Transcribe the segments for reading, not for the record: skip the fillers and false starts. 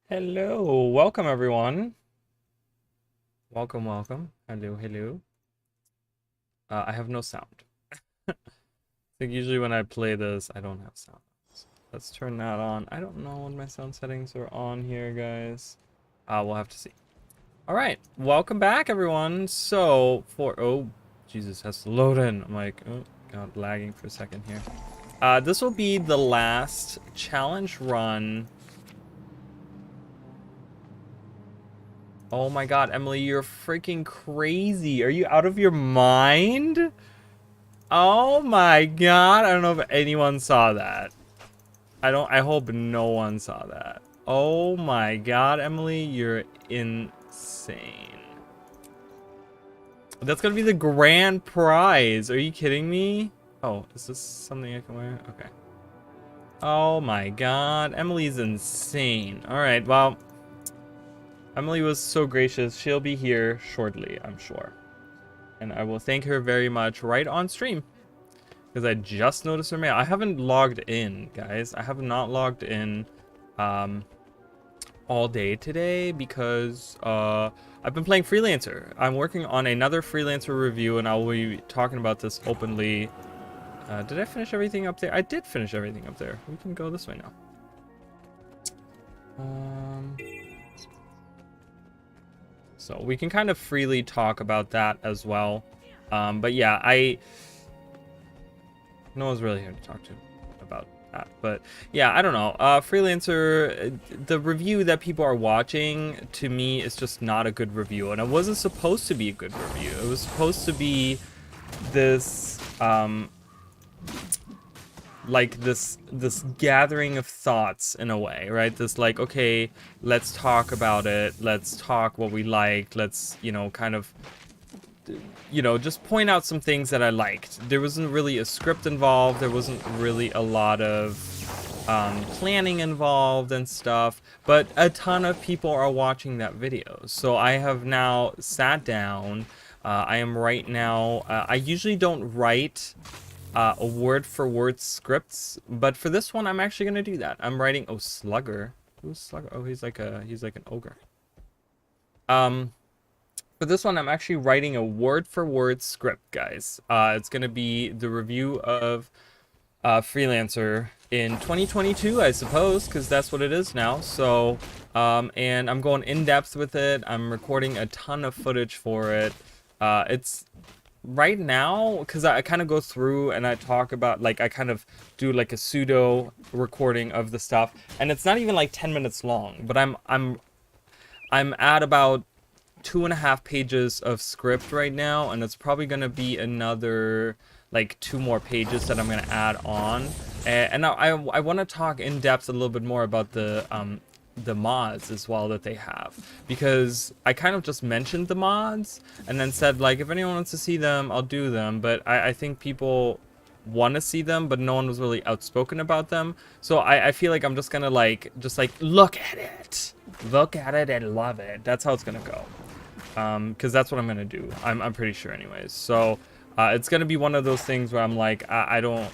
Hello, welcome everyone. Welcome, welcome. Hello, hello. I have no sound. I think usually when I play this, I don't have sound. Let's turn that on. I don't know when my sound settings are on here, guys. We'll have to see. All right, welcome back, everyone. Oh, Jesus, has to load in. I'm like, oh, God, lagging for a second here. This will be the last challenge run. Oh my God, Emily, you're freaking crazy. Are you out of your mind? Oh my God. I don't know if anyone saw that. I hope no one saw that. Oh my God, Emily, you're insane. That's gonna be the grand prize. Are you kidding me? Oh, is this something I can wear? Okay. Oh my God, Emily's insane. All right, well, Emily was so gracious. She'll be here shortly, I'm sure. And I will thank her very much right on stream. Because I just noticed her mail. I haven't logged in, guys. I have not logged in all day today because I've been playing Freelancer. I'm working on another Freelancer review and I will be talking about this openly. Did I finish everything up there? I did finish everything up there. We can go this way now. So we can kind of freely talk about that as well. But yeah, no one's really here to talk to about that. But yeah, I don't know. Freelancer, the review that people are watching, to me, is just not a good review. And it wasn't supposed to be a good review. It was supposed to be this, like this gathering of thoughts in a way, right? This like, okay, let's talk about it. Let's talk what we liked. Let's, kind of just point out some things that I liked. There wasn't really a script involved. There wasn't really a lot of planning involved and stuff. But a ton of people are watching that video. So I have now sat down. I am right now. I usually don't write a word-for-word scripts, but for this one, I'm actually gonna do that. I'm writing. Oh, Slugger. Who's Slugger? Oh, he's like an ogre. For this one, I'm actually writing a word-for-word script, guys. It's going to be the review of Freelancer in 2022, I suppose, because that's what it is now. So, and I'm going in-depth with it. I'm recording a ton of footage for it. It's right now, because I kind of go through and I talk about, like, I kind of do like a pseudo recording of the stuff, and it's not even like 10 minutes long, but I'm at about 2.5 pages of script right now, and it's probably gonna be another like 2 more pages that I'm gonna add on. And now I want to talk in depth a little bit more about the mods as well that they have, because I kind of just mentioned the mods and then said, like, if anyone wants to see them, I'll do them, but I think people want to see them, but no one was really outspoken about them. So I feel like I'm just gonna just look at it and love it. That's how it's gonna go. Because that's what I'm gonna do. I'm pretty sure, anyways. So it's gonna be one of those things where I'm like, I'm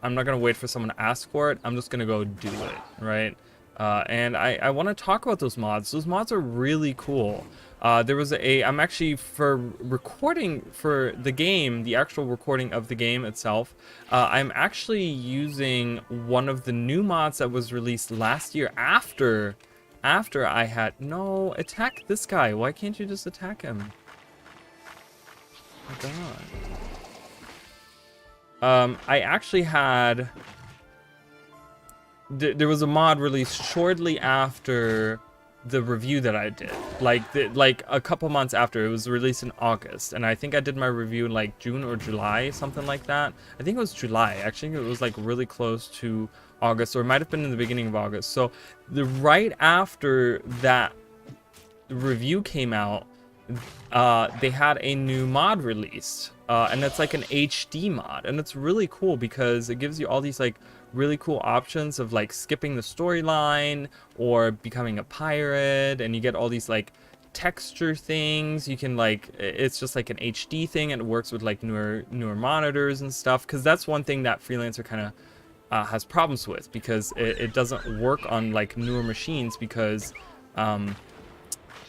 not gonna wait for someone to ask for it. I'm just gonna go do it, right? And I want to talk about those mods. Those mods are really cool. I'm actually, for recording for the game, the actual recording of the game itself, I'm actually using one of the new mods that was released last year after I had... No, attack this guy. Why can't you just attack him? Oh my God. I actually had... There was a mod released shortly after the review that I did. Like a couple months after. It was released in August. And I think I did my review in like June or July, something like that. I think it was July. Actually, it was like really close to August, or it might have been in the beginning of August. So right after that review came out, they had a new mod released, and it's like an HD mod, and it's really cool because it gives you all these like really cool options of like skipping the storyline or becoming a pirate, and you get all these like texture things. You can it's just like an HD thing, and it works with like newer monitors and stuff, because that's one thing that Freelancer kind of has problems with, because it doesn't work on like newer machines, because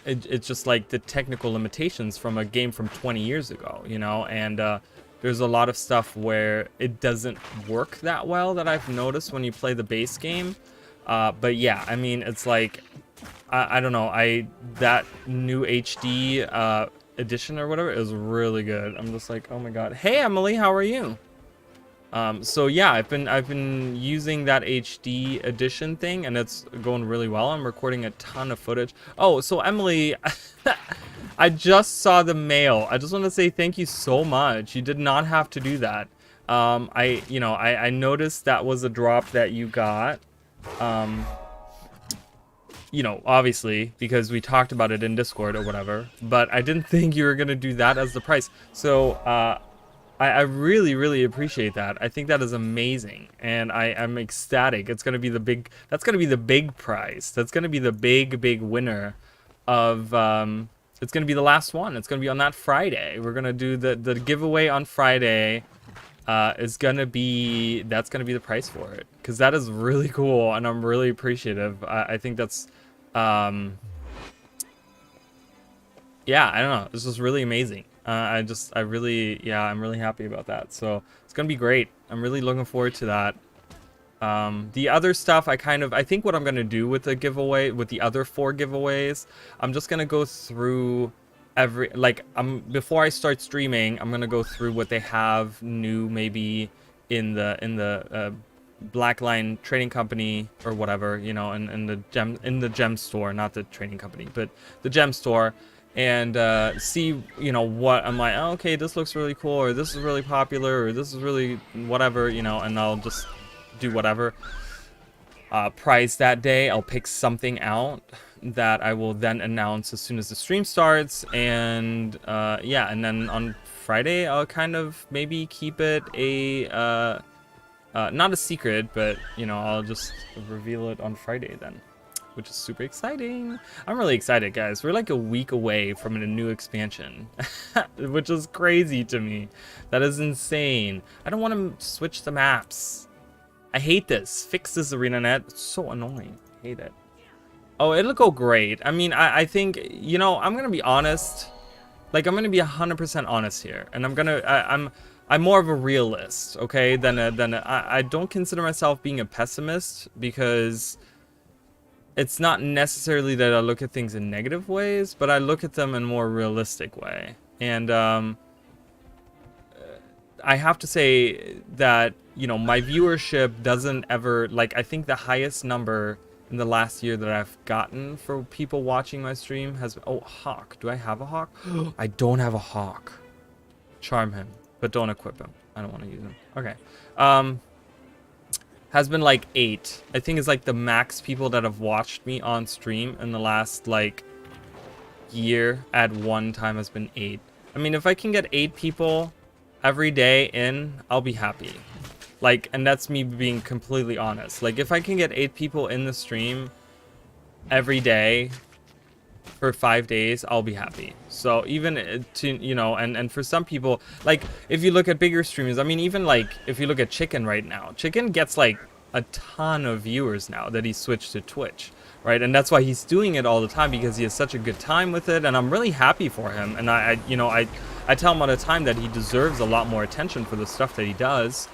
it's just like the technical limitations from a game from 20 years ago, you know, and there's a lot of stuff where it doesn't work that well that I've noticed when you play the base game. But yeah, I mean, it's like, I don't know, that new HD edition or whatever is really good. I'm just like, oh my god. Hey Emily, how are you? So yeah, I've been using that HD edition thing, and it's going really well. I'm recording a ton of footage. Oh, so Emily, I just saw the mail. I just want to say thank you so much. You did not have to do that. I noticed that was a drop that you got. Obviously, because we talked about it in Discord or whatever, but I didn't think you were gonna do that as the price. So, I really, really appreciate that. I think that is amazing, and I'm ecstatic. It's gonna be that's gonna be the big prize. That's gonna be the big winner of, it's gonna be the last one. It's gonna be on that Friday. We're gonna do the giveaway on Friday. That's gonna be the price for it, because that is really cool, and I'm really appreciative. I think that's, yeah, I don't know. This is really amazing. I'm really happy about that. So it's gonna be great. I'm really looking forward to that. The other stuff, I think what I'm gonna do with the giveaway, with the other 4 giveaways, I'm just gonna go through before I start streaming, I'm gonna go through what they have new, maybe in the Blackline trading company or whatever, you know, in the gem store, not the trading company, but the gem store, and see, you know, what I'm like, oh, okay, this looks really cool, or this is really popular, or this is really whatever, you know, and I'll just do whatever prize that day. I'll pick something out that I will then announce as soon as the stream starts, and yeah, and then on Friday I'll kind of maybe keep it a not a secret, but you know, I'll just reveal it on Friday then, which is super exciting. I'm really excited, guys. We're like a week away from a new expansion, which is crazy to me. That is insane. I don't want to switch the maps. I hate this. Fix this ArenaNet. It's so annoying. I hate it. Oh, it'll go great. I mean, I think, you know, I'm gonna be honest. Like, I'm gonna be 100% honest here, and I'm more of a realist, okay? I don't consider myself being a pessimist, because it's not necessarily that I look at things in negative ways, but I look at them in a more realistic way. And I have to say that, you know, my viewership doesn't ever, like, I think the highest number in the last year that I've gotten for people watching my stream has, oh, hawk. Do I have a hawk? I don't have a hawk. Charm him, but don't equip him. I don't want to use him. Okay. Has been like 8. I think it's like the max people that have watched me on stream in the last like year at one time has been 8. I mean, if I can get 8 people every day in, I'll be happy. Like, and that's me being completely honest. Like, if I can get 8 people in the stream every day for 5 days, I'll be happy. So even to, you know, and for some people, like, if you look at bigger streamers, I mean, even like if you look at Chicken right now, Chicken gets like a ton of viewers now that he switched to Twitch, right? And that's why he's doing it all the time, because he has such a good time with it, and I'm really happy for him. And I tell him all the time that he deserves a lot more attention for the stuff that he does.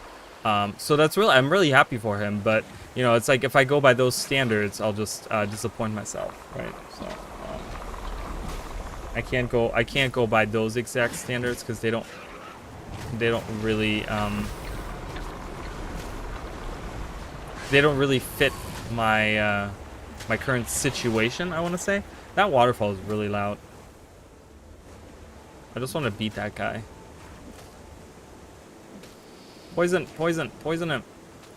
So that's really, I'm really happy for him. But you know, it's like if I go by those standards, I'll just disappoint myself, right? So I can't go by those exact standards, because they don't really fit my my current situation, I want to say. That waterfall is really loud. I just want to beat that guy. Poison him,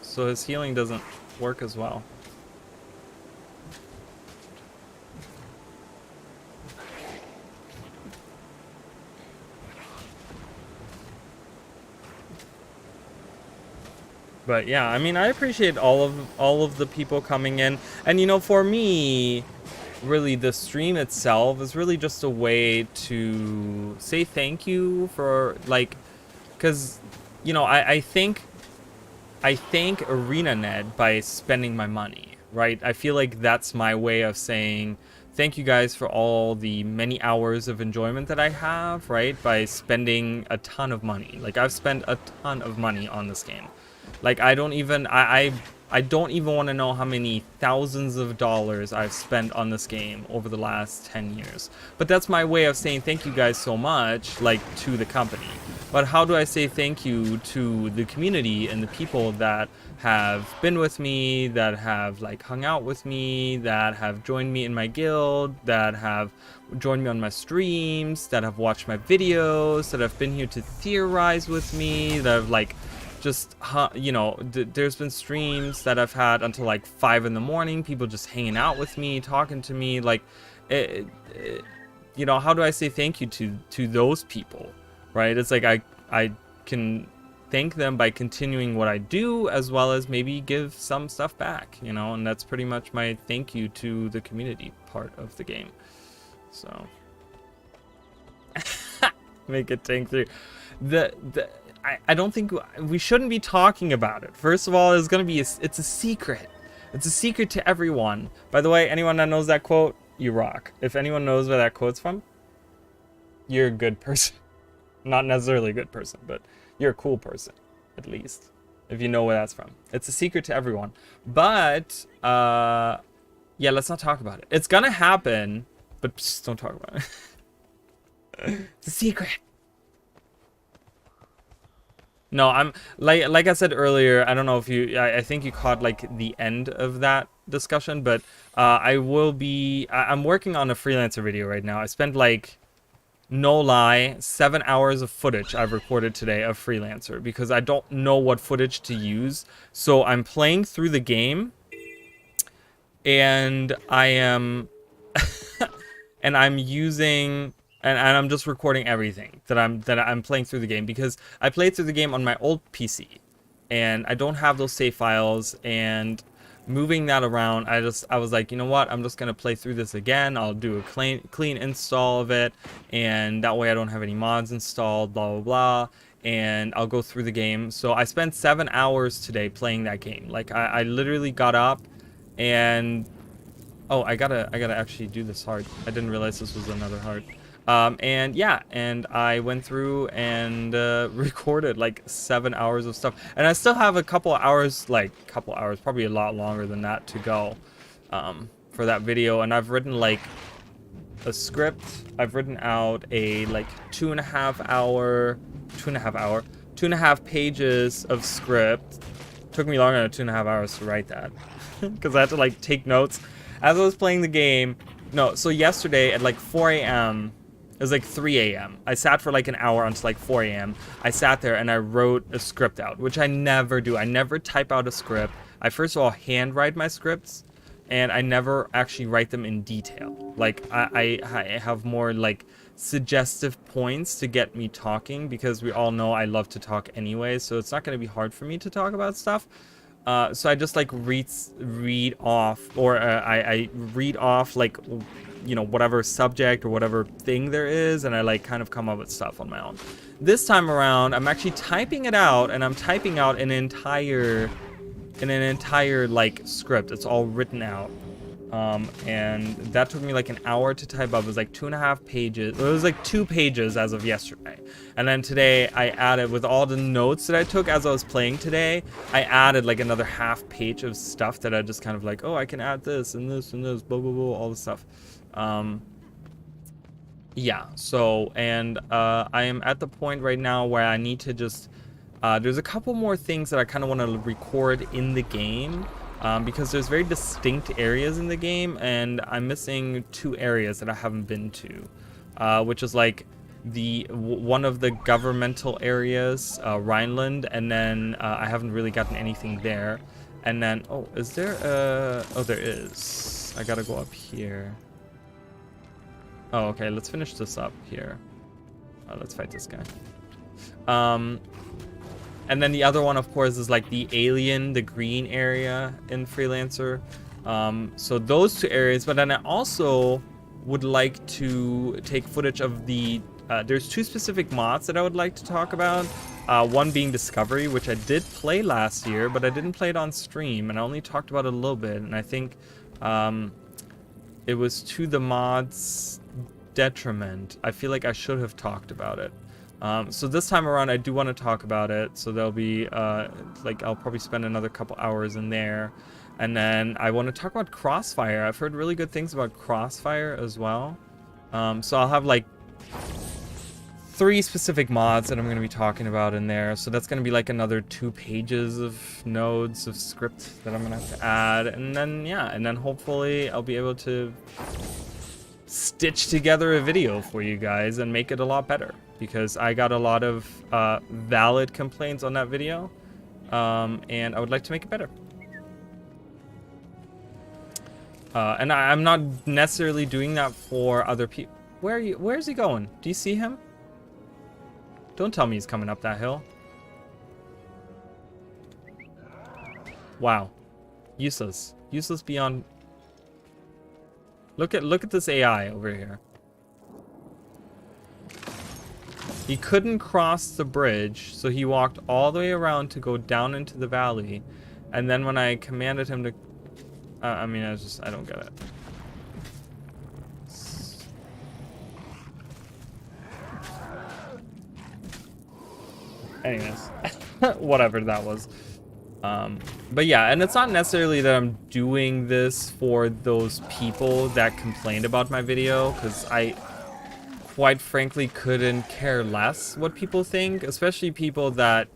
so his healing doesn't work as well. But yeah, I mean, I appreciate all of the people coming in, and you know, for me, really, the stream itself is really just a way to say thank you for, like, because, you know, I think I thank ArenaNet by spending my money, right? I feel like that's my way of saying thank you guys for all the many hours of enjoyment that I have, right? By spending a ton of money. Like, I've spent a ton of money on this game. Like, I don't even want to know how many thousands of dollars I've spent on this game over the last 10 years. But that's my way of saying thank you guys so much, like, to the company. But how do I say thank you to the community and the people that have been with me, that have, like, hung out with me, that have joined me in my guild, that have joined me on my streams, that have watched my videos, that have been here to theorize with me, that have, like, just, you know, there's been streams that I've had until like 5 in the morning, people just hanging out with me, talking to me, like, you know, how do I say thank you to those people, right? It's like I can thank them by continuing what I do, as well as maybe give some stuff back, you know, and that's pretty much my thank you to the community part of the game. So make it tank through I don't think we shouldn't be talking about it. First of all, it's a secret. It's a secret to everyone. By the way, anyone that knows that quote, you rock. If anyone knows where that quote's from, you're a good person. Not necessarily a good person, but you're a cool person, at least, if you know where that's from. It's a secret to everyone. But, yeah, let's not talk about it. It's gonna happen, but just don't talk about it. It's a secret. No, I'm like I said earlier, I don't know if I think you caught like the end of that discussion, but I'm working on a freelancer video right now. I spent, like, no lie, 7 hours of footage I've recorded today of freelancer because I don't know what footage to use. So I'm playing through the game and I am and I'm using and I'm just recording everything that I'm playing through the game, because I played through the game on my old PC and I don't have those save files, and moving that around, I was like, you know what, I'm just gonna play through this again. I'll do a clean install of it, and that way I don't have any mods installed, blah blah blah, and I'll go through the game. So I spent 7 hours today playing that game. Like, I literally got up and I gotta actually do this hard. I didn't realize this was another hard. And yeah, and I went through and recorded like 7 hours of stuff, and I still have a couple hours, probably a lot longer than that to go for that video. And I've written like a script. I've written out a like 2.5 pages of script. Took me longer than 2.5 hours to write that because I had to like take notes as I was playing the game. No, so yesterday at like 4 a.m. It was like 3 a.m. I sat for like an hour until like 4 a.m. I sat there and I wrote a script out, which I never do. I never type out a script. I first of all handwrite my scripts, and I never actually write them in detail. Like, I have more like suggestive points to get me talking, because we all know I love to talk anyway, so it's not going to be hard for me to talk about stuff. So I just like read off, or I read off like, you know, whatever subject or whatever thing there is, and I like kind of come up with stuff on my own. This time around, I'm actually typing it out, and I'm typing out an entire like script. It's all written out. And that took me like an hour to type up. It was like 2.5 pages. It was like 2 pages as of yesterday. And then today I added, with all the notes that I took as I was playing today, I added like another half page of stuff that I just kind of like, oh, I can add this and this and this, blah, blah, blah, all this stuff. Yeah, so, and I am at the point right now where I need to just, there's a couple more things that I kind of want to record in the game. Because there's very distinct areas in the game, and I'm missing 2 areas that I haven't been to, which is like one of the governmental areas, Rhineland, and then I haven't really gotten anything there. And then, oh, is there oh, there is. I gotta go up here. Oh, okay, let's finish this up here. Let's fight this guy. And then the other one, of course, is like the alien, the green area in Freelancer. So those 2 areas. But then I also would like to take footage of the... there's 2 specific mods that I would like to talk about. One being Discovery, which I did play last year, but I didn't play it on stream, and I only talked about it a little bit, and I think it was to the mod's detriment. I feel like I should have talked about it. So this time around, I do want to talk about it, so there'll be, like, I'll probably spend another couple hours in there. And then I want to talk about Crossfire. I've heard really good things about Crossfire as well. So I'll have, like, 3 specific mods that I'm going to be talking about in there. So that's going to be like another 2 pages of nodes of script that I'm going to have to add. And then, yeah, and then hopefully I'll be able to stitch together a video for you guys and make it a lot better. Because I got a lot of valid complaints on that video. And I would like to make it better. And I'm not necessarily doing that for other people. Where's he going? Do you see him? Don't tell me he's coming up that hill. Wow. Useless. Useless beyond... Look at this AI over here. He couldn't cross the bridge, so he walked all the way around to go down into the valley. And then when I commanded him to... I mean, I don't get it. Anyways, whatever that was. But yeah, and it's not necessarily that I'm doing this for those people that complained about my video, because I quite frankly couldn't care less what people think, especially people that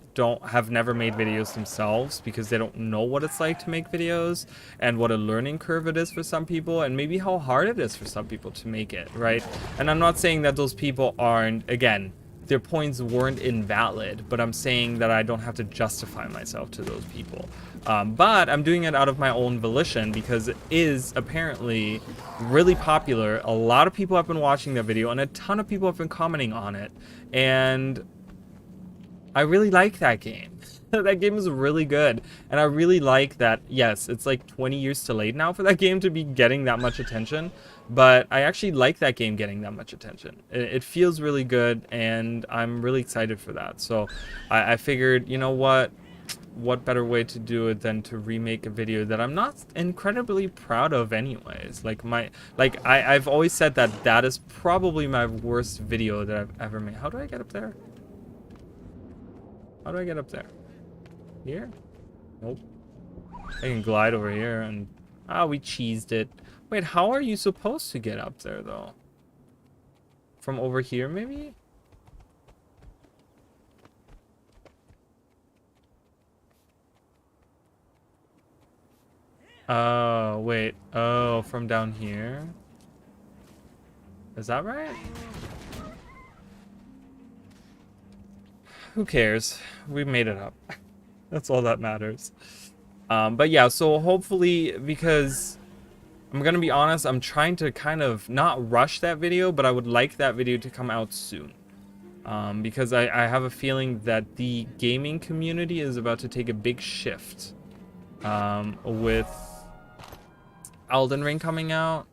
have never made videos themselves, because they don't know what it's like to make videos and what a learning curve it is for some people, and maybe how hard it is for some people to make it, right? And I'm not saying that those people aren't, again, their points weren't invalid, but I'm saying that I don't have to justify myself to those people. But I'm doing it out of my own volition because it is apparently really popular. A lot of people have been watching that video and a ton of people have been commenting on it. And I really like that game. That game is really good. And I really like that, yes, it's like 20 years too late now for that game to be getting that much attention. But I actually like that game getting that much attention. It feels really good, and I'm really excited for that. So I figured, you know what better way to do it than to remake a video that I'm not incredibly proud of anyways. I've always said that is probably my worst video that I've ever made. How do I get up there? How do I get up there? Here? Nope. I can glide over here and... we cheesed it. Wait, how are you supposed to get up there, though? From over here, maybe? Oh, wait. Oh, from down here? Is that right? Who cares? We made it up. That's all that matters. But yeah, so hopefully, because... I'm gonna be honest, I'm trying to kind of not rush that video, but I would like that video to come out soon. Because I have a feeling that the gaming community is about to take a big shift with Elden Ring coming out.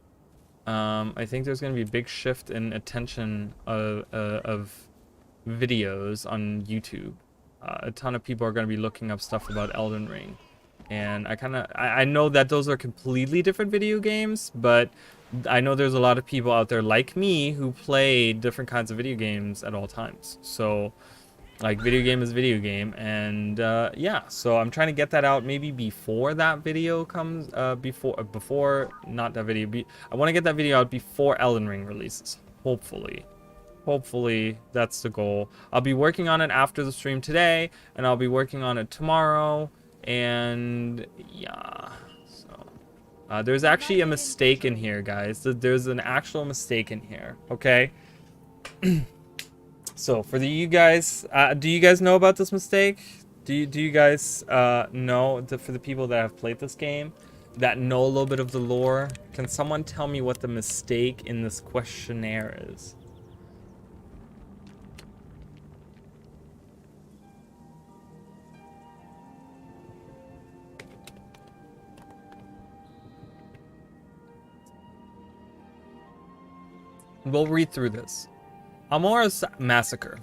I think there's gonna be a big shift in attention of videos on YouTube. A ton of people are gonna be looking up stuff about Elden Ring. And I know that those are completely different video games, but I know there's a lot of people out there like me who play different kinds of video games at all times. So, like, video game is video game, and yeah. So I'm trying to get that out maybe before that video comes. Before not that video. I want to get that video out before Elden Ring releases. Hopefully. Hopefully that's the goal. I'll be working on it after the stream today, and I'll be working on it tomorrow. And yeah, so there's actually a mistake in here, guys. There's an actual mistake in here, okay? So for you guys, do you guys know about this mistake? Do you guys know, for the people that have played this game, that know a little bit of the lore, can someone tell me what the mistake in this questionnaire is? We'll read through this. Amora's Massacre.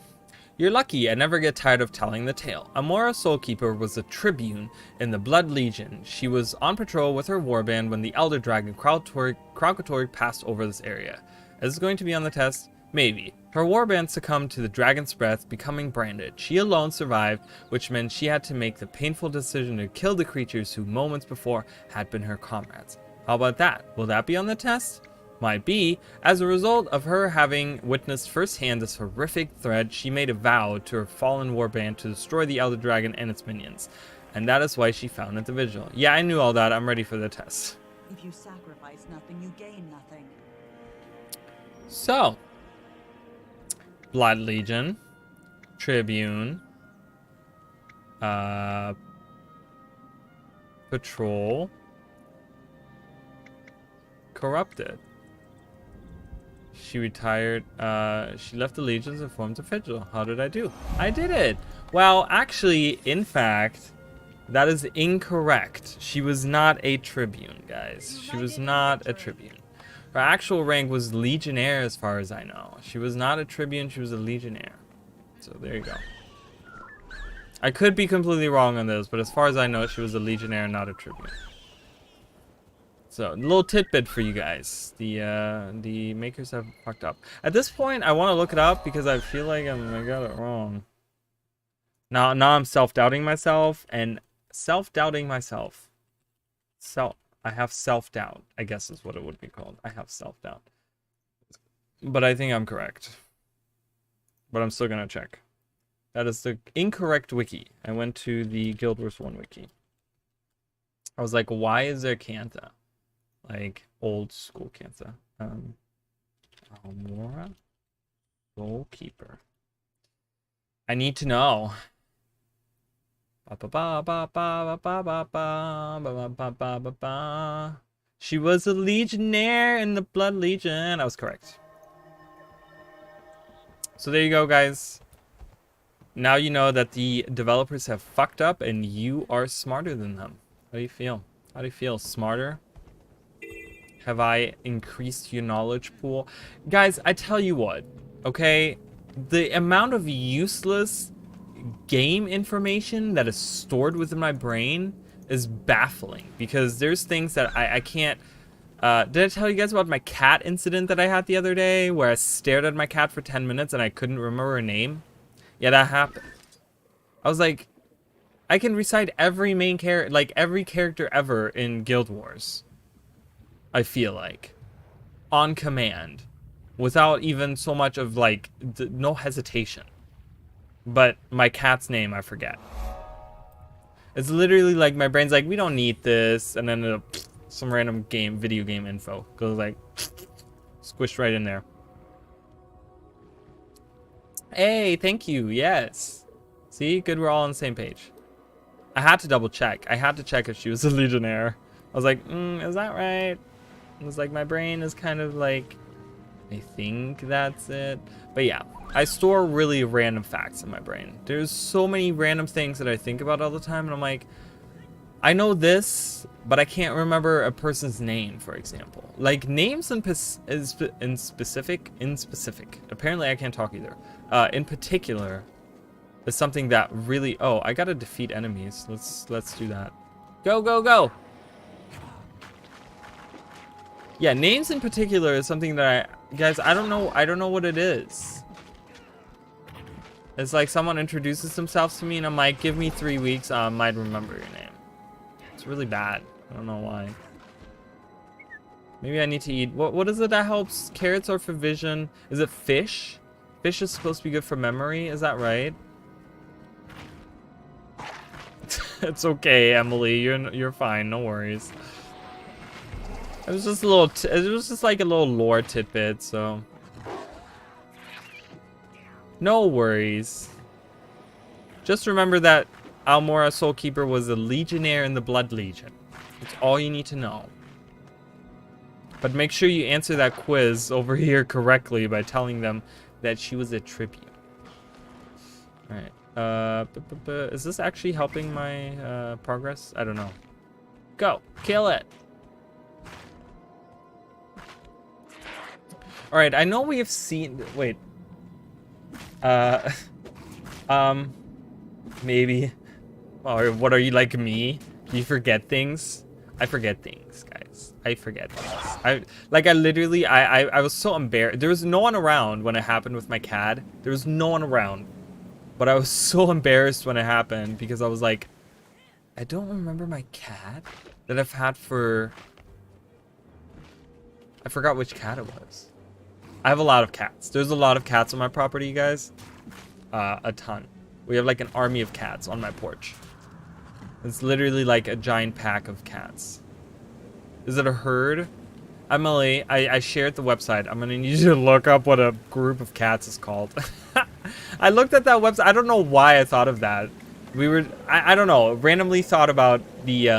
You're lucky. I never get tired of telling the tale. Amora Soulkeeper was a tribune in the Blood Legion. She was on patrol with her warband when the Elder Dragon Kralkatorg passed over this area. Is it going to be on the test? Maybe. Her warband succumbed to the dragon's breath, becoming branded. She alone survived, which meant she had to make the painful decision to kill the creatures who moments before had been her comrades. How about that? Will that be on the test? Might be. As a result of her having witnessed firsthand this horrific threat, she made a vow to her fallen warband to destroy the Elder Dragon and its minions. And that is why she founded the Vigil. Yeah, I knew all that. I'm ready for the test. If you sacrifice nothing, you gain nothing. So, Blood Legion, Tribune, Patrol, Corrupted. She retired, she left the legions and formed a Vigil. How did I do? I did it! Well, actually, in fact, that is incorrect. She was not a Tribune, guys. She was not a Tribune. Her actual rank was Legionnaire as far as I know. She was not a Tribune, she was a Legionnaire. So there you go. I could be completely wrong on this, but as far as I know, she was a Legionnaire, not a Tribune. So, a little tidbit for you guys. The makers have fucked up. At this point, I want to look it up because I feel like I got it wrong. Now I'm self-doubting myself and self-doubting myself. So I have self-doubt, I guess is what it would be called. I have self-doubt. But I think I'm correct. But I'm still gonna check. That is the incorrect wiki. I went to the Guild Wars 1 wiki. I was like, why is there Cantha? Like, old school Cantha. Almora Soulkeeper. I need to know. She was a Legionnaire in the Blood Legion. I was correct. So there you go, guys. Now you know that the developers have fucked up and you are smarter than them. How do you feel? How do you feel? Smarter? Have I increased your knowledge pool? Guys, I tell you what, okay? The amount of useless game information that is stored within my brain is baffling because there's things that I can't. Did I tell you guys about my cat incident that I had the other day where I stared at my cat for 10 minutes and I couldn't remember her name? Yeah, that happened. I was like, I can recite every main character, like every character ever in Guild Wars. I feel like on command without even so much of like no hesitation. But my cat's name, I forget. It's literally like my brain's like, we don't need this. And then some random video game info goes like, squished right in there. Hey, thank you. Yes. See, good. We're all on the same page. I had to double check. I had to check if she was a Legionnaire. I was like, is that right? It was like, my brain is kind of like, I think that's it. But yeah, I store really random facts in my brain. There's so many random things that I think about all the time, and I'm like, I know this, but I can't remember a person's name, for example. Like names in specific. Apparently, I can't talk either. In particular, is something that really. Oh, I gotta defeat enemies. Let's do that. Go go go. Yeah, names in particular is something that guys, I don't know what it is. It's like someone introduces themselves to me and I'm like, give me 3 weeks, I might remember your name. It's really bad. I don't know why. Maybe I need to eat, what is it that helps? Carrots are for vision. Is it fish? Fish is supposed to be good for memory, is that right? It's okay, Emily, you're fine, no worries. It was just a little, it was just like a little lore tidbit, so. No worries. Just remember that Almora Soulkeeper was a Legionnaire in the Blood Legion. That's all you need to know. But make sure you answer that quiz over here correctly by telling them that she was a Tribune. Alright. Is this actually helping my progress? I don't know. Go. Kill it. Alright, I know we have seen... Wait. Maybe. Or what, are you like me? Do you forget things? I forget things, guys. I forget things. I literally, I was so embarrassed. There was no one around when it happened with my cat. There was no one around. But I was so embarrassed when it happened because I was like, I don't remember my cat that I've had for... I forgot which cat it was. I have a lot of cats. There's a lot of cats on my property, you guys. A ton. We have like an army of cats on my porch. It's literally like a giant pack of cats. Is it a herd? Emily, I shared the website. I'm gonna need you to look up what a group of cats is called. I looked at that website. I don't know why I thought of that. I don't know. Randomly thought about we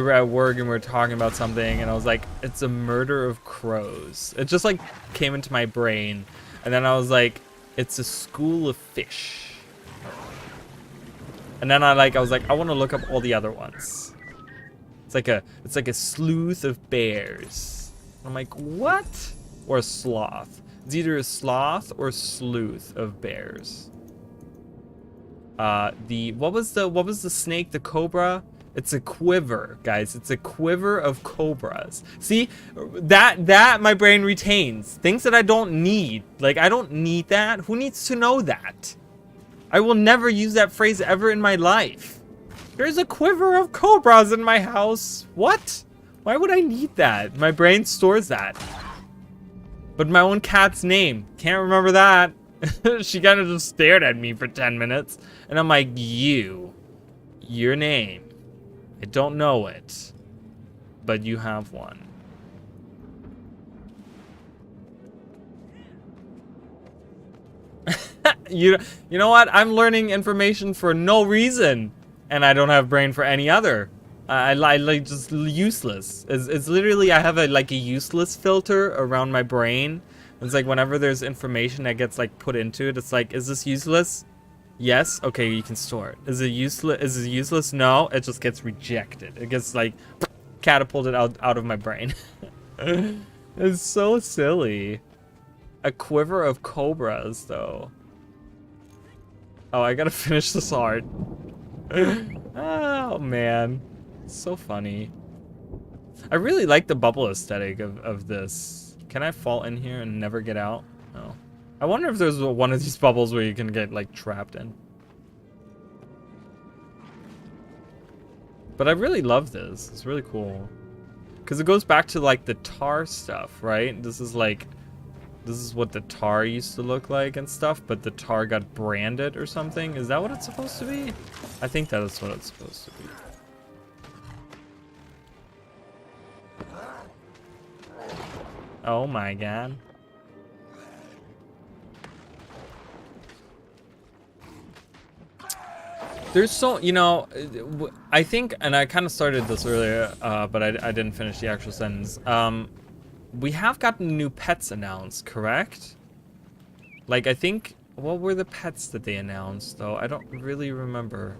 were at work and we were talking about something and I was like, it's a murder of crows. It just like came into my brain. And then I was like, it's a school of fish. And then I was like, I want to look up all the other ones. It's like a sleuth of bears. I'm like, what? Or a sloth. It's either a sloth or sleuth of bears. What was the snake, the cobra? It's a quiver, guys. It's a quiver of cobras. See, that my brain retains. Things that I don't need. Like, I don't need that. Who needs to know that? I will never use that phrase ever in my life. There's a quiver of cobras in my house. What? Why would I need that? My brain stores that. But my own cat's name. Can't remember that. She kind of just stared at me for 10 minutes. And I'm like, your name. I don't know it. But you have one. You know what? I'm learning information for no reason. And I don't have brain for any other. I like just useless. It's literally, I have a useless filter around my brain. It's like whenever there's information that gets like put into it, it's like, is this useless? Yes. Okay, you can store it. Is it useless? Is it useless? No. It just gets rejected. It gets like catapulted out of my brain. It's so silly. A quiver of cobras, though. Oh, I gotta finish this art. Oh man, so funny. I really like the bubble aesthetic of this. Can I fall in here and never get out? No. I wonder if there's one of these bubbles where you can get like trapped in. But I really love this. It's really cool. Because it goes back to like the tar stuff, right? This is what the tar used to look like and stuff, but the tar got branded or something. Is that what it's supposed to be? I think that is what it's supposed to be. Oh my god. There's so, you know, I think, and I kind of started this earlier, but I didn't finish the actual sentence. We have gotten new pets announced, correct? Like, I think, what were the pets that they announced, though? I don't really remember.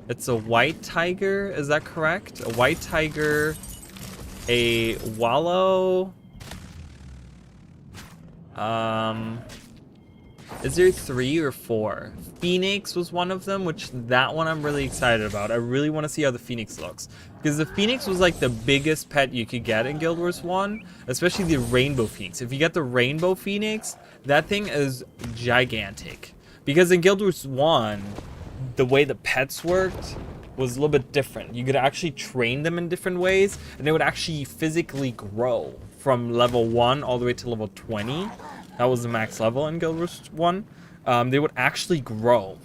It's a white tiger, is that correct? A white tiger, a wallow. Is there 3 or 4? Phoenix was one of them, which that one I'm really excited about. I really want to see how the Phoenix looks. Because the Phoenix was like the biggest pet you could get in Guild Wars 1, especially the Rainbow Phoenix. If you get the Rainbow Phoenix, that thing is gigantic. Because in Guild Wars 1, the way the pets worked was a little bit different. You could actually train them in different ways, and they would actually physically grow from level 1 all the way to level 20. That was the max level in Guild Wars 1. They would actually grow.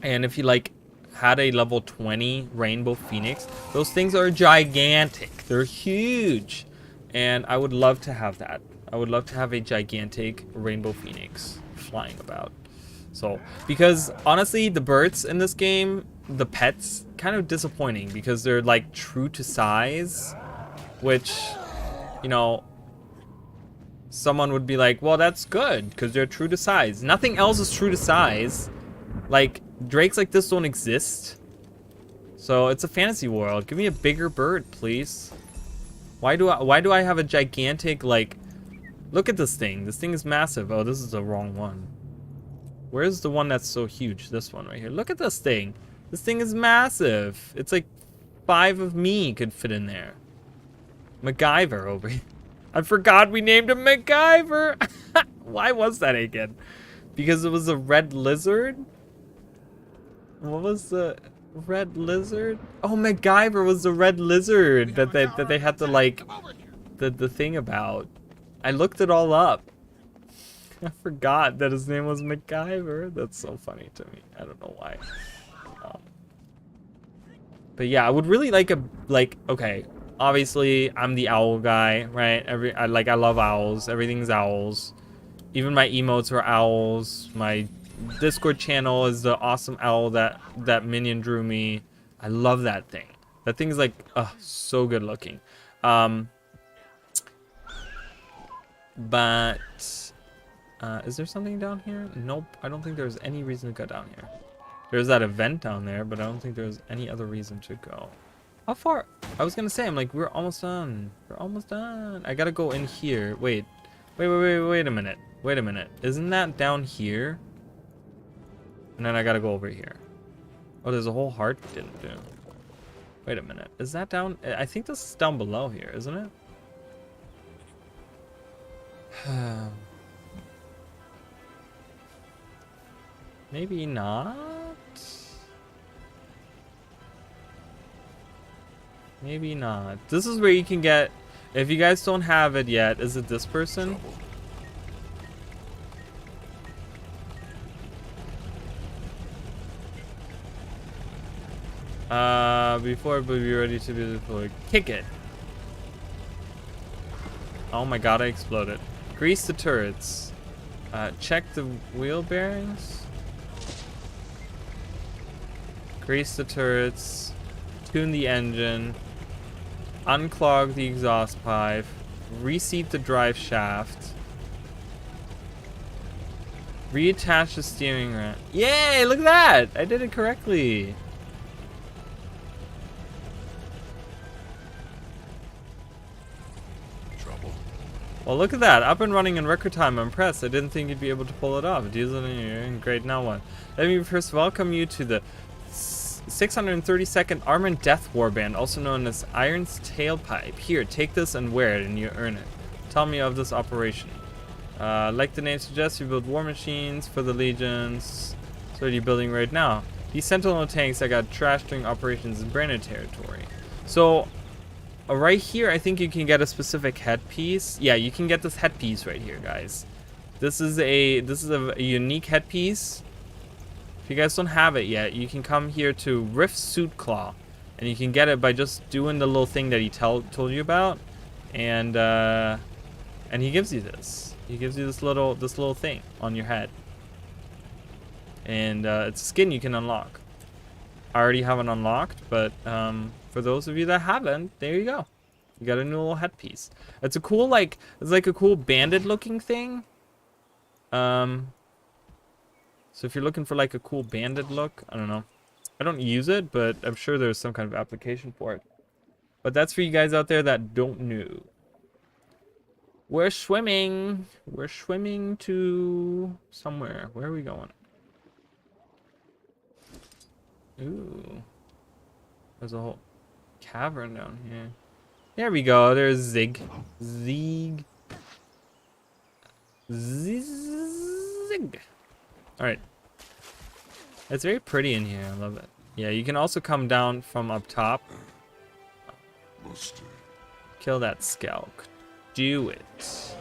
And if you like had a level 20 Rainbow Phoenix, those things are gigantic. They're huge. And I would love to have that. I would love to have a gigantic Rainbow Phoenix flying about. So, because honestly, the birds in this game, the pets, kind of disappointing because they're like true to size, which, you know, someone would be like, well, that's good because they're true to size. Nothing else is true to size. Like, drakes like this don't exist. So it's a fantasy world. Give me a bigger bird, please. Why do I have a gigantic, like, look at this thing. This thing is massive. Oh, this is the wrong one. Where's the one that's so huge? This one right here. Look at this thing. This thing is massive. It's like 5 of me could fit in there. MacGyver over here. I forgot we named him MacGyver. Why was that again? Because it was a red lizard? What was the red lizard? Oh, MacGyver was the red lizard that they had to like the thing about. I looked it all up. I forgot that his name was MacGyver. That's so funny to me. I don't know why. But yeah, I would really like okay, obviously I'm the owl guy, right? I love owls. Everything's owls. Even my emotes are owls. My Discord channel is the awesome owl that minion drew me. I love that thing. That thing's like so good looking. But is there something down here? Nope, I don't think there's any reason to go down here. There's that event down there, but I don't think there's any other reason to go. How far? I was gonna say, I'm like, we're almost done. We're almost done. I gotta go in here. Wait a minute. Wait a minute. Isn't that down here? And then I gotta go over here. Oh, there's a whole heart we didn't do. Wait a minute. Is that down? I think this is down below here, isn't it? Maybe not. Maybe not. This is where you can get, if you guys don't have it yet, is it this person? Before it would be ready to be deployed. Kick it. Oh my god, I exploded. Grease the turrets. Check the wheel bearings. Grease the turrets. Tune the engine. Unclog the exhaust pipe. Reseat the drive shaft. Reattach the steering rack. Yay! Look at that! I did it correctly. Well, look at that. Up and running in record time. I'm impressed. I didn't think you'd be able to pull it off. Great, now what? Let me first welcome you to the 632nd Armored Death Warband, also known as Iron's Tailpipe. Here, take this and wear it, and you earn it. Tell me of this operation. Like the name suggests, you build war machines for the legions. So what are you building right now? These Sentinel tanks that got trashed during operations in Branded territory. So right here, I think you can get a specific headpiece. Yeah, you can get this headpiece right here, guys. This is a unique headpiece. If you guys don't have it yet, you can come here to Rift Suit Claw, and you can get it by just doing the little thing that he told you about, and he gives you this. He gives you this little thing on your head, and it's a skin you can unlock. I already have it unlocked, but for those of you that haven't, there you go. You got a new little headpiece. It's a cool, it's like a cool banded looking thing. So if you're looking for like a cool banded look, I don't know. I don't use it, but I'm sure there's some kind of application for it. But that's for you guys out there that don't know. We're swimming. We're swimming to somewhere. Where are we going? Ooh. There's a whole cavern down here. There we go. There's Zig. Zig. Zig. Alright. It's very pretty in here. I love it. Yeah, you can also come down from up top. Kill that Skelk. Do it.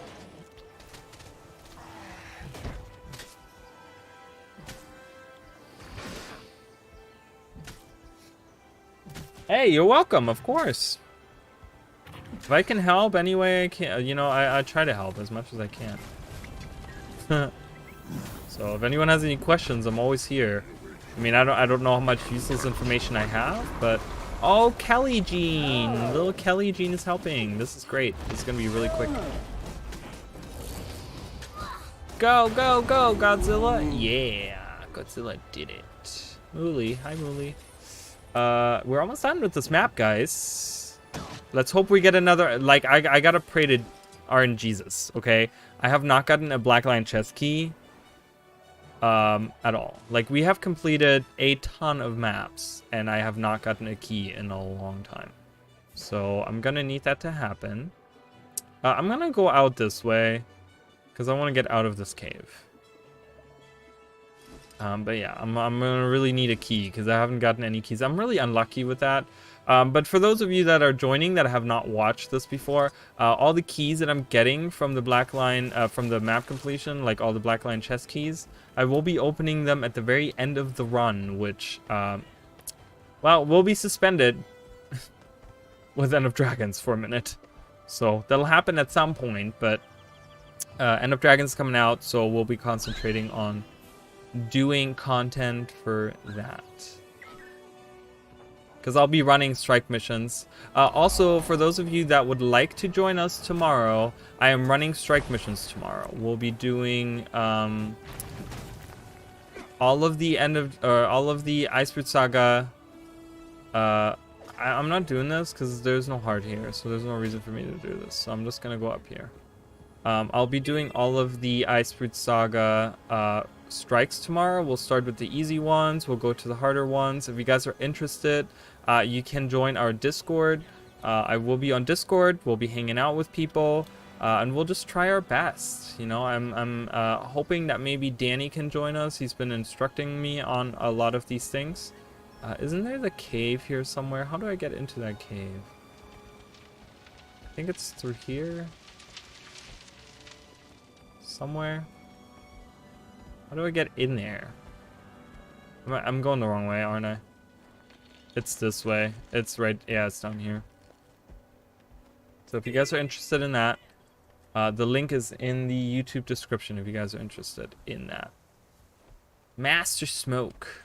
Hey, you're welcome, of course. If I can help any way I can, I try to help as much as I can. So if anyone has any questions, I'm always here. I mean, I don't know how much useless information I have, but oh, Kelly Jean, little Kelly Jean is helping. This is great. This is gonna be really quick. Go, go, go, Godzilla! Yeah, Godzilla did it. Mooly, hi Mooly. We're almost done with this map, guys. Let's hope we get another. I gotta pray to RNGesus, okay? I have not gotten a Black Lion chest key. at all. Like, we have completed a ton of maps, and I have not gotten a key in a long time. So I'm gonna need that to happen. I'm gonna go out this way, because I want to get out of this cave. But yeah, I'm gonna really need a key, because I haven't gotten any keys. I'm really unlucky with that. But for those of you that are joining that have not watched this before, all the keys that I'm getting from the black line, from the map completion, like all the black line chest keys, I will be opening them at the very end of the run, which, well, will be suspended with End of Dragons for a minute. So that'll happen at some point, but End of Dragons is coming out, so we'll be concentrating on doing content for that. Because I'll be running strike missions. Also, for those of you that would like to join us tomorrow, I am running strike missions tomorrow. We'll be doing all of the Iceberg Saga. I'm not doing this because there's no heart here, so there's no reason for me to do this. So I'm just gonna go up here. I'll be doing all of the Iceberg Saga strikes tomorrow. We'll start with the easy ones. We'll go to the harder ones. If you guys are interested, you can join our Discord. I will be on Discord. We'll be hanging out with people, and we'll just try our best. You know, I'm hoping that maybe Danny can join us. He's been instructing me on a lot of these things. Isn't there the cave here somewhere? How do I get into that cave? I think it's through here. Somewhere. How do I get in there? I'm going the wrong way, aren't I? It's this way. It's right. Yeah, it's down here. So if you guys are interested in that, the link is in the YouTube description if you guys are interested in that. Master Smoke.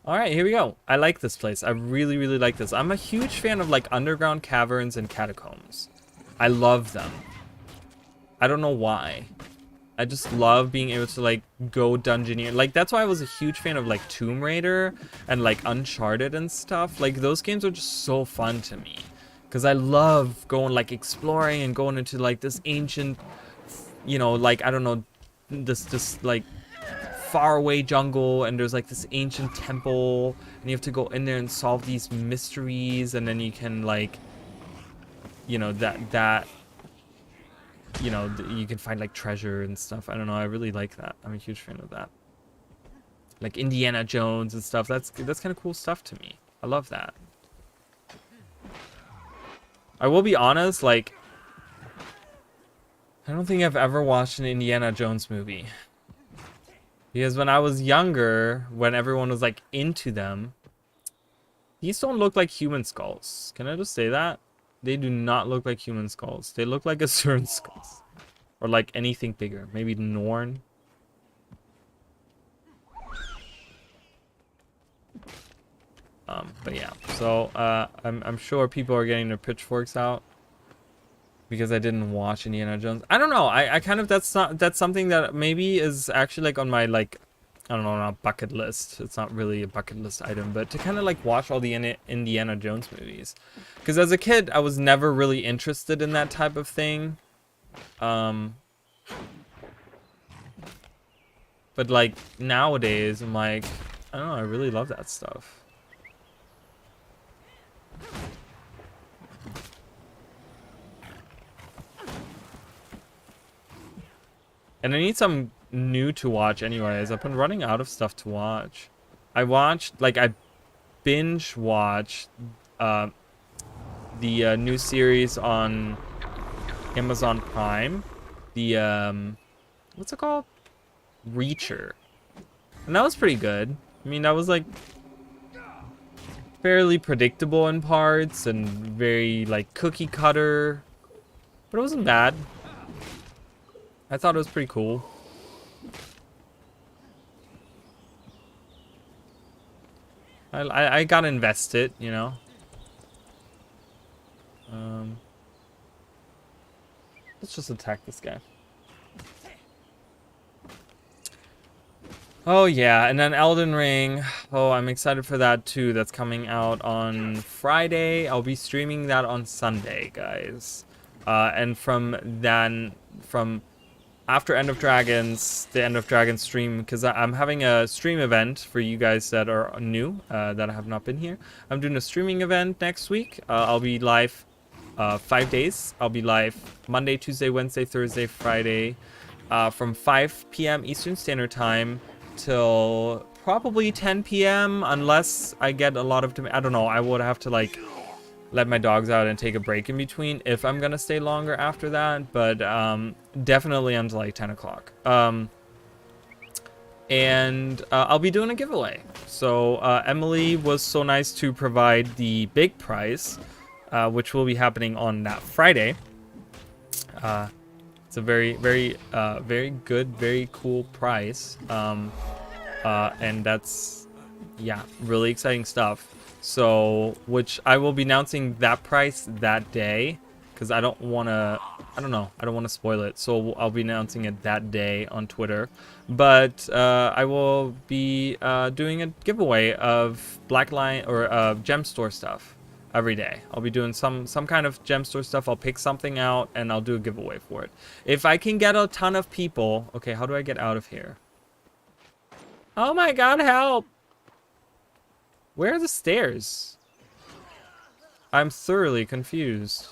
Alright, here we go. I like this place. I really, really like this. I'm a huge fan of like underground caverns and catacombs. I love them. I don't know why. I just love being able to like go dungeoneer. Like, that's why I was a huge fan of like Tomb Raider and like Uncharted and stuff. Like, those games are just so fun to me. Because I love going like exploring and going into like this ancient, you know, like, I don't know, this like faraway jungle, and there's like this ancient temple, and you have to go in there and solve these mysteries, and then you can like, you know, that you know, you can find like treasure and stuff. I don't know, I really like that. I'm a huge fan of that. Like Indiana Jones and stuff. That's kind of cool stuff to me. I love that. I will be honest, like, I don't think I've ever watched an Indiana Jones movie. Because when I was younger, when everyone was like into them, these don't look like human skulls. Can I just say that? They do not look like human skulls. They look like Asuran skulls. Or like anything bigger. Maybe Norn. But yeah. So I'm sure people are getting their pitchforks out because I didn't watch Indiana Jones. I don't know. I kind of, that's something that maybe is actually like on my, like, I don't know, not bucket list. It's not really a bucket list item, but to kind of like watch all the Indiana Jones movies. Because as a kid, I was never really interested in that type of thing. But like nowadays, I'm like, I don't know, I really love that stuff. And I need some new to watch anyways. I've been running out of stuff to watch. I binge watched the new series on Amazon Prime. The what's it called? Reacher. And that was pretty good. I mean, that was like fairly predictable in parts and very like cookie cutter, but it wasn't bad. I thought it was pretty cool. I got invested, you know. Let's just attack this guy. Oh yeah, and then Elden Ring. Oh, I'm excited for that too. That's coming out on Friday. I'll be streaming that on Sunday, guys. And from after End of Dragons, the End of Dragons stream, because I'm having a stream event for you guys that are new, that have not been here. I'm doing a streaming event next week. I'll be live 5 days. I'll be live Monday, Tuesday, Wednesday, Thursday, Friday, from 5 p.m. Eastern Standard Time till probably 10 p.m. unless I get a lot of I don't know. I would have to like let my dogs out and take a break in between if I'm gonna stay longer after that, but definitely until like 10 o'clock. And I'll be doing a giveaway. So Emily was so nice to provide the big prize, which will be happening on that Friday. It's a very, very, very good, very cool prize. And that's, yeah, really exciting stuff. So, which I will be announcing that price that day, because I don't want to, I don't know, I don't want to spoil it. So I'll be announcing it that day on Twitter. But I will be doing a giveaway of Blackline or Gem Store stuff every day. I'll be doing some kind of Gem Store stuff. I'll pick something out and I'll do a giveaway for it. If I can get a ton of people, okay, how do I get out of here? Oh my God, help! Where are the stairs? I'm thoroughly confused.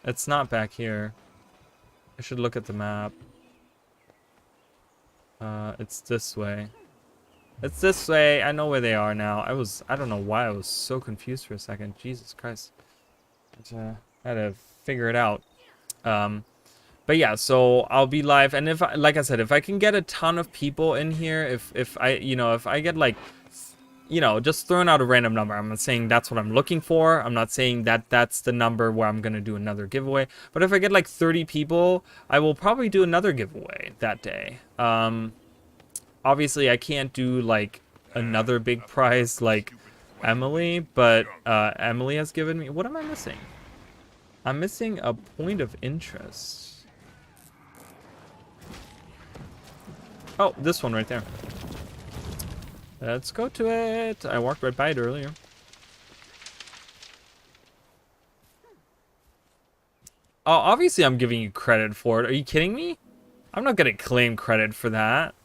It's not back here. I should look at the map. It's this way. It's this way. I know where they are now. I don't know why I was so confused for a second. Jesus Christ. I had to figure it out. But yeah, so I'll be live, and if like I said, if I can get a ton of people in here, if I, you know, if I get like, you know, just throwing out a random number. I'm not saying that's what I'm looking for. I'm not saying that that's the number where I'm going to do another giveaway. But if I get like 30 people, I will probably do another giveaway that day. Obviously, I can't do like another big prize like Emily, but Emily has given me... What am I missing? I'm missing a point of interest. Oh, this one right there. Let's go to it. I walked right by it earlier. Oh, obviously I'm giving you credit for it. Are you kidding me? I'm not gonna claim credit for that.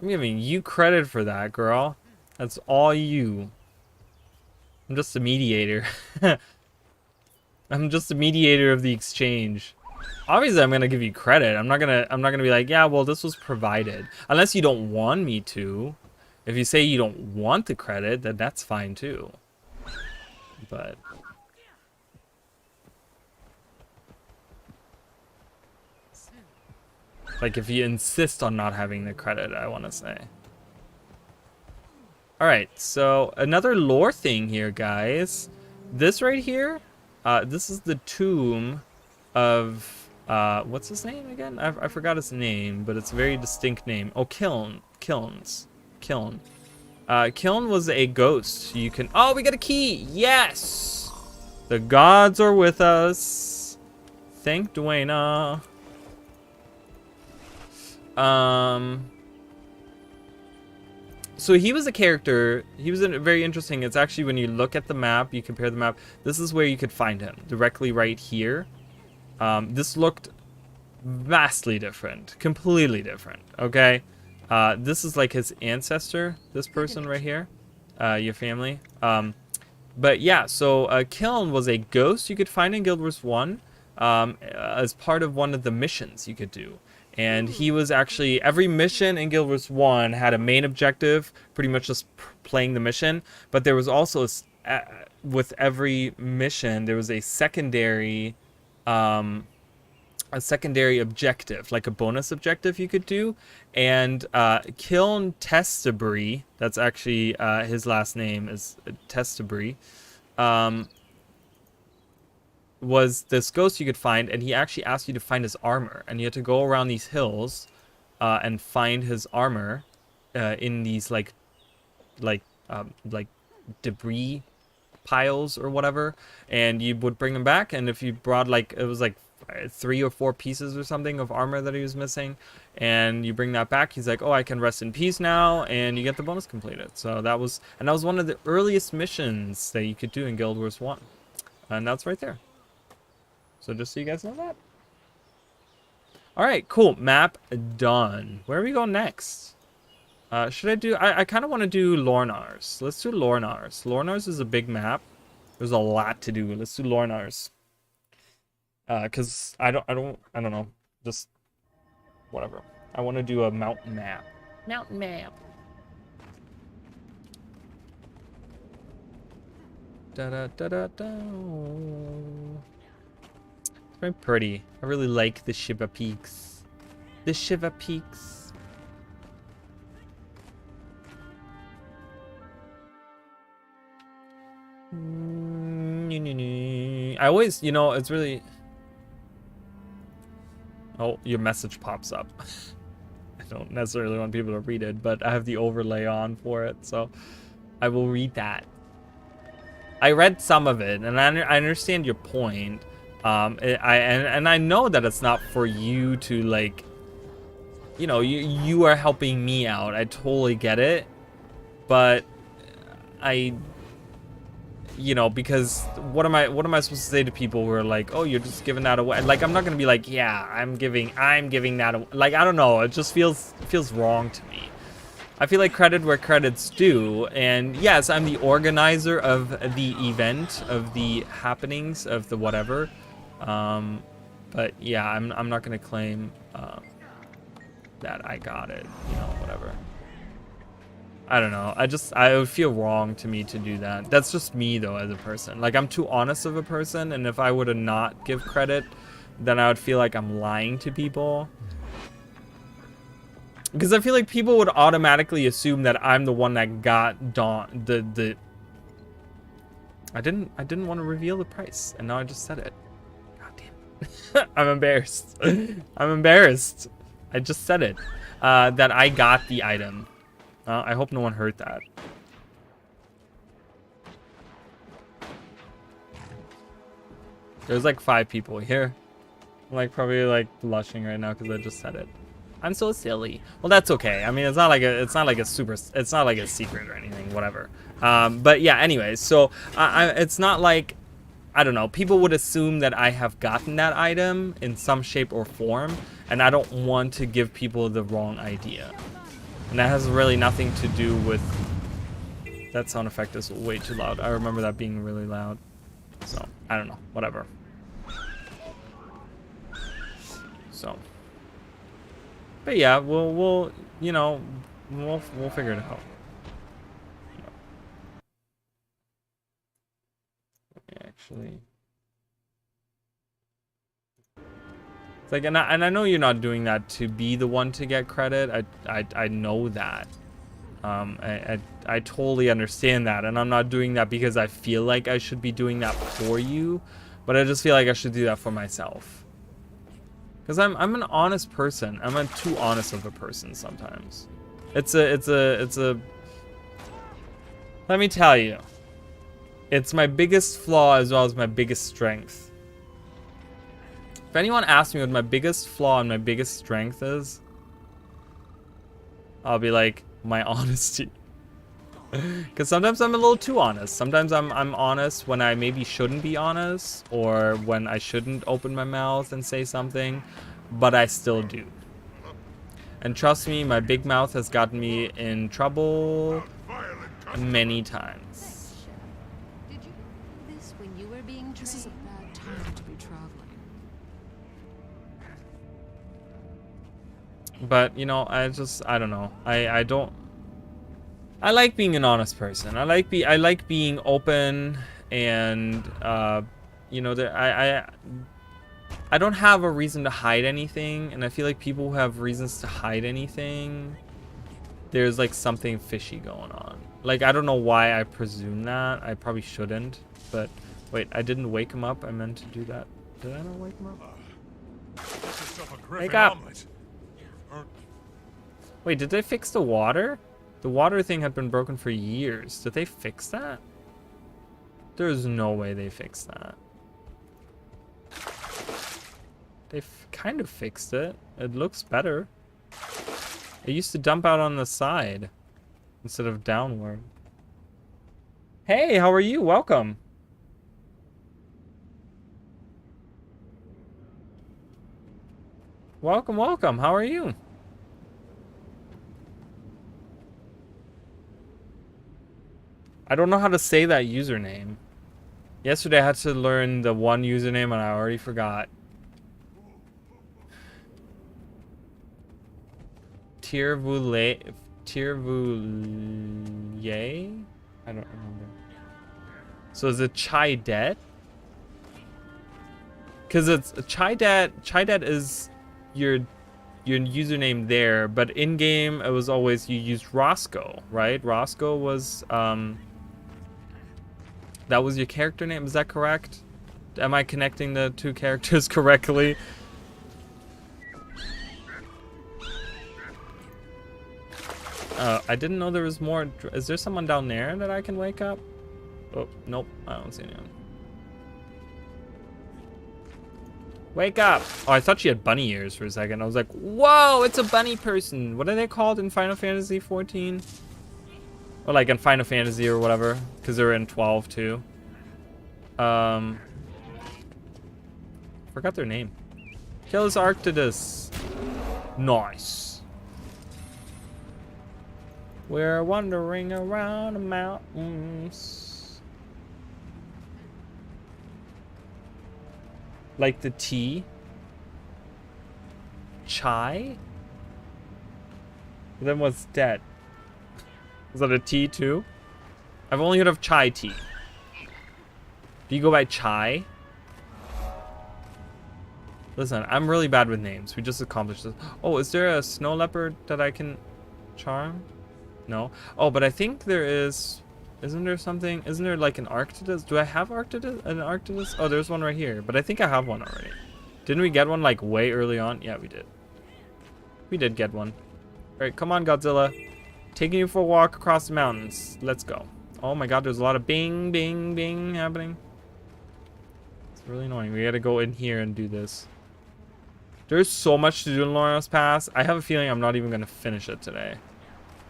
I'm giving you credit for that, girl. That's all you. I'm just a mediator. I'm just a mediator of the exchange. Obviously I'm gonna give you credit. I'm not gonna be like, yeah, well, this was provided. Unless you don't want me to. If you say you don't want the credit, then that's fine too. But like if you insist on not having the credit, I want to say. All right, so another lore thing here, guys. This right here, this is the tomb of what's his name again? I forgot his name, but it's a very distinct name. Oh, Kiln. Kiln was a ghost. You can... Oh, we got a key! Yes! The gods are with us. Thank Dwayna. So he was a character. He was very interesting. It's actually, when you look at the map, you compare the map, this is where you could find him. Directly right here. This looked vastly different. Completely different. Okay? This is like his ancestor, this person right here, your family. But yeah, so Kiln was a ghost you could find in Guild Wars 1 as part of one of the missions you could do. And he was actually, every mission in Guild Wars 1 had a main objective, pretty much just playing the mission. But there was also, with every mission, there was a secondary objective, like a bonus objective you could do. And Kiln Testibri, that's actually his last name is Testibri, was this ghost you could find, and he actually asked you to find his armor, and you had to go around these hills and find his armor in these like debris piles or whatever, and you would bring him back, and if you brought like, it was like 3 or 4 pieces or something of armor that he was missing, and you bring that back, he's like, oh, I can rest in peace now, and you get the bonus completed. So that was one of the earliest missions that you could do in Guild Wars 1, and that's right there. So just so you guys know that. All right, cool. Map done. Where are we going next? Should I do... I kind of want to do Lornars. Let's do Lornars. Lornars is a big map. There's a lot to do. Let's do Lornars. Cause I don't know. Just whatever. I want to do a mountain map. Mountain map. Da da da da da. It's very pretty. I really like the Shiva Peaks. The Shiva Peaks. I always, you know, it's really... Oh, your message pops up. I don't necessarily want people to read it, but I have the overlay on for it, so I will read that. I read some of it, and I understand your point. I know that it's not for you to, like, you know, you are helping me out. I totally get it, but you know, because what am I supposed to say to people who are like, oh, you're just giving that away? Like, I'm not gonna be like, yeah, I'm giving that away. Like, I don't know, it just feels wrong to me. I feel like credit where credit's due, and yes, I'm the organizer of the event, of the happenings, of the whatever. But yeah, I'm not gonna claim that I got it, you know, whatever. I don't know. I would feel wrong to me to do that. That's just me though as a person. Like, I'm too honest of a person, and if I were to not give credit, then I would feel like I'm lying to people. Because I feel like people would automatically assume that I'm the one that got Dawn the I didn't want to reveal the price, and now I just said it. God damn. I'm embarrassed. I'm embarrassed. I just said it. That I got the item. I hope no one heard that. There's like 5 people here. I'm like probably like blushing right now because I just said it. I'm so silly. Well, that's okay. I mean, it's not like a secret or anything, whatever. But yeah, anyways, so it's not like, I don't know, people would assume that I have gotten that item in some shape or form, and I don't want to give people the wrong idea. And that has really nothing to do with... That sound effect is way too loud. I remember that being really loud. So, I don't know. Whatever. So. But yeah, we'll you know, we'll figure it out. Actually... Like, and I know you're not doing that to be the one to get credit. I know that. I totally understand that, and I'm not doing that because I feel like I should be doing that for you, but I just feel like I should do that for myself. Because I'm an honest person. I'm a too honest of a person sometimes. It's a let me tell you. It's my biggest flaw as well as my biggest strength. If anyone asks me what my biggest flaw and my biggest strength is, I'll be like, my honesty. Because sometimes I'm a little too honest. Sometimes I'm honest when I maybe shouldn't be honest, or when I shouldn't open my mouth and say something, but I still do. And trust me, my big mouth has gotten me in trouble many times. Did you do this when you were being trained? This is a bad time to be traveling. But, you know, I don't know. I like being an honest person. I like being open, and you know, I don't have a reason to hide anything, and I feel like people who have reasons to hide anything, there's like something fishy going on. Like, I don't know why I presume that. I probably shouldn't, but wait, I didn't wake him up. I meant to do that. Did I not wake him up? Wake up! Wait, did they fix the water? The water thing had been broken for years. Did they fix that? There's no way they fixed that. They kind of fixed it. It looks better. It used to dump out on the side instead of downward. Hey, how are you? Welcome. Welcome, welcome. How are you? I don't know how to say that username. Yesterday I had to learn the one username and I already forgot. Tirvule... Tirvule? I don't remember. So is it Chaidet? Because it's Chaidet. Chaidet is your username there, but in game it was always you used Roscoe, right? Roscoe was that was your character name. Is that correct? Am I connecting the two characters correctly? I didn't know there was more. Is there someone down there that I can wake up? Oh, nope. I don't see anyone. Wake up! Oh, I thought she had bunny ears for a second. I was like, whoa, it's a bunny person. What are they called in Final Fantasy 14? Or like in Final Fantasy or whatever. Because they're in 12 too. Forgot their name. Kill this Arctidus. Nice. We're wandering around the mountains. Like the tea. Chai? Then what's that? Is that a tea too? I've only heard of chai tea. Do you go by chai? Listen, I'm really bad with names. We just accomplished this. Oh, is there a snow leopard that I can charm? No. Oh, but I think there is. Isn't there something? Isn't there like an Arctidus? Do I have an Arctidus? Oh, there's one right here. But I think I have one already. Didn't we get one like way early on? Yeah, we did. We did get one. All right, come on, Godzilla. Taking you for a walk across the mountains. Let's go. Oh my God, there's a lot of bing, bing, bing happening. It's really annoying. We gotta go in here and do this. There's so much to do in Lornos Pass. I have a feeling I'm not even gonna finish it today.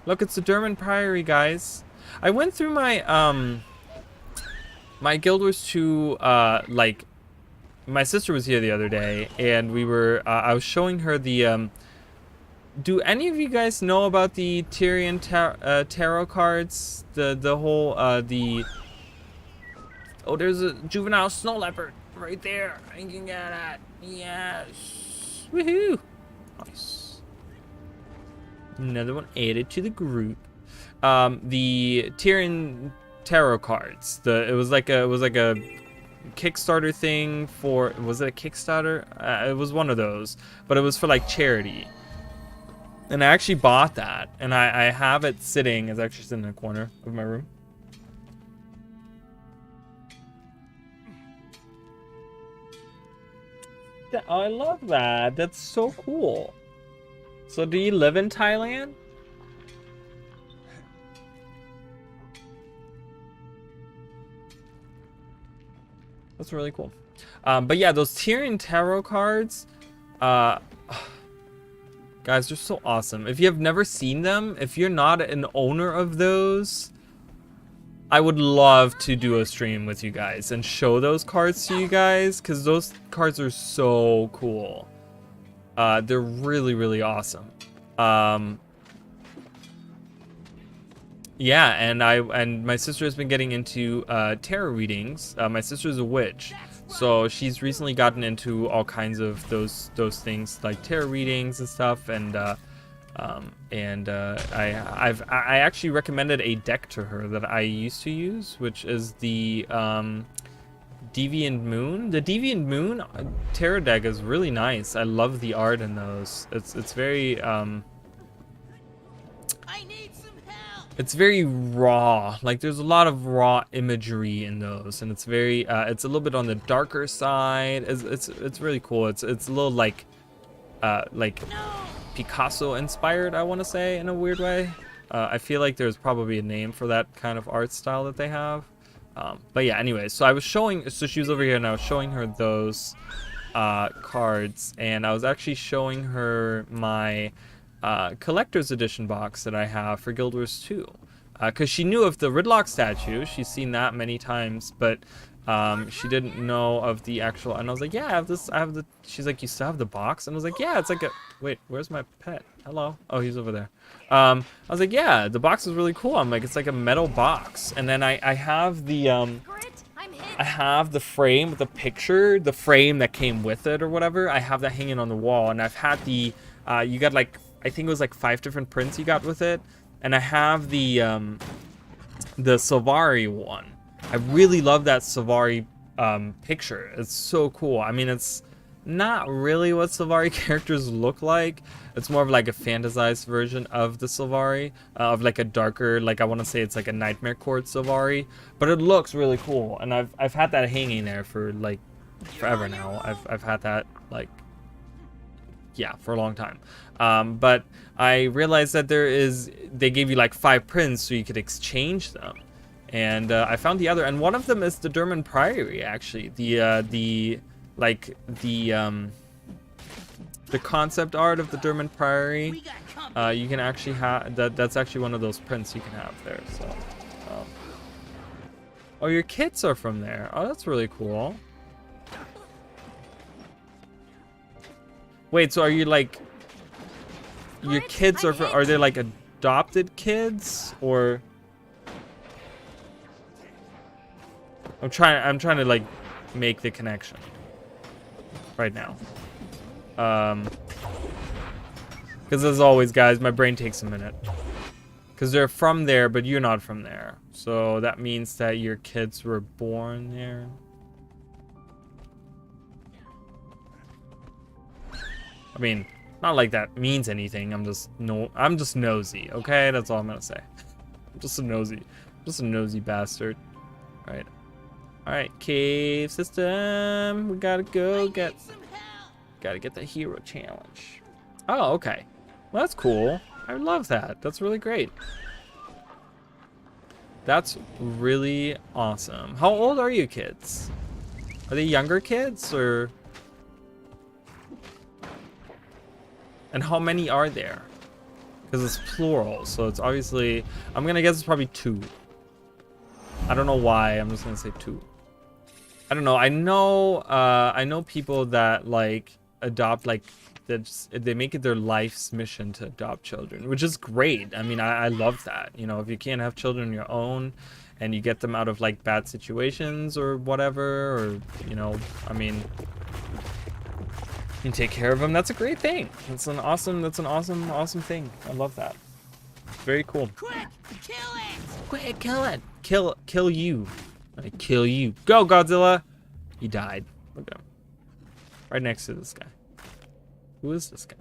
Look, it's the Derman Priory, guys. I went through my my Guild Wars 2 like my sister was here the other day and we were I was showing her the do any of you guys know about the Tyrian tarot cards? The whole the oh, there's a juvenile snow leopard right there. I can get that. Yes. Woohoo. Nice. Another one added to the group. The Tyrian tarot cards. It was like a Kickstarter thing for. Was it a Kickstarter? It was one of those, but it was for like charity. And I actually bought that, and I have it sitting. It's actually sitting in the corner of my room. Oh, I love that. That's so cool. So do you live in Thailand? That's really cool. But yeah, those Tyrian tarot cards, guys, they're so awesome. If you have never seen them, if you're not an owner of those, I would love to do a stream with you guys and show those cards to you guys, because those cards are so cool. They're really, really awesome. Yeah, and my sister has been getting into tarot readings. My sister's a witch, so she's recently gotten into all kinds of those things like tarot readings and stuff. And I actually recommended a deck to her that I used to use, which is the Deviant Moon. The Deviant Moon tarot deck is really nice. I love the art in those. It's very it's very raw. Like there's a lot of raw imagery in those, and it's very it's a little bit on the darker side. It's really cool. It's a little like Picasso inspired, I want to say, in a weird way. I feel like there's probably a name for that kind of art style that they have. But yeah, anyway, so I was showing, so she was over here and I was showing her those cards, and I was actually showing her my collector's edition box that I have for Guild Wars 2. Because she knew of the Ridlock statue, she's seen that many times, but She didn't know of the actual, and I was like, yeah, I have this, I have the, she's like, you still have the box? And I was like, yeah, it's like a, wait, where's my pet? Hello? Oh, he's over there. I was like, yeah, the box is really cool. I'm like, it's like a metal box. And then I have the, I have the frame with the picture, the frame that came with it or whatever. I have that hanging on the wall, and I've had the, you got like, I think it was like 5 different prints you got with it. And I have the Sylvari one. I really love that Sylvari picture. It's so cool. I mean, it's not really what Sylvari characters look like. It's more of like a fantasized version of the Sylvari, of like a darker, like I want to say it's like a Nightmare Court Sylvari, but it looks really cool. And I've had that hanging there for like forever now. I've had that like, yeah, for a long time. But I realized that they gave you like 5 prints so you could exchange them. And I found the other, and one of them is the Derman Priory, actually. The concept art of the Derman Priory. You can actually have that's actually one of those prints you can have there. So, oh, your kits are from there. Oh, that's really cool. Wait, so are you like, your kids are they like adopted kids, or? I'm trying to like make the connection right now. Because as always, guys, my brain takes a minute. Because they're from there, but you're not from there. So that means that your kids were born there. I mean, not like that means anything. I'm just nosy, okay? That's all I'm gonna say. I'm just a nosy bastard. Alright. Alright, cave system. We gotta go get the hero challenge. Oh, okay. Well, that's cool. I love that. That's really great. That's really awesome. How old are you kids? Are they younger kids, or? And how many are there? Because it's plural, so it's obviously, I'm gonna guess it's probably 2. I don't know why, I'm just gonna say 2. I don't know. I know people that like adopt, like they make it their life's mission to adopt children, which is great. I mean, I love that. You know, if you can't have children on your own, and you get them out of like bad situations or whatever, or you know, I mean, you can take care of them. That's a great thing. That's an awesome thing. I love that. Very cool. Quick, kill it! Quick, kill it. Kill you. I kill you. Go, Godzilla! He died. Look at him. Right next to this guy. Who is this guy?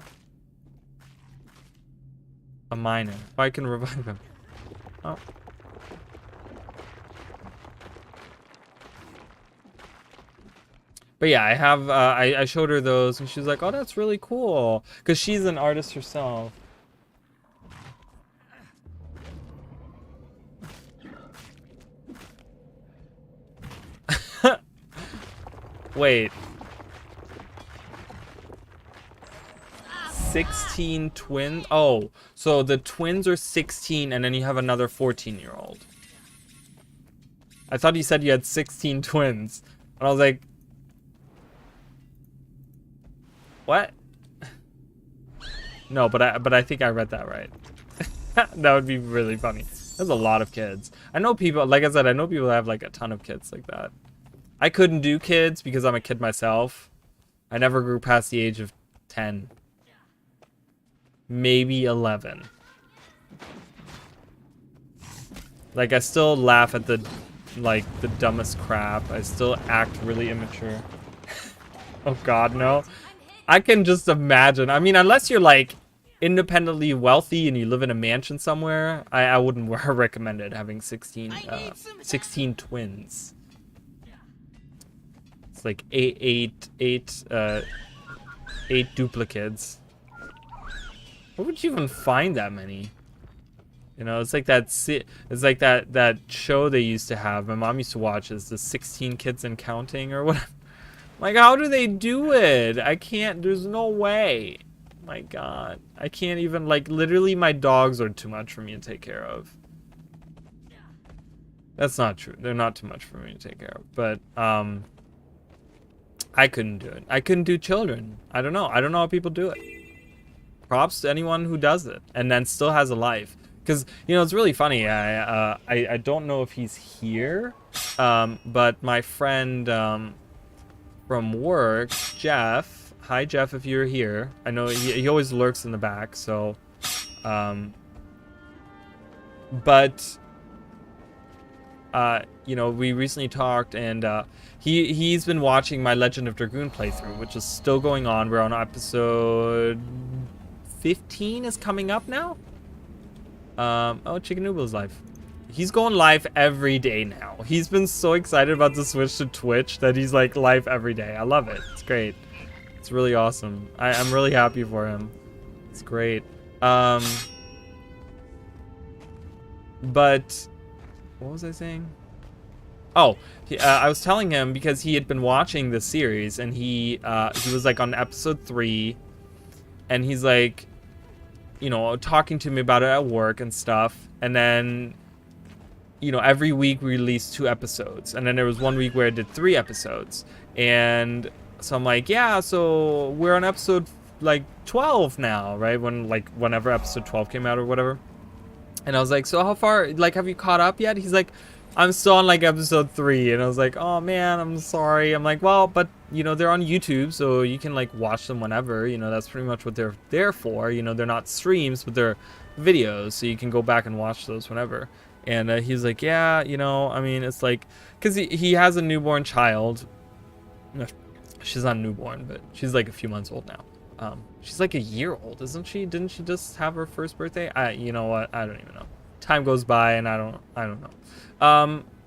A miner. Oh, I can revive him. Oh. But yeah, I have, I showed her those, and she was like, oh, that's really cool. Because she's an artist herself. Wait. 16 twins? Oh, so the twins are 16 and then you have another 14-year-old. I thought you said you had 16 twins. And I was like, what? No, but I think I read that right. That would be really funny. There's a lot of kids. I know people, like I said, I know people that have like a ton of kids like that. I couldn't do kids because I'm a kid myself. I never grew past the age of 10. Maybe 11. Like, I still laugh at the dumbest crap. I still act really immature. Oh god, no. I can just imagine. I mean, unless you're like independently wealthy and you live in a mansion somewhere, I wouldn't recommend it, having 16 twins. It's like eight duplicates. Where would you even find that many? You know, it's like that that show they used to have. My mom used to watch, is the 16 Kids and Counting or whatever. Like, how do they do it? I can't. There's no way. My god, I can't even, like, literally my dogs are too much for me to take care of. That's not true. They're not too much for me to take care of. But I couldn't do it. I couldn't do children. I don't know. I don't know how people do it. Props to anyone who does it and then still has a life. Because, you know, it's really funny. I don't know if he's here, but my friend from work, Jeff. Hi, Jeff, if you're here. I know he always lurks in the back, so... but... you know, we recently talked, and he's been watching my Legend of Dragoon playthrough, which is still going on. We're on episode 15 is coming up now. Oh, Chicken Noodle's live. He's going live every day now. He's been so excited about the switch to Twitch that he's like live every day. I love it. It's great. It's really awesome. I'm really happy for him. It's great. But what was I saying? Oh, I was telling him because he had been watching this series, and he was like on episode 3, and he's like, you know, talking to me about it at work and stuff. And then, you know, every week we released 2 episodes, and then there was one week where I did 3 episodes. And so I'm like, yeah, so we're on episode like 12 now, right? Whenever episode 12 came out or whatever. And I was like, so how far, like, have you caught up yet? He's like, I'm still on like episode 3. And I was like, oh man, I'm sorry. I'm like, well, but you know, they're on YouTube, so you can like watch them whenever, you know, that's pretty much what they're there for. You know, they're not streams, but they're videos, so you can go back and watch those whenever. And he's like, yeah, you know, I mean, it's like, because he has a newborn child. No, she's not newborn, but she's like a few months old now. She's like a year old, isn't she? Didn't she just have her first birthday? You know what? I don't even know. Time goes by and I don't know.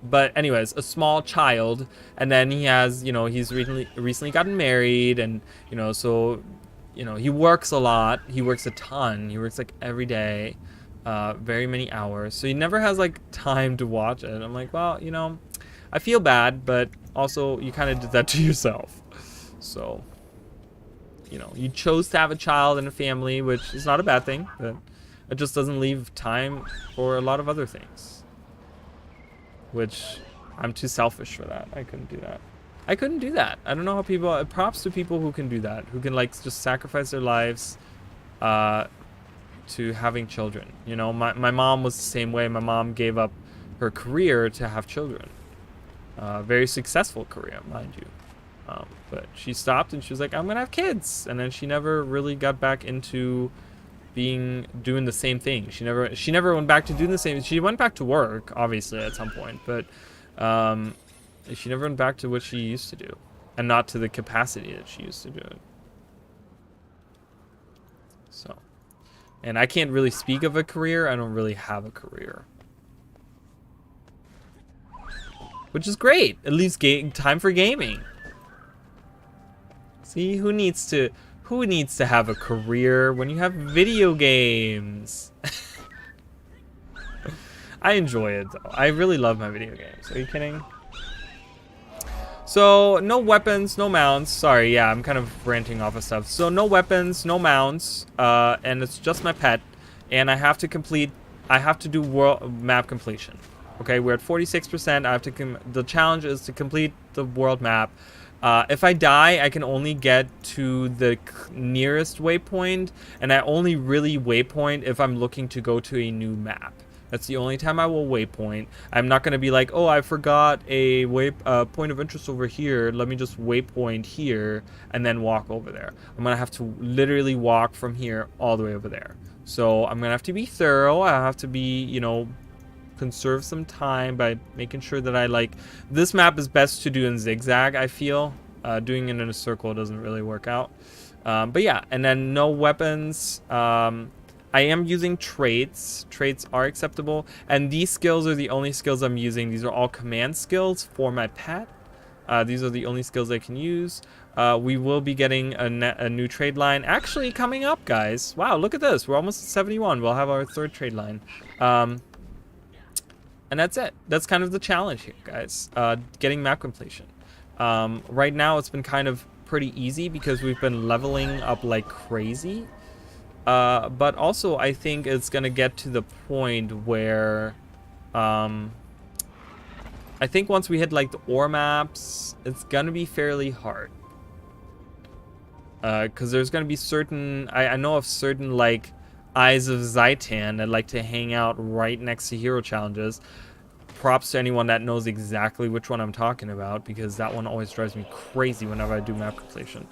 But anyways, a small child, and then he has, you know, he's recently gotten married, and you know, so, you know, he works a lot. He works a ton. He works like every day, very many hours. So he never has like time to watch it. I'm like, well, you know, I feel bad, but also you kind of did that to yourself. So, you know, you chose to have a child and a family, which is not a bad thing, but it just doesn't leave time for a lot of other things. Which, I'm too selfish for that. I couldn't do that. I couldn't do that. I don't know how people, props to people who can do that, who can like just sacrifice their lives to having children. You know, my mom was the same way. My mom gave up her career to have children. Very successful career, mind you. But she stopped and she was like, I'm gonna have kids. And then she never really got back into doing the same thing. She never went back to doing the same. She went back to work, obviously, at some point, but she never went back to what she used to do, and not to the capacity that she used to do it. So, and I can't really speak of a career. I don't really have a career, which is great. It leaves time for gaming. See, who needs to have a career when you have video games? I enjoy it though. I really love my video games. Are you kidding? So, no weapons, no mounts. Sorry, yeah, I'm kind of ranting off of stuff. So, no weapons, no mounts, and it's just my pet. And I have to do world map completion. Okay, we're at 46%. The challenge is to complete the world map. If I die, I can only get to the nearest waypoint, and I only really waypoint if I'm looking to go to a new map. That's the only time I will waypoint. I'm not going to be like, oh, I forgot a point of interest over here. Let me just waypoint here and then walk over there. I'm going to have to literally walk from here all the way over there. So I'm going to have to be thorough. I have to be, you know, conserve some time by making sure that I like this map is best to do in zigzag. I feel doing it in a circle doesn't really work out, but yeah. And then no weapons. I am using traits. Traits are acceptable, and these skills are the only skills I'm using. These are all command skills for my pet. These are the only skills I can use. We will be getting a new trade line actually coming up, guys. Wow, look at this. We're almost at 71. We'll have our 3rd trade line. And that's it. That's kind of the challenge here, guys. Getting map completion. Right now, it's been kind of pretty easy because we've been leveling up like crazy. But also, I think it's going to get to the point where I think once we hit like the ore maps, it's gonna be fairly hard. Because there's gonna be certain, I know of certain like Eyes of Zaitan that like to hang out right next to hero challenges. Props to anyone that knows exactly which one I'm talking about, because that one always drives me crazy whenever I do map completion.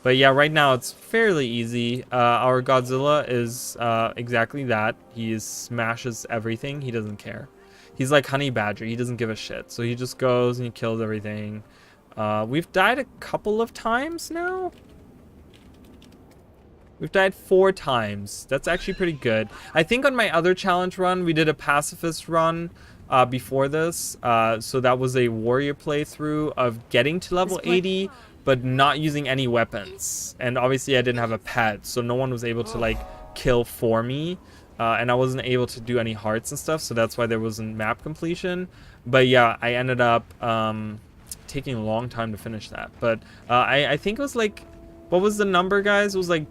But yeah, right now it's fairly easy. Our Godzilla is exactly that. He smashes everything. He doesn't care. He's like Honey Badger. He doesn't give a shit. So he just goes and he kills everything. We've died a couple of times now. We've died 4 times. That's actually pretty good. I think on my other challenge run, we did a pacifist run before this. So that was a warrior playthrough of getting to level 80, but not using any weapons. And obviously I didn't have a pet, so no one was able to like kill for me. And I wasn't able to do any hearts and stuff, so that's why there wasn't map completion. But yeah, I ended up taking a long time to finish that. But I think it was like, what was the number, guys? It was like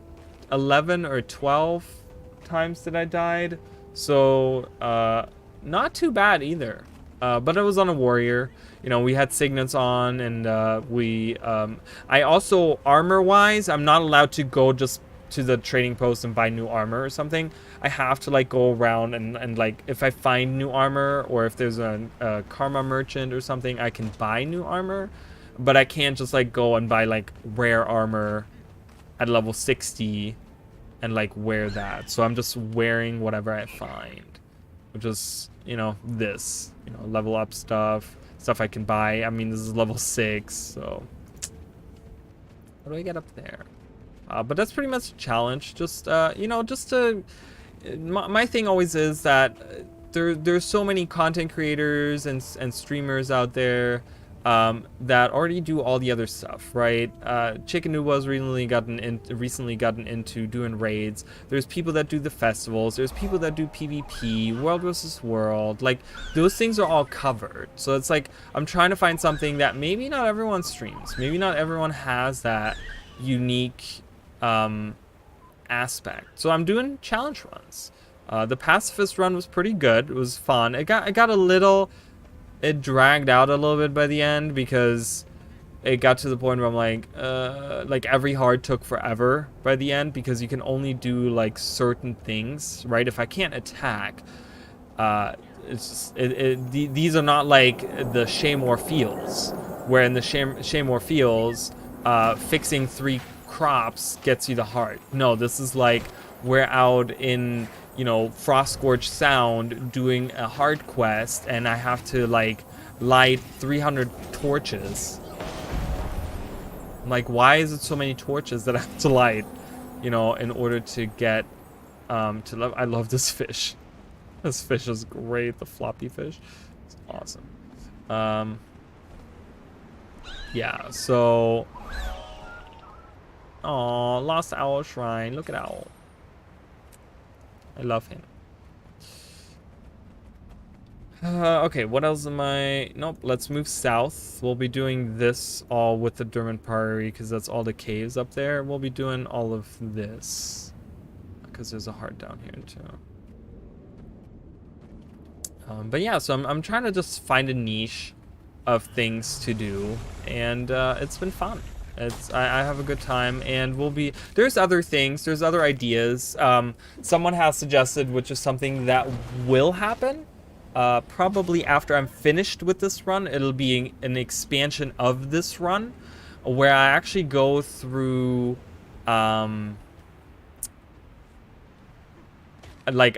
11 or 12 times that I died. So not too bad either. But it was on a warrior. You know, we had signets on, and I also, armor-wise, I'm not allowed to go just to the trading post and buy new armor or something. I have to like go around and like, if I find new armor, or if there's a karma merchant or something, I can buy new armor. But I can't just like go and buy like rare armor at level 60 and like wear that. So I'm just wearing whatever I find, which is, you know, this, you know, level up stuff I can buy. I mean, this is level 6, so how do I get up there? But that's pretty much a challenge. Just you know, just to my thing always is that there's so many content creators and streamers out there that already do all the other stuff, right? Chicken Nuba's recently gotten into doing raids. There's people that do the festivals. There's people that do PvP, World versus World. Like, those things are all covered. So it's like, I'm trying to find something that maybe not everyone streams. Maybe not everyone has that unique aspect. So I'm doing challenge runs. The pacifist run was pretty good. It was fun. It got a little... It dragged out a little bit by the end, because it got to the point where I'm like every hard took forever by the end, because you can only do like certain things, right? If I can't attack, it's just, these are not like the Shaymore Fields, where in the Shaymore Fields, fixing 3 crops gets you the heart. No, this is like we're out in, you know, Frostscorch Sound doing a hard quest, and I have to like light 300 torches. I'm like, why is it so many torches that I have to light, you know, in order to get to love? I love this fish. This fish is great. The floppy fish, it's awesome. Yeah, so oh, Lost Owl Shrine. Look at Owl. I love him. Okay, what else am I... Nope, let's move south. We'll be doing this all with the Dermot Priory, because that's all the caves up there. We'll be doing all of this, because there's a heart down here too. But yeah, so I'm trying to just find a niche of things to do, and it's been fun. I have a good time, and there's other things, there's other ideas. Someone has suggested, which is something that will happen, probably after I'm finished with this run. It'll be an expansion of this run, where I actually go through, like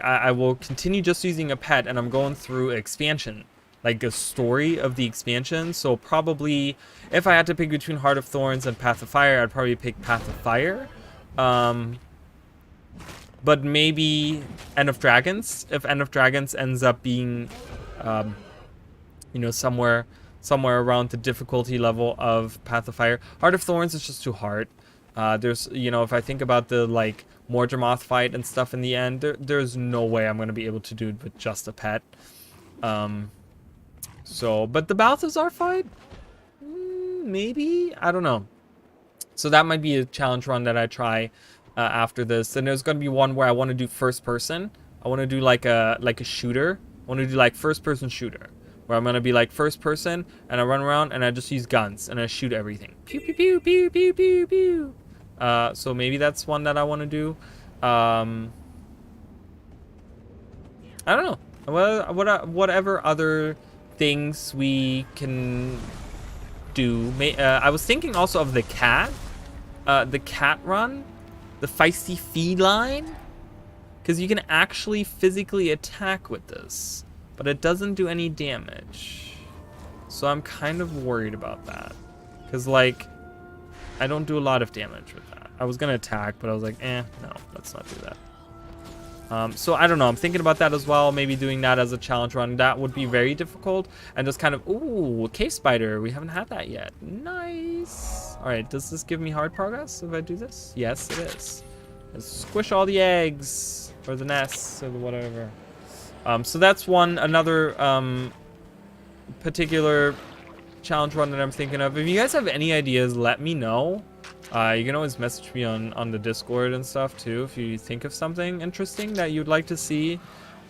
I will continue just using a pet, and I'm going through expansion, like a story of the expansion. So probably, if I had to pick between Heart of Thorns and Path of Fire, I'd probably pick Path of Fire. But maybe End of Dragons, if End of Dragons ends up being, you know, somewhere around the difficulty level of Path of Fire. Heart of Thorns is just too hard. There's, you know, if I think about the, like, Mordramoth fight and stuff in the end, there's no way I'm going to be able to do it with just a pet. So, but the Balthazar fight? Maybe? I don't know. So that might be a challenge run that I try after this. And there's going to be one where I want to do first person. I want to do like a shooter. I want to do like first person shooter, where I'm gonna be like first person and I run around and I just use guns and I shoot everything. Pew pew pew pew pew pew pew. So maybe that's one that I want to do. I don't know. Whatever other things we can do. I was thinking also of the cat run, the feisty feline, because you can actually physically attack with this, but it doesn't do any damage. So I'm kind of worried about that, because like I don't do a lot of damage with that. I was gonna attack, but I was like, no, let's not do that. So I don't know. I'm thinking about that as well. Maybe doing that as a challenge run. That would be very difficult. And just kind of, ooh, cave spider. We haven't had that yet. Nice. All right. Does this give me hard progress if I do this? Yes, it is. Let's squish all the eggs or the nests or the whatever. So that's another particular challenge run that I'm thinking of. If you guys have any ideas, let me know. You can always message me on the Discord and stuff too if you think of something interesting that you'd like to see.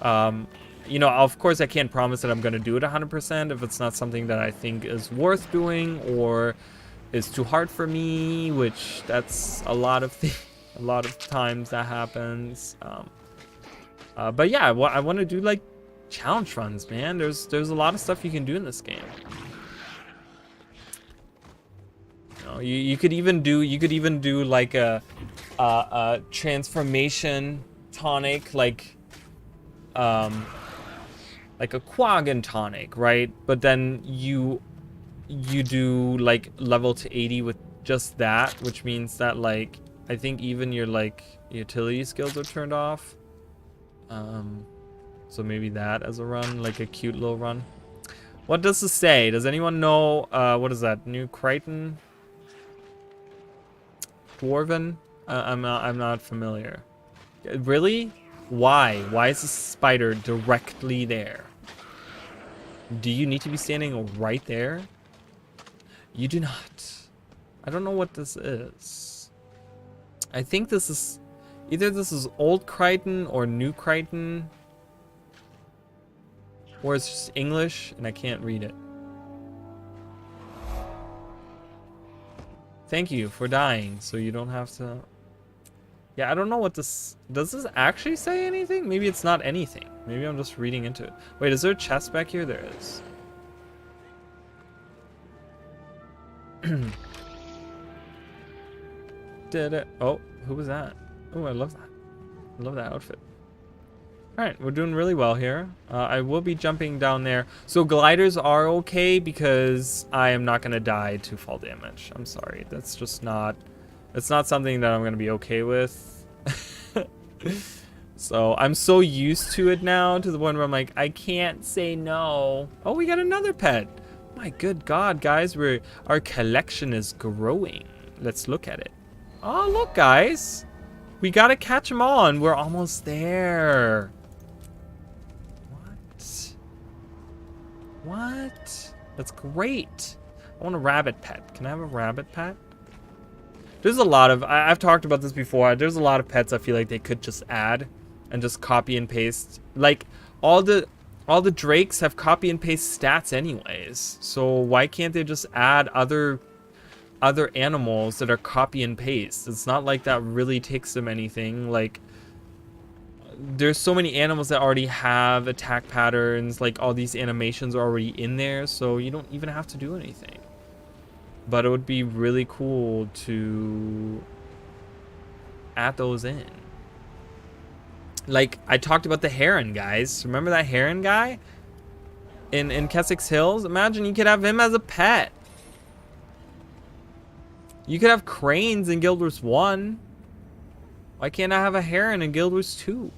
You know, of course I can't promise that I'm going to do it 100% if it's not something that I think is worth doing or is too hard for me, which that's a lot of times that happens. But yeah, I want to do like challenge runs, man. There's a lot of stuff you can do in this game. You could even do like a transformation tonic, like a quaggan tonic, right? But then you do like level to 80 with just that, which means that like I think even your like utility skills are turned off. So maybe that as a run, like a cute little run. What does this say? Does anyone know? What is that? New Crichton? Dwarven? I'm not familiar. Really? Why? Why is the spider directly there? Do you need to be standing right there? You do not. I don't know what this is. I think this is either this is Old Crichton or New Crichton, or it's just English and I can't read it. Thank you for dying, so you don't have to... Yeah, I don't know what this... Does this actually say anything? Maybe it's not anything. Maybe I'm just reading into it. Wait, is there a chest back here? There is. Did it? Oh, who was that? Oh, I love that. I love that outfit. Alright, we're doing really well here. I will be jumping down there. So gliders are okay because I am not going to die to fall damage. I'm sorry. That's just not... It's not something that I'm going to be okay with. So I'm so used to it now to the point where I'm like, I can't say no. Oh, we got another pet. My good God, guys. Our collection is growing. Let's look at it. Oh, look, guys. We got to catch them all and we're almost there. What? That's great. I want a rabbit pet. Can I have a rabbit pet? There's a lot of... I've talked about this before. There's a lot of pets I feel like they could just add and just copy and paste. Like, all the drakes have copy and paste stats anyways. So why can't they just add other animals that are copy and paste? It's not like that really takes them anything. Like... There's so many animals that already have attack patterns, like all these animations are already in there, so you don't even have to do anything. But it would be really cool to add those in. Like, I talked about the heron, guys. Remember that heron guy in Kessex Hills? Imagine you could have him as a pet. You could have cranes in Guild Wars 1. Why can't I have a heron in Guild Wars 2?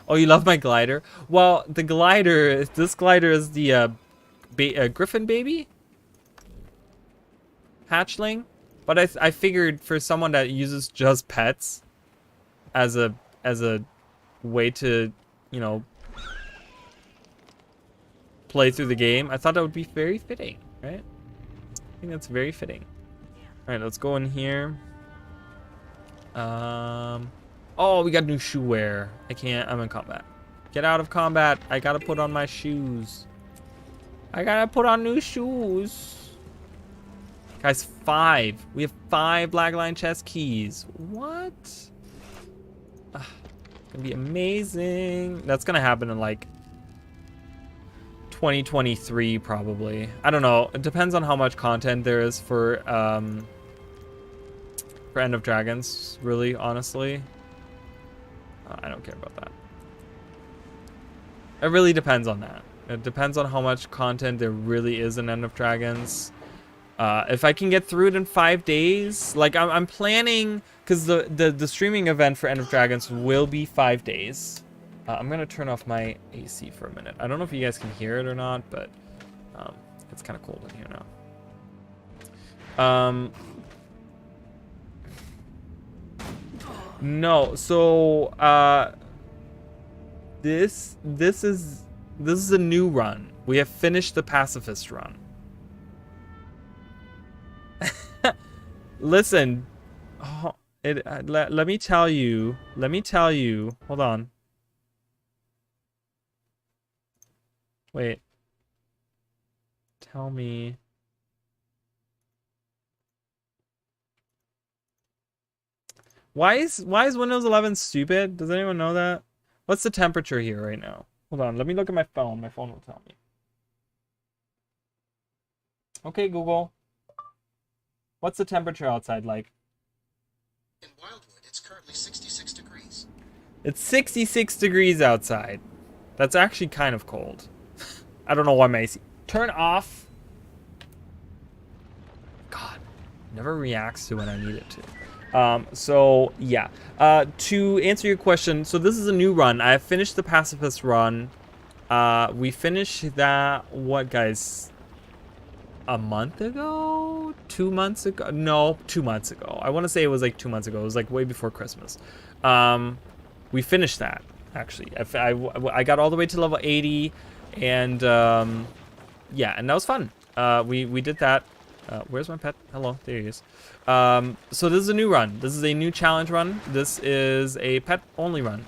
Oh, you love my glider? Well, the glider, this glider is the griffin baby? Hatchling? But I figured for someone that uses just pets as a way to, you know, play through the game, I thought that would be very fitting, right? I think that's very fitting. All right, let's go in here. Oh, we got new shoe wear. I'm in combat. Get out of combat. I gotta put on my shoes. I gotta put on new shoes. Guys, 5. We have 5 Blackline chest keys. What? It's gonna be amazing. That's gonna happen in like 2023 probably. I don't know. It depends on how much content there is for End of Dragons, really, honestly. I don't care about that. It really depends on that. It depends on how much content there really is in End of Dragons. If I can get through it in 5 days, like I'm planning, because the streaming event for End of Dragons will be 5 days. I'm gonna turn off my AC for a minute. I don't know if you guys can hear it or not, but it's kind of cold in here now. No, so this is a new run. We have finished the pacifist run. Listen, let me tell you. Hold on. Wait. Tell me. Why is Windows 11 stupid? Does anyone know that? What's the temperature here right now? Hold on, let me look at my phone. My phone will tell me. Okay, Google. What's the temperature outside like? In Wildwood, it's currently 66 degrees. It's 66 degrees outside. That's actually kind of cold. I don't know why my AC... Turn off. God, never reacts to when I need it to. So yeah, to answer your question, so this is a new run. I finished the pacifist run. We finished that, what guys, a month ago? 2 months ago? No, 2 months ago. I want to say it was like 2 months ago. It was like way before Christmas. We finished that, actually. I got all the way to level 80, and yeah, and that was fun. We did that. Where's my pet? Hello, there he is. So this is a new run. This is a new challenge run. This is a pet only run.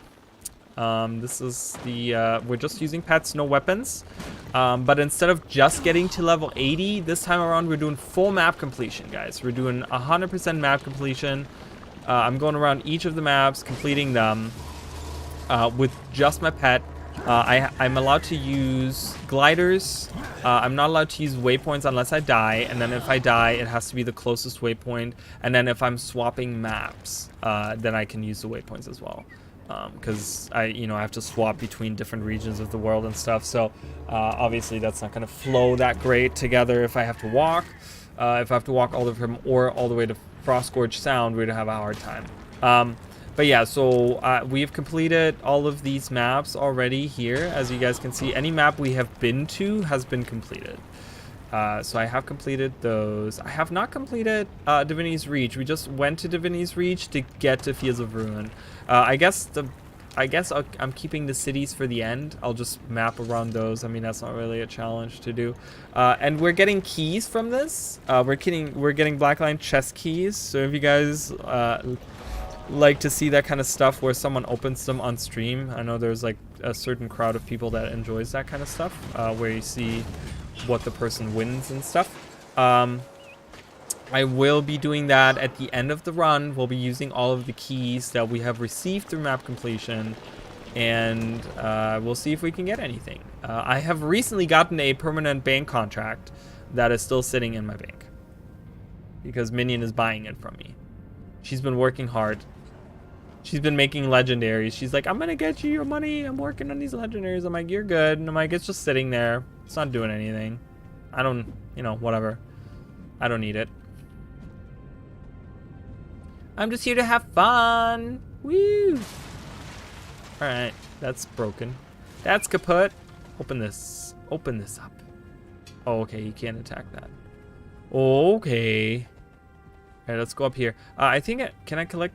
This is the, we're just using pets, no weapons. But instead of just getting to level 80, this time around we're doing full map completion, guys. We're doing 100% map completion. I'm going around each of the maps, completing them with just my pet. I'm allowed to use gliders. I'm not allowed to use waypoints unless I die, and then if I die, it has to be the closest waypoint. And then if I'm swapping maps, then I can use the waypoints as well. Because I have to swap between different regions of the world and stuff. So obviously that's not going to flow that great together if I have to walk. If I have to walk all the way from Ore all the way to Frostgorge Sound, we're going to have a hard time. But yeah, so we've completed all of these maps already here. As you guys can see, any map we have been to has been completed. So I have completed those. I have not completed Divinity's Reach. We just went to Divinity's Reach to get to Fields of Ruin. I guess I'm keeping the cities for the end. I'll just map around those. I mean, that's not really a challenge to do. And we're getting keys from this. We're getting Blackline chest keys. So if you guys like to see that kind of stuff where someone opens them on stream, I know there's like a certain crowd of people that enjoys that kind of stuff, where you see what the person wins and stuff. I will be doing that at the end of the run. We'll be using all of the keys that we have received through map completion, and we'll see if we can get anything. I have recently gotten a permanent bank contract that is still sitting in my bank because Minion is buying it from me. She's been working hard. She's been making legendaries. She's like, I'm gonna get you your money. I'm working on these legendaries. I'm like, you're good. And I'm like, it's just sitting there. It's not doing anything. I don't, whatever. I don't need it. I'm just here to have fun. Woo! Alright, that's broken. That's kaput. Open this. Open this up. Oh, okay, you can't attack that. Okay. Alright, let's go up here. I think, can I collect...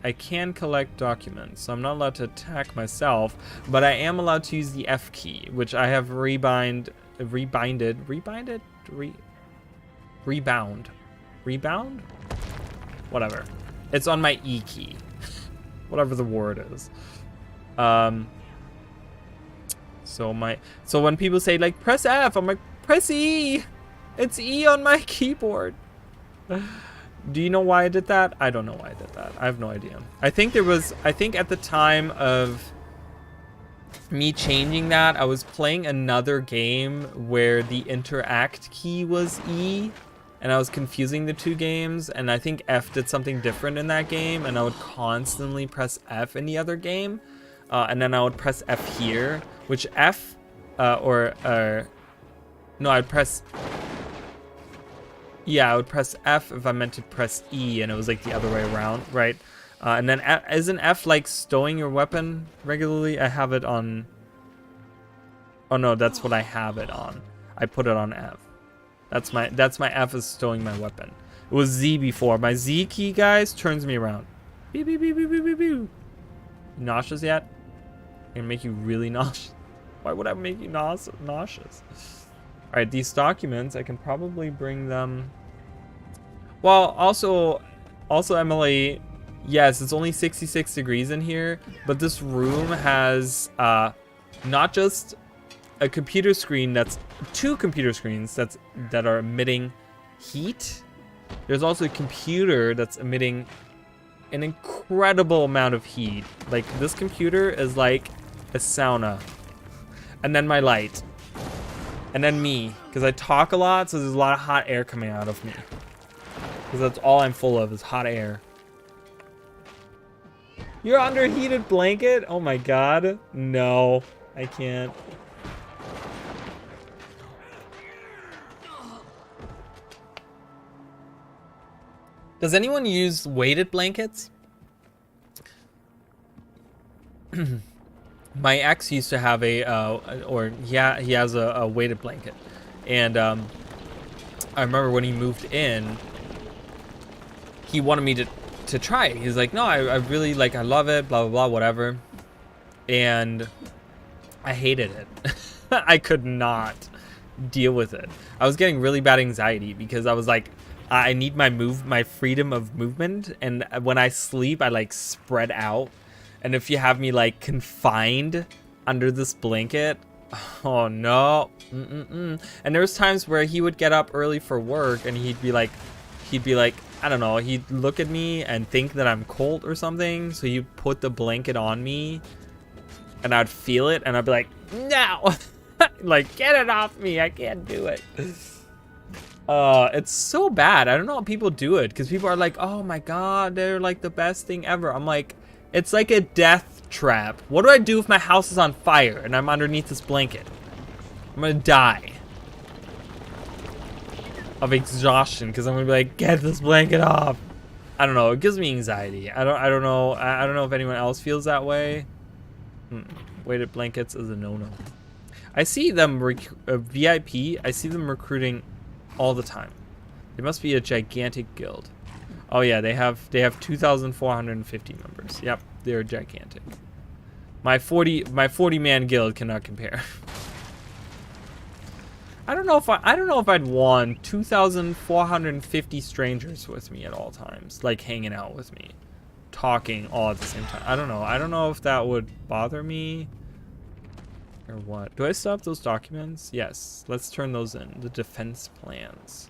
I can collect documents, so I'm not allowed to attack myself, but I am allowed to use the F key, which I have rebound? Whatever. It's on my E key. Whatever the word is. So when people say like press F, I'm like press E. It's E on my keyboard. Do you know why I did that? I don't know why I did that. I have no idea. I think at the time of me changing that, I was playing another game where the interact key was E, and I was confusing the two games, and I think F did something different in that game, and I would constantly press F in the other game, and then I would press F here, which F, no, I'd press, yeah, I would press F if I meant to press E, and it was like the other way around, right? And then isn't F like stowing your weapon regularly? I have it on, oh no, that's what I have it on. I put it on F. That's my F is stowing my weapon. It was Z before. My Z key, guys, turns me around. Beep, beep, beep, beep, beep, beep, beep. Nauseous yet? Gonna make you really nauseous. Why would I make you nauseous? All right, these documents, I can probably bring them. Well, also Emily, yes, it's only 66 degrees in here, but this room has not just a computer screen, that's two computer screens that are emitting heat. There's also a computer that's emitting an incredible amount of heat. Like this computer is like a sauna. And then my light. And then me, because I talk a lot, so there's a lot of hot air coming out of me. Because that's all I'm full of is hot air. You're under a heated blanket? Oh my god. No, I can't. Does anyone use weighted blankets? My ex used to have he has a weighted blanket. And I remember when he moved in, he wanted me to try it. He's like, no, I really like, I love it, blah, blah, blah, whatever. And I hated it. I could not deal with it. I was getting really bad anxiety because I was like, I need my freedom of movement, and when I sleep, I like spread out. And if you have me like confined under this blanket, oh no. And there was times where he would get up early for work, and he'd be like, I don't know, he'd look at me and think that I'm cold or something, so he'd put the blanket on me, and I'd feel it, and I'd be like, no, like get it off me, I can't do it. It's so bad. I don't know how people do it, because people are like, oh my god, they're like the best thing ever. I'm like, it's like a death trap. What do I do if my house is on fire and I'm underneath this blanket? I'm gonna die of exhaustion because I'm gonna be like, get this blanket off. I don't know, it gives me anxiety. I don't know if anyone else feels that way. Weighted blankets is a no-no. I see them VIP, I see them recruiting all the time. They must be a gigantic guild. Oh yeah, they have 2,450 members. Yep, they're gigantic. My 40 man guild cannot compare. I don't know if I'd want 2,450 strangers with me at all times, like hanging out with me, talking all at the same time. I don't know if that would bother me or what. Do I still have those documents? Yes, let's turn those in. The defense plans.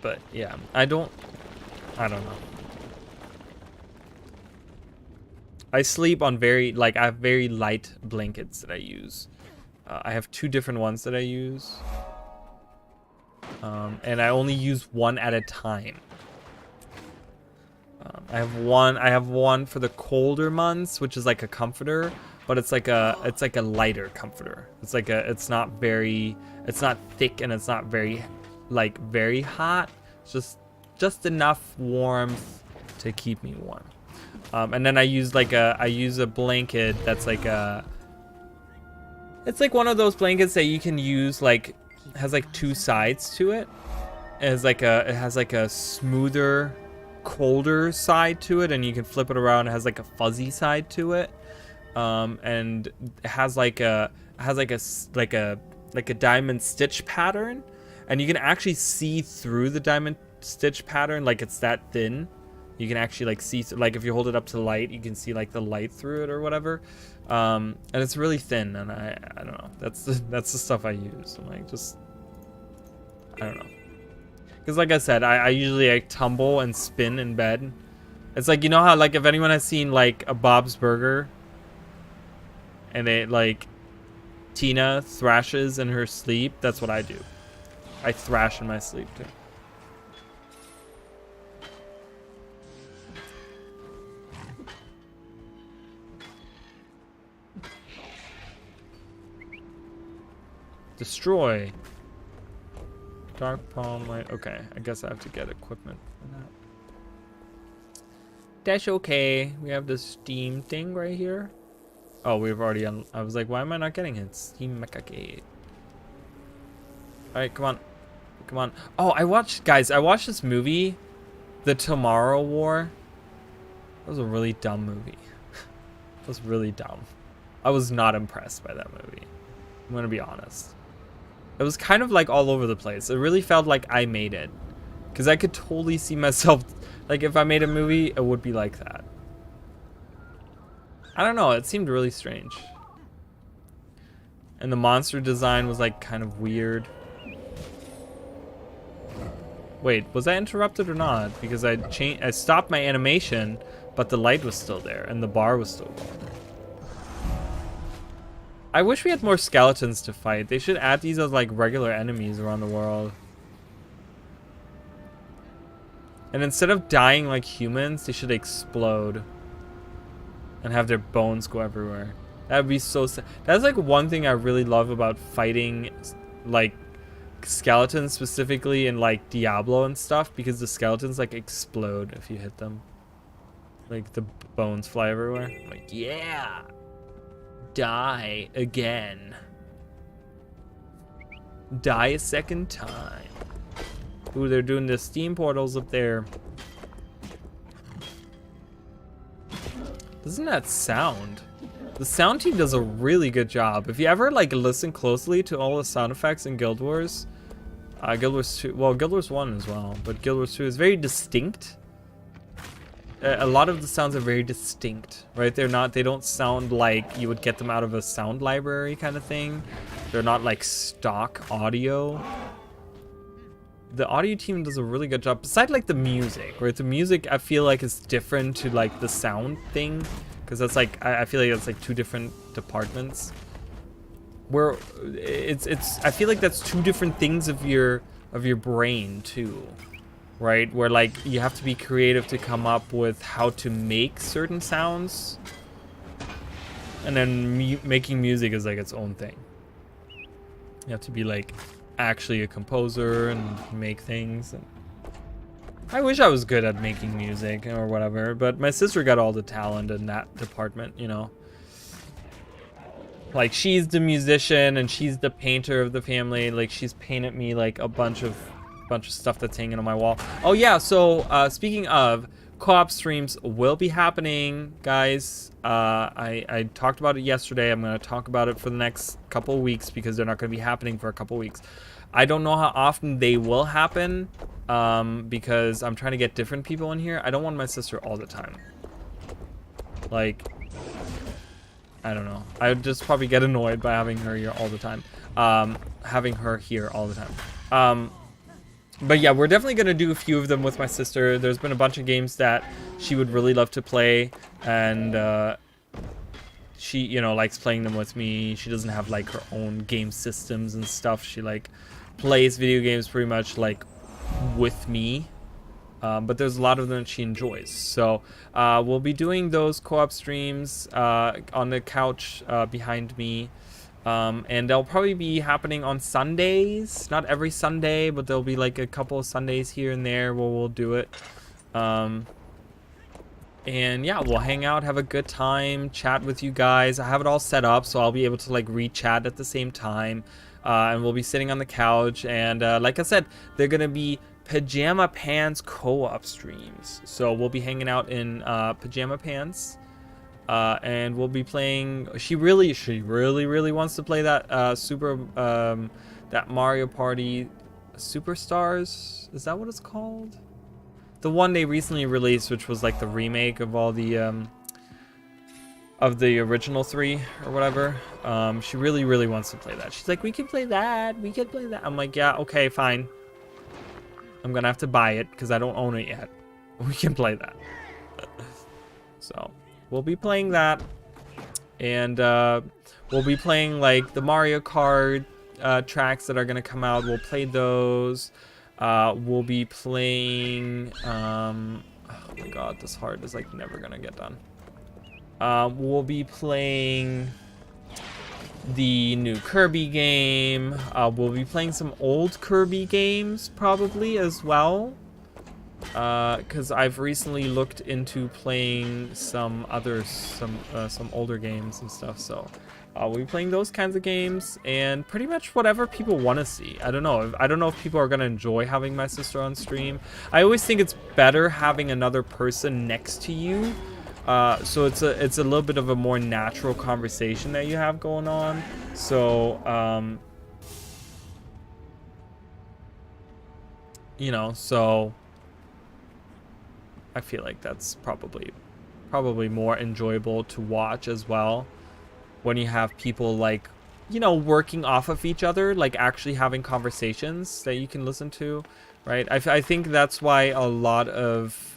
But yeah, I don't know. I sleep on I have very light blankets that I use. I have two different ones that I use. And I only use one at a time. I have one for the colder months, which is like a comforter, but it's like a lighter comforter. It's not thick, and it's not very hot. It's just enough warmth to keep me warm. And then I use a blanket that's it's like one of those blankets that you can use, like has like two sides to it. It has like a smoother, colder side to it, and you can flip it around. It has like a fuzzy side to it, and it has like a diamond stitch pattern, and you can actually see through the diamond stitch pattern, like it's that thin. You can actually like see, like if you hold it up to light, you can see like the light through it or whatever. And it's really thin, and I don't know. That's the stuff I use. I'm like, just, I don't know. Because like I said, I usually like tumble and spin in bed. It's like, you know how like if anyone has seen like a Bob's Burger, and it like Tina thrashes in her sleep, that's what I do. I thrash in my sleep too. Destroy. Dark palm light. Okay, I guess I have to get equipment for that. That's okay. We have the Steam thing right here. Oh, we've already I was like, why am I not getting it? Steam Mecha Gate. Alright, come on. Come on. Oh, I watched this movie, The Tomorrow War. That was a really dumb movie. It was really dumb. I was not impressed by that movie. I'm gonna be honest. It was kind of like all over the place. It really felt like I made it. Because I could totally see myself, like if I made a movie, it would be like that. I don't know, it seemed really strange. And the monster design was like kind of weird. Wait, was I interrupted or not? Because I stopped my animation, but the light was still there and the bar was still going. I wish we had more skeletons to fight. They should add these as like regular enemies around the world. And instead of dying like humans, they should explode and have their bones go everywhere. That would be so sad. That's like one thing I really love about fighting like skeletons, specifically in like Diablo and stuff, because the skeletons like explode if you hit them. Like the bones fly everywhere. Like, yeah. Die again. Die a second time. Ooh, they're doing the steam portals up there. Doesn't that sound? The sound team does a really good job. If you ever like listen closely to all the sound effects in Guild Wars, Guild Wars 2, well, Guild Wars 1 as well, but Guild Wars 2 is very distinct. A lot of the sounds are very distinct, right? They don't sound like you would get them out of a sound library kind of thing. They're not like stock audio. The audio team does a really good job, besides like the music, right? The music I feel like is different to like the sound thing, because that's like, I feel like that's like two different departments. Where I feel like that's two different things of your brain too. Right, where like you have to be creative to come up with how to make certain sounds, and then making music is like its own thing. You have to be like actually a composer and make things. And I wish I was good at making music or whatever, but my sister got all the talent in that department, you know. Like she's the musician and she's the painter of the family. Like she's painted me like a bunch of stuff that's hanging on my wall. Oh yeah, so speaking of, co-op streams will be happening, guys. I talked about it yesterday. I'm going to talk about it for the next couple of weeks because they're not going to be happening for a couple of weeks. I don't know how often they will happen because I'm trying to get different people in here. I don't want my sister all the time. Like, I don't know. I would just probably get annoyed by having her here all the time. But yeah, we're definitely going to do a few of them with my sister. There's been a bunch of games that she would really love to play, and she, you know, likes playing them with me. She doesn't have like her own game systems and stuff. She like plays video games pretty much like with me, but there's a lot of them that she enjoys. So we'll be doing those co-op streams on the couch behind me. And they'll probably be happening on Sundays. Not every Sunday, but there'll be like a couple of Sundays here and there where we'll do it. And yeah, we'll hang out, have a good time, chat with you guys. I have it all set up, so I'll be able to like re-chat at the same time. And we'll be sitting on the couch. And like I said, they're going to be pajama pants co-op streams. So we'll be hanging out in pajama pants. And we'll be playing. She really wants to play that that Mario Party Superstars. Is that what it's called? the one they recently released, which was like the remake of all the original 3 or whatever. She really wants to play that. She's like, we can play that. We can play that. I'm like, yeah, okay, fine. I'm gonna have to buy it because I don't own it yet. We can play that. So we'll be playing that, and we'll be playing like the Mario Kart tracks that are gonna come out. We'll play those. We'll be playing. Oh my god, this heart is like never gonna get done. We'll be playing the new Kirby game. We'll be playing some old Kirby games probably as well. Because I've recently looked into playing some older games and stuff. So we'll be playing those kinds of games and pretty much whatever people want to see. I don't know. I don't know if people are gonna enjoy having my sister on stream. I always think it's better having another person next to you. So it's a little bit of a more natural conversation that you have going on. So you know, so I feel like that's probably more enjoyable to watch as well when you have people like, you know, working off of each other, like actually having conversations that you can listen to, right? I think that's why a lot of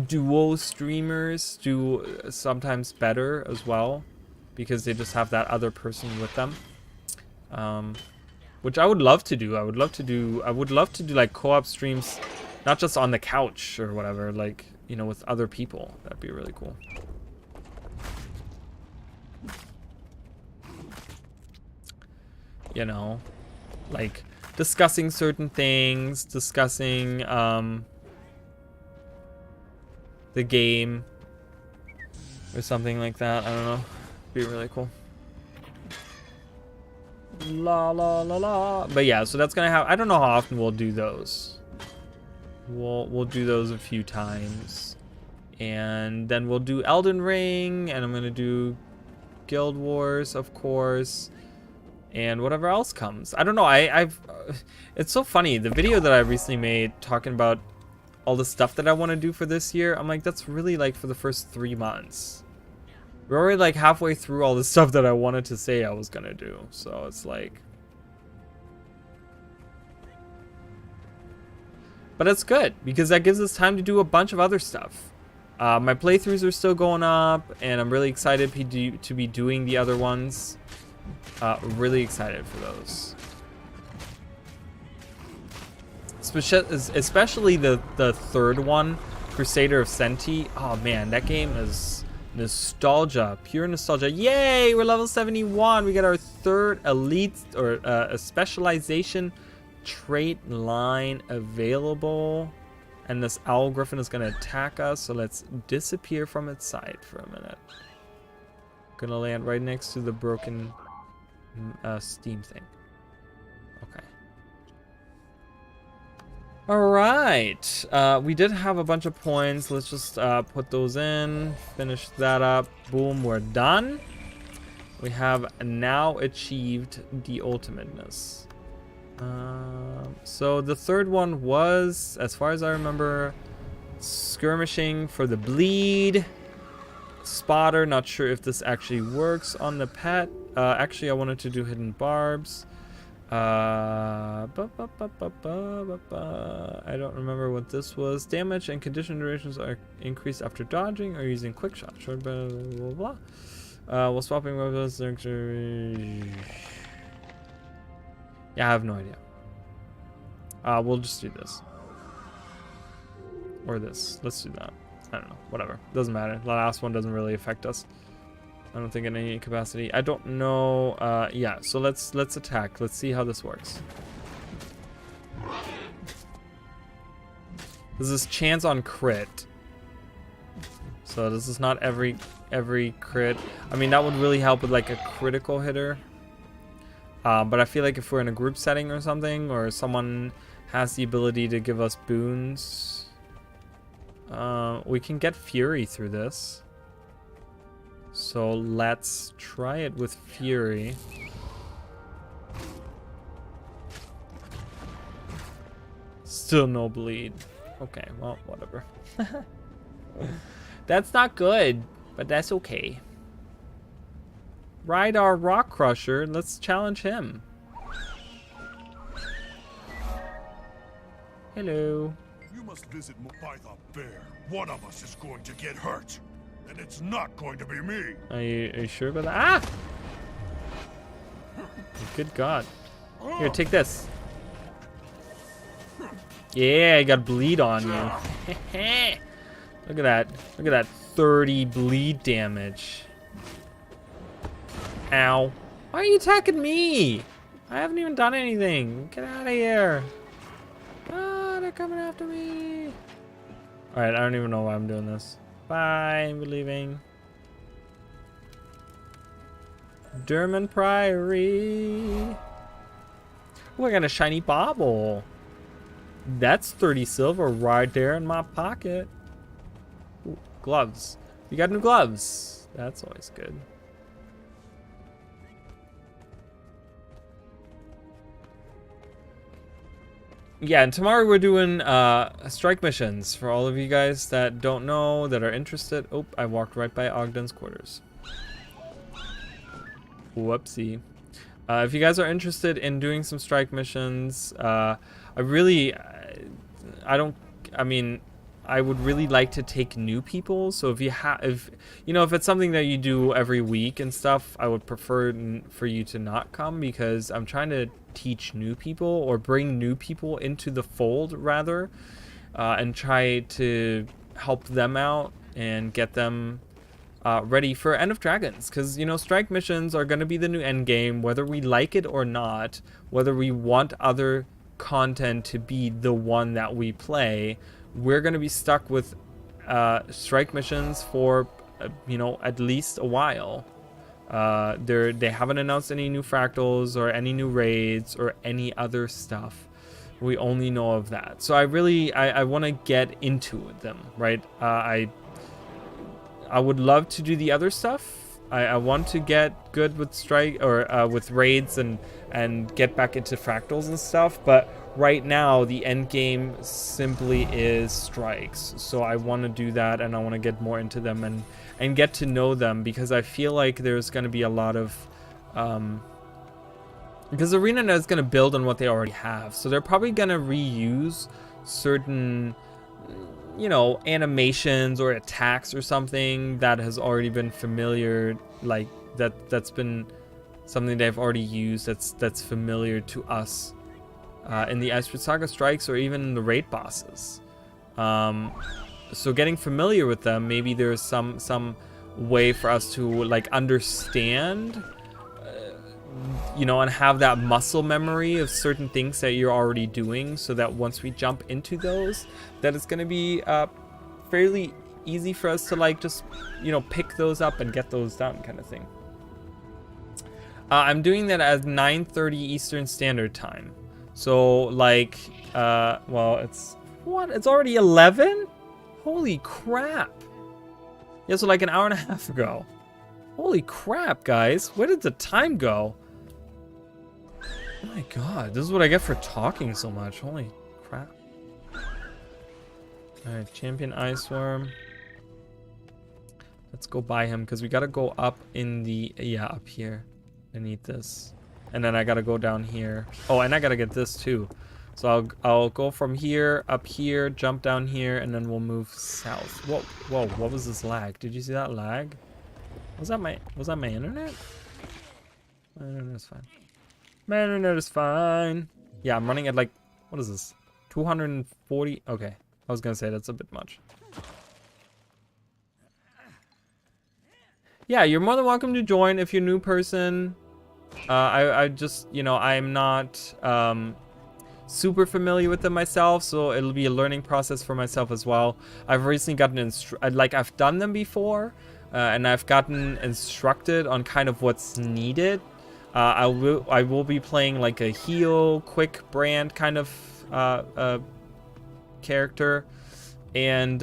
duo streamers do sometimes better as well, because they just have that other person with them, which I would love to do. I would love to do like co-op streams, not just on the couch or whatever, like, you know, with other people. That'd be really cool. You know, like discussing certain things, discussing the game or something like that. I don't know. Be really cool. La la la la. But yeah, so that's gonna happen. I don't know how often we'll do those. We'll do those a few times, and then we'll do Elden Ring, and I'm gonna do Guild Wars, of course, and whatever else comes. I don't know. I've it's so funny, the video that I recently made talking about all the stuff that I want to do for this year. I'm like, that's really like for the first 3 months. We're already like halfway through all the stuff that I wanted to say I was gonna do. So it's like, but it's good because that gives us time to do a bunch of other stuff. My playthroughs are still going up, and I'm really excited to be doing the other ones. Really excited for those. Especially the third one, Crusader of Senti. Oh man, that game is nostalgia, pure nostalgia. Yay, we're level 71. We got our third elite or a specialization trait line available, and this owl griffin is gonna attack us, so let's disappear from its side for a minute. Gonna land right next to the broken steam thing. Okay. All right, we did have a bunch of points. Let's just put those in, finish that up. Boom, we're done. We have now achieved the ultimateness. So the third one was, as far as I remember, skirmishing for the bleed. Spotter, not sure if this actually works on the pet. Actually, I wanted to do hidden barbs. I don't remember what this was. Damage and condition durations are increased after dodging or using quick shot. Short blah blah blah. While swapping weapons. Yeah, I have no idea. We'll just do this. Or this. Let's do that. I don't know. Whatever. Doesn't matter. The last one doesn't really affect us. I don't think in any capacity. I don't know. Yeah, so let's attack. Let's see how this works. This is chance on crit. So this is not every crit. I mean, that would really help with like a critical hitter. But I feel like if we're in a group setting or something, or someone has the ability to give us boons, we can get Fury through this. So let's try it with Fury. Still no bleed. Okay, well, whatever. That's not good, but that's okay. Ride our Rock Crusher. Let's challenge him. Hello. You must visit by the bear. One of us is going to get hurt. And it's not going to be me. Are you sure about that? Ah! Good God. Here, take this. Yeah, I got bleed on you. Look at that. Look at that 30 bleed damage. Ow. Why are you attacking me? I haven't even done anything. Get out of here. Ah, they're coming after me. Alright, I don't even know why I'm doing this. Bye, we're leaving. Derman Priory. Oh, I got a shiny bauble. That's 30 silver right there in my pocket. Ooh, gloves. You got new gloves. That's always good. Yeah, and tomorrow we're doing strike missions for all of you guys that don't know, that are interested. Oh, I walked right by Ogden's quarters. Whoopsie. If you guys are interested in doing some strike missions, I would really like to take new people. So if it's something that you do every week and stuff, I would prefer for you to not come, because I'm trying to teach new people, or bring new people into the fold rather, and try to help them out and get them ready for End of Dragons, because strike missions are going to be the new end game, whether we like it or not, whether we want other content to be the one that we play. We're going to be stuck with strike missions for at least a while. They haven't announced any new fractals or any new raids or any other stuff. We only know of that. So I want to get into them, right? I would love to do the other stuff. I want to get good with strike or with raids and get back into fractals and stuff. But right now the end game simply is strikes. So I want to do that, and I want to get more into them and get to know them, because I feel like there's going to be a lot of because ArenaNet is going to build on what they already have. So they're probably going to reuse certain animations or attacks or something that has already been familiar, like that's been something they've already used that's familiar to us in the Ice Road Saga strikes, or even the raid bosses. So getting familiar with them, maybe there's some way for us to understand and have that muscle memory of certain things that you're already doing, so that once we jump into those, that it's going to be fairly easy for us to just pick those up and get those done, kind of thing. I'm doing that at 9:30 Eastern Standard Time. So well, it's already 11? Holy crap. Yeah, so an hour and a half ago. Holy crap, guys. Where did the time go? Oh my god, this is what I get for talking so much. Holy crap. Alright, Champion Iceworm. Let's go buy him, because we gotta go up in the... Yeah, up here. I need this. And then I gotta go down here. Oh, and I gotta get this too. So I'll go from here, up here, jump down here, and then we'll move south. Whoa, what was this lag? Did you see that lag? Was that my internet? My internet's fine. My internet is fine. Yeah, I'm running at what is this? 240? Okay. I was gonna say that's a bit much. Yeah, you're more than welcome to join if you're a new person. I just, I'm not super familiar with them myself, so it'll be a learning process for myself as well. I've recently gotten I've done them before, and I've gotten instructed on kind of what's needed. I will be playing a heal quick brand kind of character, and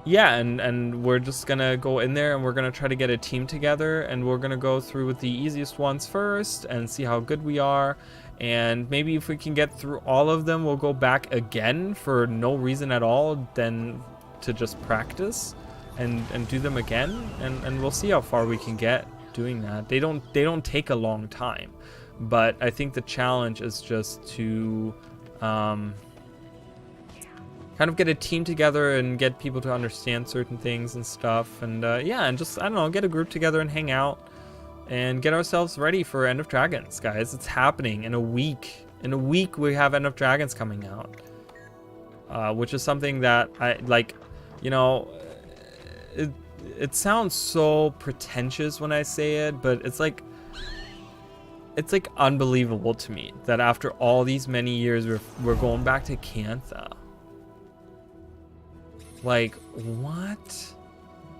yeah, and we're just gonna go in there and we're gonna try to get a team together, and we're gonna go through with the easiest ones first and see how good we are, And maybe if we can get through all of them, we'll go back again for no reason at all, then to just practice and do them again, and we'll see how far we can get doing that. They don't take a long time, but I think the challenge is just to kind of get a team together and get people to understand certain things and stuff, and yeah, and just, I don't know, get a group together and hang out and get ourselves ready for End of Dragons, guys. It's happening in a week. In a week we have End of Dragons coming out, which is something that I like. You know, it sounds so pretentious when I say it, but it's like unbelievable to me that after all these many years we're going back to Cantha. Like, what?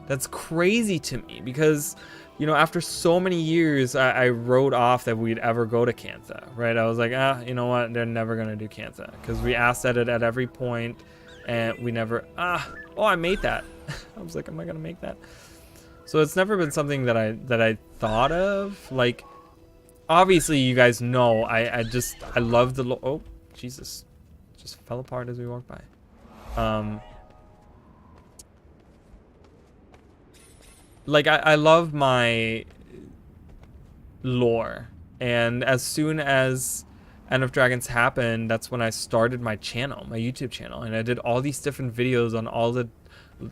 That's crazy to me, because, you know, after so many years, I wrote off that we'd ever go to Cantha, right? I was like, you know what? They're never gonna do Cantha, because we asked at it at every point, and we never. Oh, I made that. I was like, am I gonna make that? So it's never been something that I thought of. Like, obviously, you guys know, I love the oh, Jesus, just fell apart as we walked by. Like, I love my lore, and as soon as End of Dragons happened, that's when I started my channel, my YouTube channel, and I did all these different videos on all the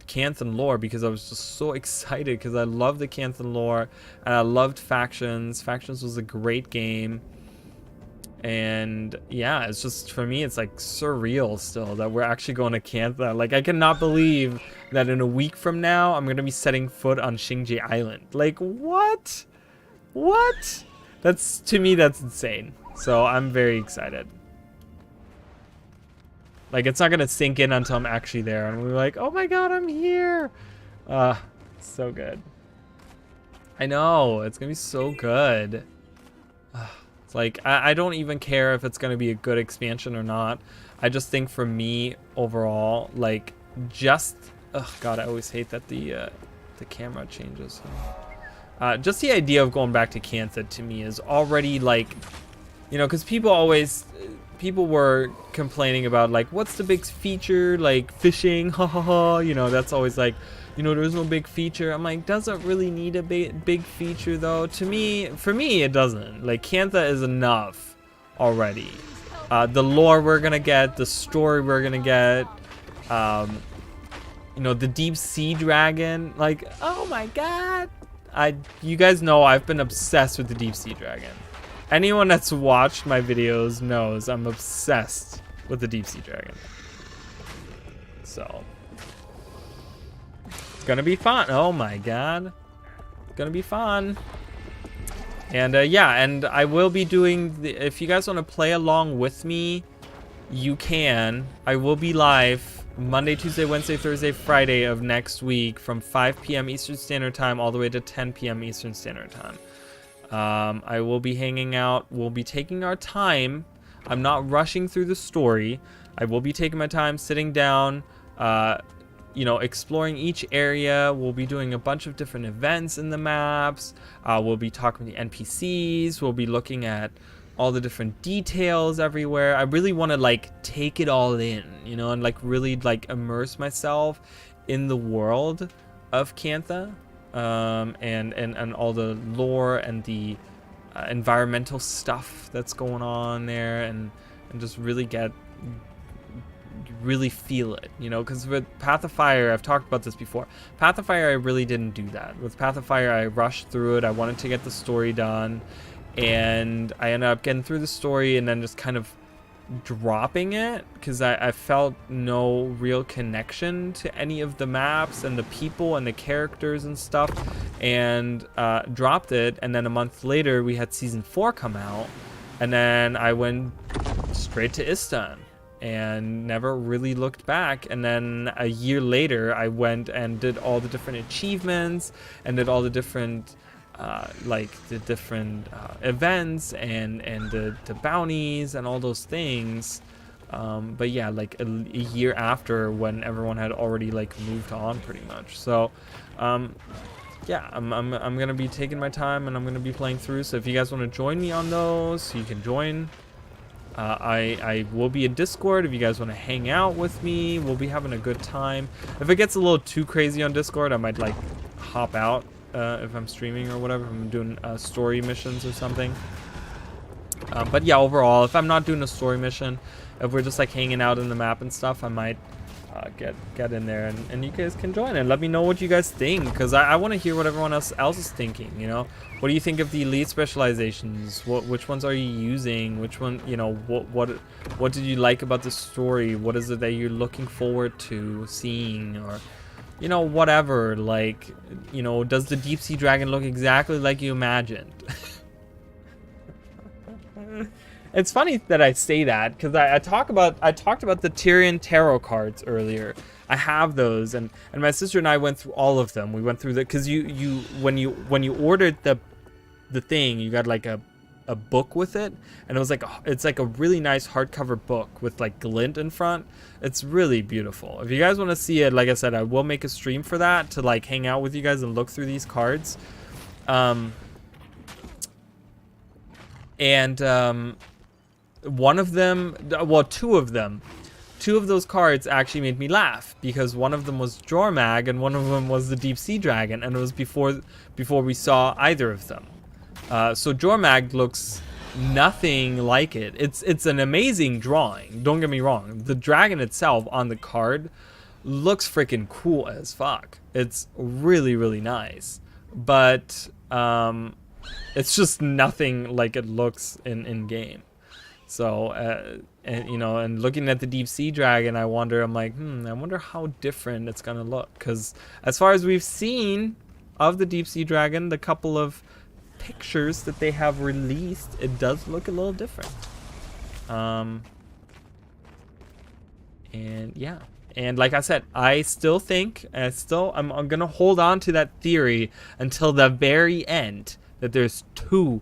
Canthan lore, because I was just so excited, because I love the Canthan lore, and I loved Factions. Factions was a great game, and yeah, it's just, for me, it's like surreal still that we're actually going to Cantha. Like, I cannot believe that in a week from now, I'm going to be setting foot on Xingji Island. Like, what? What? That's, to me, that's insane. So I'm very excited. Like, it's not gonna sink in until I'm actually there, and we're like, oh my god, I'm here. So good. I know, it's gonna be so good. It's like, I don't even care if it's gonna be a good expansion or not. I just think for me overall, like, just, oh god, I always hate that the camera changes. Just the idea of going back to Cantha to me is already like, you know, because people were complaining about, like, what's the big feature, like fishing, ha ha ha, you know, that's always like, you know, there's no big feature. I'm like, does it really need a big feature though? For me, it doesn't. Like, Cantha is enough already. The lore we're gonna get, the story we're gonna get, you know, the deep sea dragon, like, oh my god. You guys know I've been obsessed with the deep sea dragon. Anyone that's watched my videos knows I'm obsessed with the deep sea dragon. So it's gonna be fun. Oh my god, it's gonna be fun. And yeah, and I will be doing if you guys want to play along with me, you can. I will be live Monday, Tuesday, Wednesday, Thursday, Friday of next week from 5 p.m. Eastern Standard Time all the way to 10 p.m. Eastern Standard Time. I will be hanging out. We'll be taking our time. I'm not rushing through the story. I will be taking my time, sitting down, you know, exploring each area. We'll be doing a bunch of different events in the maps. We'll be talking to the NPCs. We'll be looking at all the different details everywhere. I really want to, like, take it all in, you know, and, like, really, like, immerse myself in the world of Cantha. And all the lore and the environmental stuff that's going on there, and just really feel it, you know, because with Path of Fire, I've talked about this before. Path of Fire, I really didn't do that. With Path of Fire, I rushed through it. I wanted to get the story done, and I ended up getting through the story and then just kind of dropping it because I felt no real connection to any of the maps and the people and the characters and stuff, and dropped it. And then a month later we had season 4 come out, and then I went straight to Istan and never really looked back. And then a year later I went and did all the different achievements and did all the different like the different events and the bounties and all those things, but yeah, like a year after, when everyone had already, like, moved on pretty much. So yeah, I'm gonna be taking my time and I'm gonna be playing through. So if you guys want to join me on those, you can join. I will be in Discord if you guys want to hang out with me. We'll be having a good time. If it gets a little too crazy on Discord, I might like hop out if I'm streaming or whatever. If I'm doing story missions or something. But yeah, overall, if I'm not doing a story mission, if we're just like hanging out in the map and stuff, I might get in there and you guys can join and let me know what you guys think, because I want to hear what everyone else is thinking. You know, what do you think of the elite specializations? Which ones are you using? Which one, you know, what did you like about the story? What is it that you're looking forward to seeing? Or, you know, whatever. Like, you know, does the deep sea dragon look exactly like you imagined? It's funny that I say that, because I talked about the Tyrion tarot cards earlier. I have those, and my sister and I went through all of them. We went through the, because when you ordered the thing, you got like a book with it, and it was like it's like a really nice hardcover book with like glint in front. It's really beautiful. If you guys want to see it, like I said, I will make a stream for that, to like hang out with you guys and look through these cards. One of them, well, two of those cards actually made me laugh, because one of them was Jormag and one of them was the Deep Sea Dragon, and it was before we saw either of them. So Jormag looks nothing like it. It's an amazing drawing, don't get me wrong. The dragon itself on the card looks freaking cool as fuck. It's really, really nice, but it's just nothing like it looks in game. So, and you know, and looking at the Deep Sea Dragon, I'm like, I wonder how different it's gonna look. Because as far as we've seen of the Deep Sea Dragon, the couple of pictures that they have released, it does look a little different. And yeah, and like I said, I still think, I'm gonna hold on to that theory until the very end, that there's 2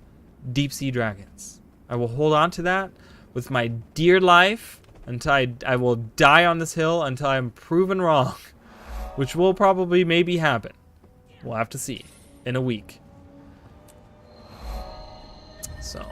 Deep Sea Dragons. I will hold on to that with my dear life until I will die on this hill until I'm proven wrong, which will probably maybe happen. We'll have to see in a week. So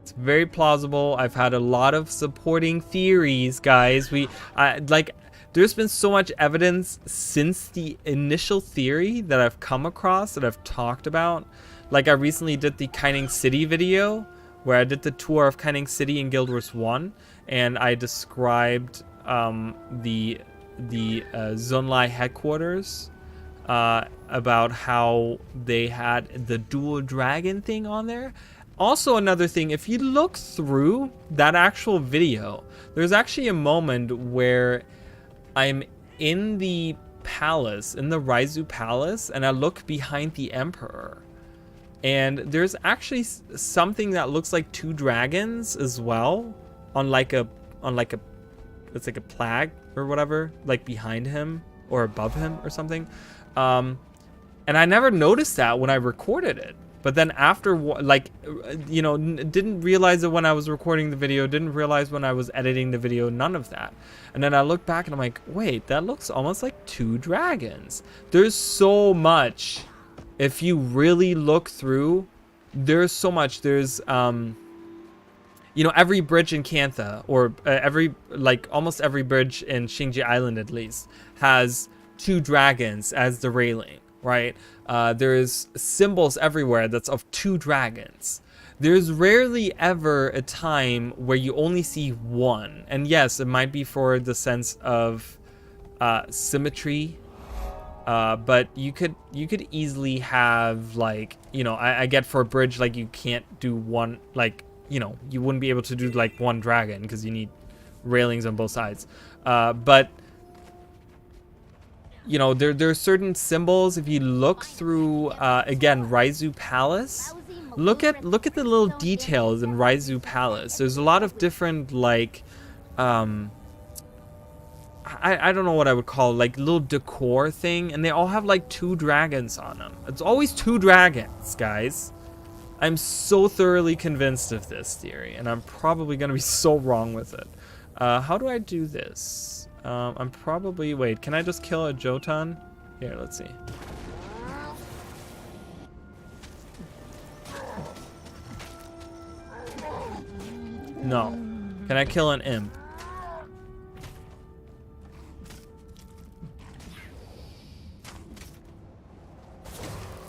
it's very plausible. I've had a lot of supporting theories, guys. There's been so much evidence since the initial theory that I've come across, that I've talked about. Like, I recently did the Kaining City video, where I did the tour of Kaining City in Guild Wars 1, and I described the Zunlai headquarters, about how they had the dual dragon thing on there. Also, another thing, if you look through that actual video, there's actually a moment where I'm in the palace, in the Raizu Palace, and I look behind the Emperor. And there's actually something that looks like 2 dragons as well, on like a it's like a plaque or whatever, like behind him or above him or something. And I never noticed that when I recorded it. But then after, like, you know, didn't realize it when I was recording the video, didn't realize when I was editing the video, none of that. And then I look back and I'm like, wait, that looks almost like 2 dragons. There's so much. If you really look through, there's so much. There's, you know, every bridge in Kantha, or almost every bridge in Xingji Island at least, has 2 dragons as the railing, right? There's symbols everywhere that's of 2 dragons. There's rarely ever a time where you only see 1. And yes, it might be for the sense of symmetry. But you could easily have, like, you know, I get for a bridge, like, you can't do one, like, you know, you wouldn't be able to do like 1 dragon because you need railings on both sides. But you know, there are certain symbols. If you look through again, Raizu Palace, look at the little details in Raizu Palace. There's a lot of different, like, I don't know what I would call, like, little decor thing, and they all have like 2 dragons on them. It's always 2 dragons, guys. I'm so thoroughly convinced of this theory, and I'm probably gonna be so wrong with it. How do I do this? I'm probably, wait, can I just kill a Jotun? Here, let's see. No. Can I kill an imp?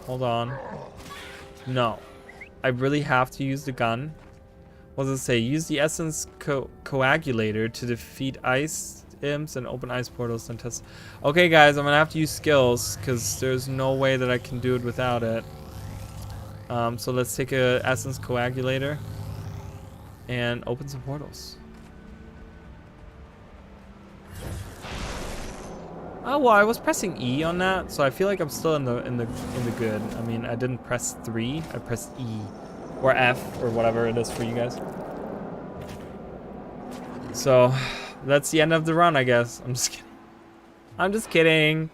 Hold on. No. I really have to use the gun? What does it say? Use the essence coagulator to defeat ice imps and open ice portals and test. Okay, guys, I'm gonna have to use skills because there's no way that I can do it without it. So let's take a essence coagulator and open some portals. Oh well, I was pressing E on that, so I feel like I'm still in the good. I mean, I didn't press 3, I pressed E or F or whatever it is for you guys. So that's the end of the run, I guess. I'm just kidding. I'm just kidding.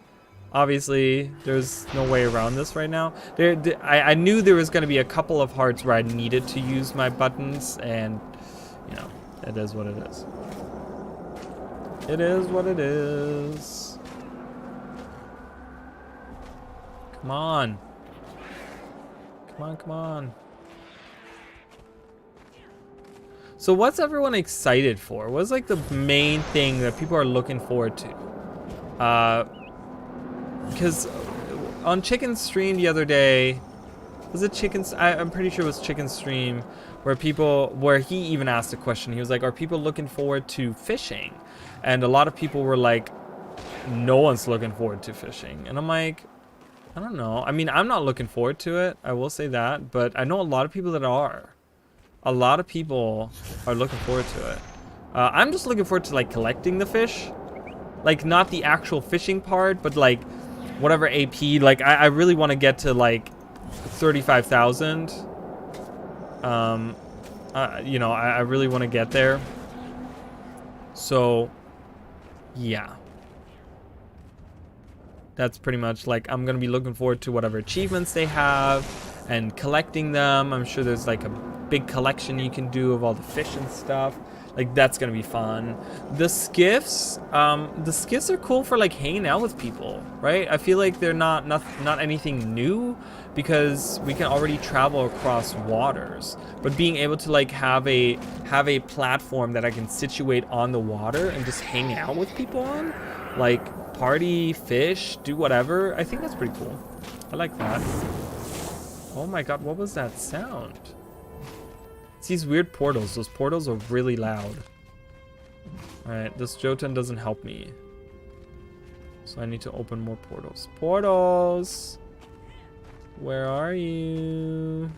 Obviously, there's no way around this right now. I knew there was going to be a couple of hearts where I needed to use my buttons, and you know, it is what it is. It is what it is. Come on. Come on, come on. So what's everyone excited for? What's like the main thing that people are looking forward to? Because on Chicken's stream the other day, was it Chicken's? I'm pretty sure it was Chicken's stream where he even asked a question. He was like, are people looking forward to fishing? And a lot of people were like, no one's looking forward to fishing. And I'm like, I don't know. I mean, I'm not looking forward to it. I will say that. But I know a lot of people that are. A lot of people are looking forward to it. I'm just looking forward to like collecting the fish. Like not the actual fishing part, but like whatever AP. Like I really want to get to like 35,000. You know, I really want to get there. So yeah. That's pretty much like I'm gonna be looking forward to whatever achievements they have and collecting them. I'm sure there's like a big collection you can do of all the fish and stuff. Like that's gonna be fun. The skiffs are cool for like hanging out with people, right? I feel like they're not anything new because we can already travel across waters. But being able to like have a platform that I can situate on the water and just hang out with people on, like party, fish, do whatever. I think that's pretty cool. I like that. Oh my god, what was that sound? It's these weird portals. Those portals are really loud. Alright, this Jotun doesn't help me. So I need to open more portals. Portals! Where are you?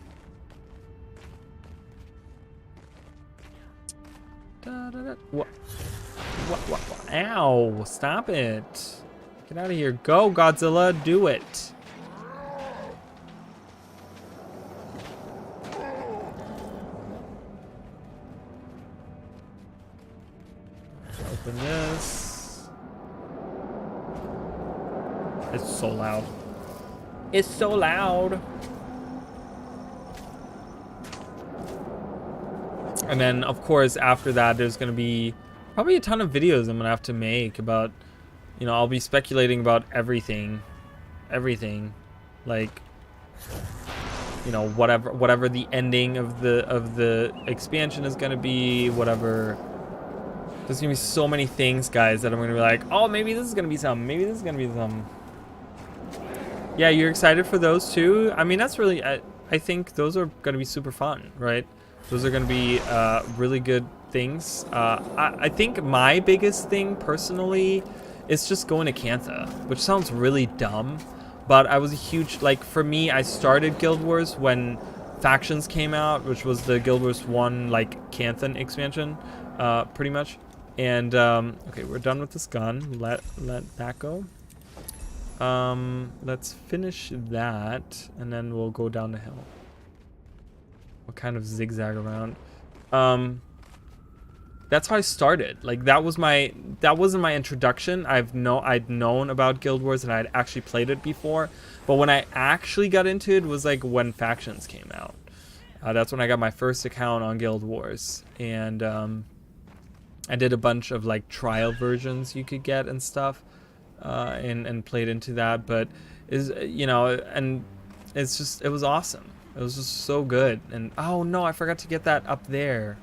Da, da, da. What? What? Ow! Stop it! Get out of here. Go, Godzilla! Do it! Open this. It's so loud. It's so loud! And then, of course, after that, there's gonna be probably a ton of videos I'm gonna have to make about, you know, I'll be speculating about everything, like, you know, whatever the ending of the expansion is gonna be, whatever. There's gonna be so many things, guys, that I'm gonna be like, oh, maybe this is gonna be something, maybe this is gonna be something. Yeah, you're excited for those too? I mean, that's really, I think those are gonna be super fun, right? Those are gonna be really good things. I think my biggest thing personally is just going to Cantha, which sounds really dumb, but I was a huge, like, for me, I started Guild Wars when Factions came out, which was the Guild Wars 1 like Canthan expansion, pretty much. And okay, we're done with this gun. Let that go. Let's finish that, and then we'll go down the hill. We'll kind of zigzag around. That's how I started. Like that wasn't my introduction. I'd known about Guild Wars and I'd actually played it before, but when I actually got into it was like when Factions came out. That's when I got my first account on Guild Wars, and I did a bunch of like trial versions you could get and stuff, and played into that. But you know, and it was awesome. It was just so good. And oh no, I forgot to get that up there.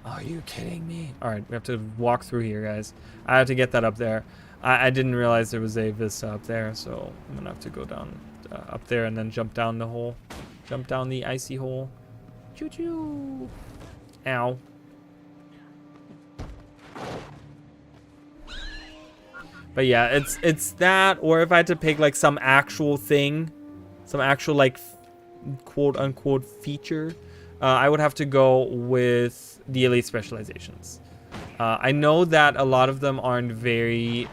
Are you kidding me? All right, we have to walk through here, guys. I have to get that up there. I didn't realize there was a vista up there, so I'm gonna have to go down up there and then jump down the hole. Jump down the icy hole. Choo choo. Ow. But yeah, it's that, or if I had to pick like some actual thing, some actual like quote unquote feature, I would have to go with the elite specializations. I know that a lot of them aren't very,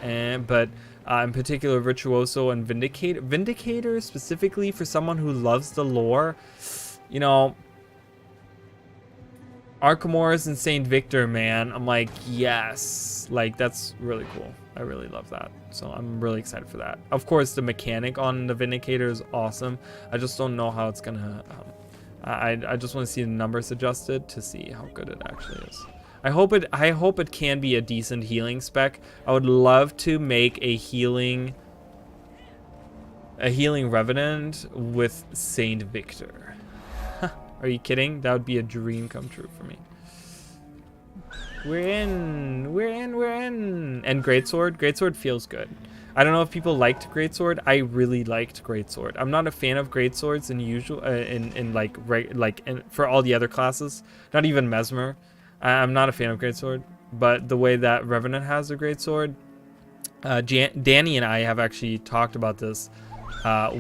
but in particular Virtuoso and Vindicator. Vindicator specifically for someone who loves the lore, you know, Archimorus and Saint Victor, man. I'm like, yes, like that's really cool. I really love that. So I'm really excited for that. Of course, the mechanic on the Vindicator is awesome. I just don't know how it's gonna, I just want to see the numbers adjusted to see how good it actually is. I hope it can be a decent healing spec. I would love to make a healing Revenant with Saint Victor. Are you kidding? That would be a dream come true for me. We're in. And Greatsword. Greatsword feels good. I don't know if people liked Greatsword. I really liked Greatsword. I'm not a fan of Greatswords in usual for all the other classes. Not even Mesmer. I'm not a fan of Greatsword. But the way that Revenant has a Greatsword, Danny and I have actually talked about this,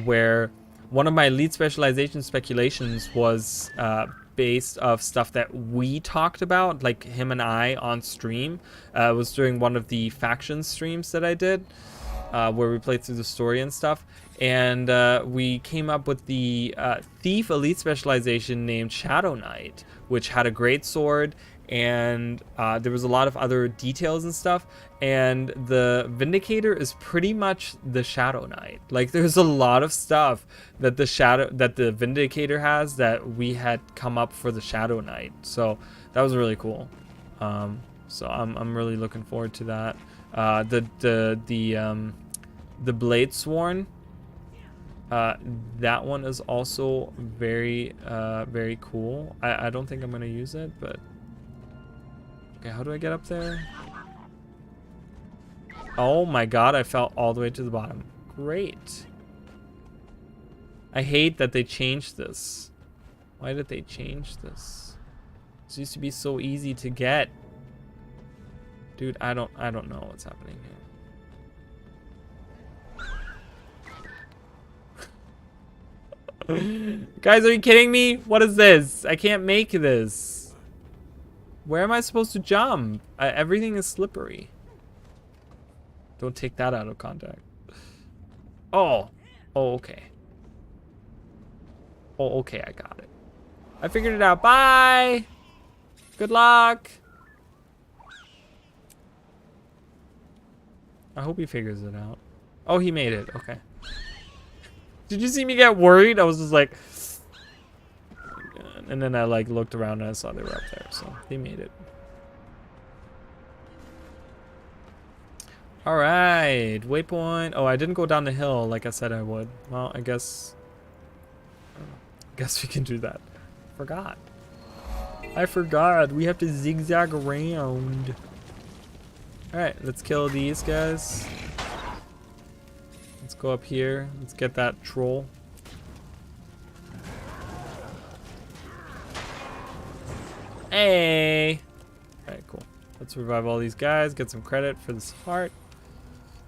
where one of my lead specialization speculations was based off stuff that we talked about, like him and I on stream. It was during one of the faction streams that I did, where we played through the story and stuff. And we came up with the Thief elite specialization named Shadow Knight, which had a great sword, and there was a lot of other details and stuff. And the Vindicator is pretty much the Shadow Knight. Like there's a lot of stuff that the Vindicator has that we had come up for the Shadow Knight. So that was really cool. So I'm really looking forward to that. The Blade Sworn, that one is also very very cool. I don't think I'm gonna use it, but okay, how do I get up there? Oh my god, I fell all the way to the bottom. Great. I hate that they changed this. Why did they change this? This used to be so easy to get. Dude, I don't know what's happening here. Guys, are you kidding me? What is this? I can't make this. Where am I supposed to jump? Everything is slippery. Don't take that out of context. Oh. Oh, okay. Oh, okay, I got it. I figured it out. Bye! Good luck! I hope he figures it out. Oh, he made it. Okay. Did you see me get worried? I was just like... And then I like looked around and I saw they were up there. So, he made it. Alright, waypoint. Oh, I didn't go down the hill like I said I would. Well, I guess we can do that. Forgot. I forgot. We have to zigzag around. Alright, let's kill these guys. Let's go up here. Let's get that troll. Hey! Alright, cool. Let's revive all these guys. Get some credit for this heart.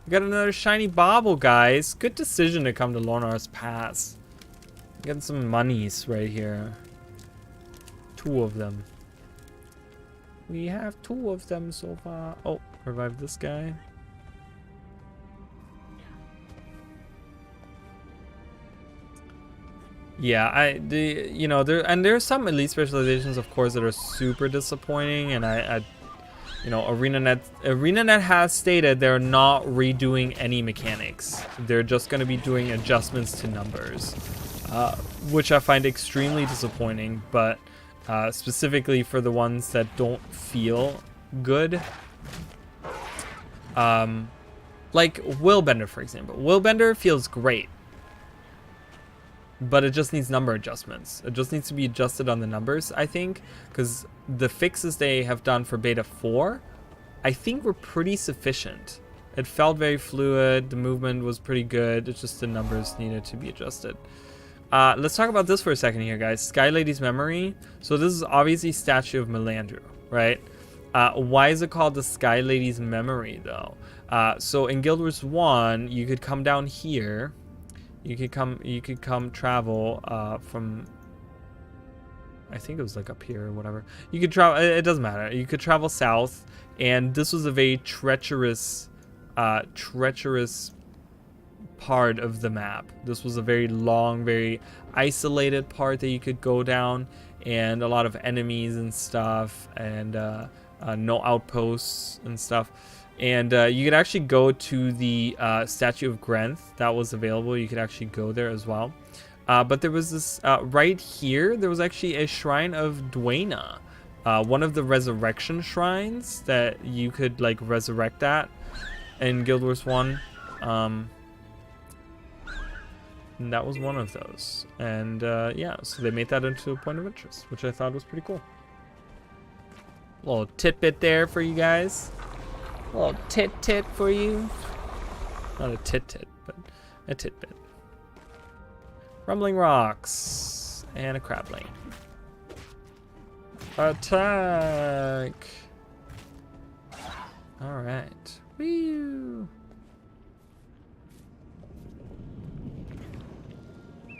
We got another shiny bauble, guys. Good decision to come to Lornar's Pass. Getting some monies right here. 2 of them. We have 2 of them so far. Oh, revive this guy. Yeah, there's some elite specializations, of course, that are super disappointing, and you know, ArenaNet has stated they're not redoing any mechanics. They're just going to be doing adjustments to numbers, which I find extremely disappointing. But specifically for the ones that don't feel good, like Willbender, for example. Willbender feels great. but it just needs number adjustments. It just needs to be adjusted on the numbers, I think, because the fixes they have done for beta 4, I think were pretty sufficient. It felt very fluid, the movement was pretty good, it's just the numbers needed to be adjusted. Let's talk about this for a second here, guys. Sky Lady's Memory. So this is obviously Statue of Melandru, right? Why is it called the Sky Lady's Memory, though? So in Guild Wars 1, you could come down here. You could come travel from, I think it was like up here or whatever. You could travel, it doesn't matter. You could travel south, and this was a very treacherous part of the map. This was a very long, very isolated part that you could go down, and a lot of enemies and stuff, and no outposts and stuff. And you could actually go to the Statue of Grenth that was available. You could actually go there as well. But there was this, right here, there was actually a Shrine of Dwayna. One of the resurrection shrines that you could like resurrect at in Guild Wars 1. And that was one of those. And yeah, so they made that into a point of interest, which I thought was pretty cool. A little tidbit there for you guys. A little tit for you. Not a tit, but a tidbit. Rumbling Rocks and a Crabling. Attack! Alright. Woo!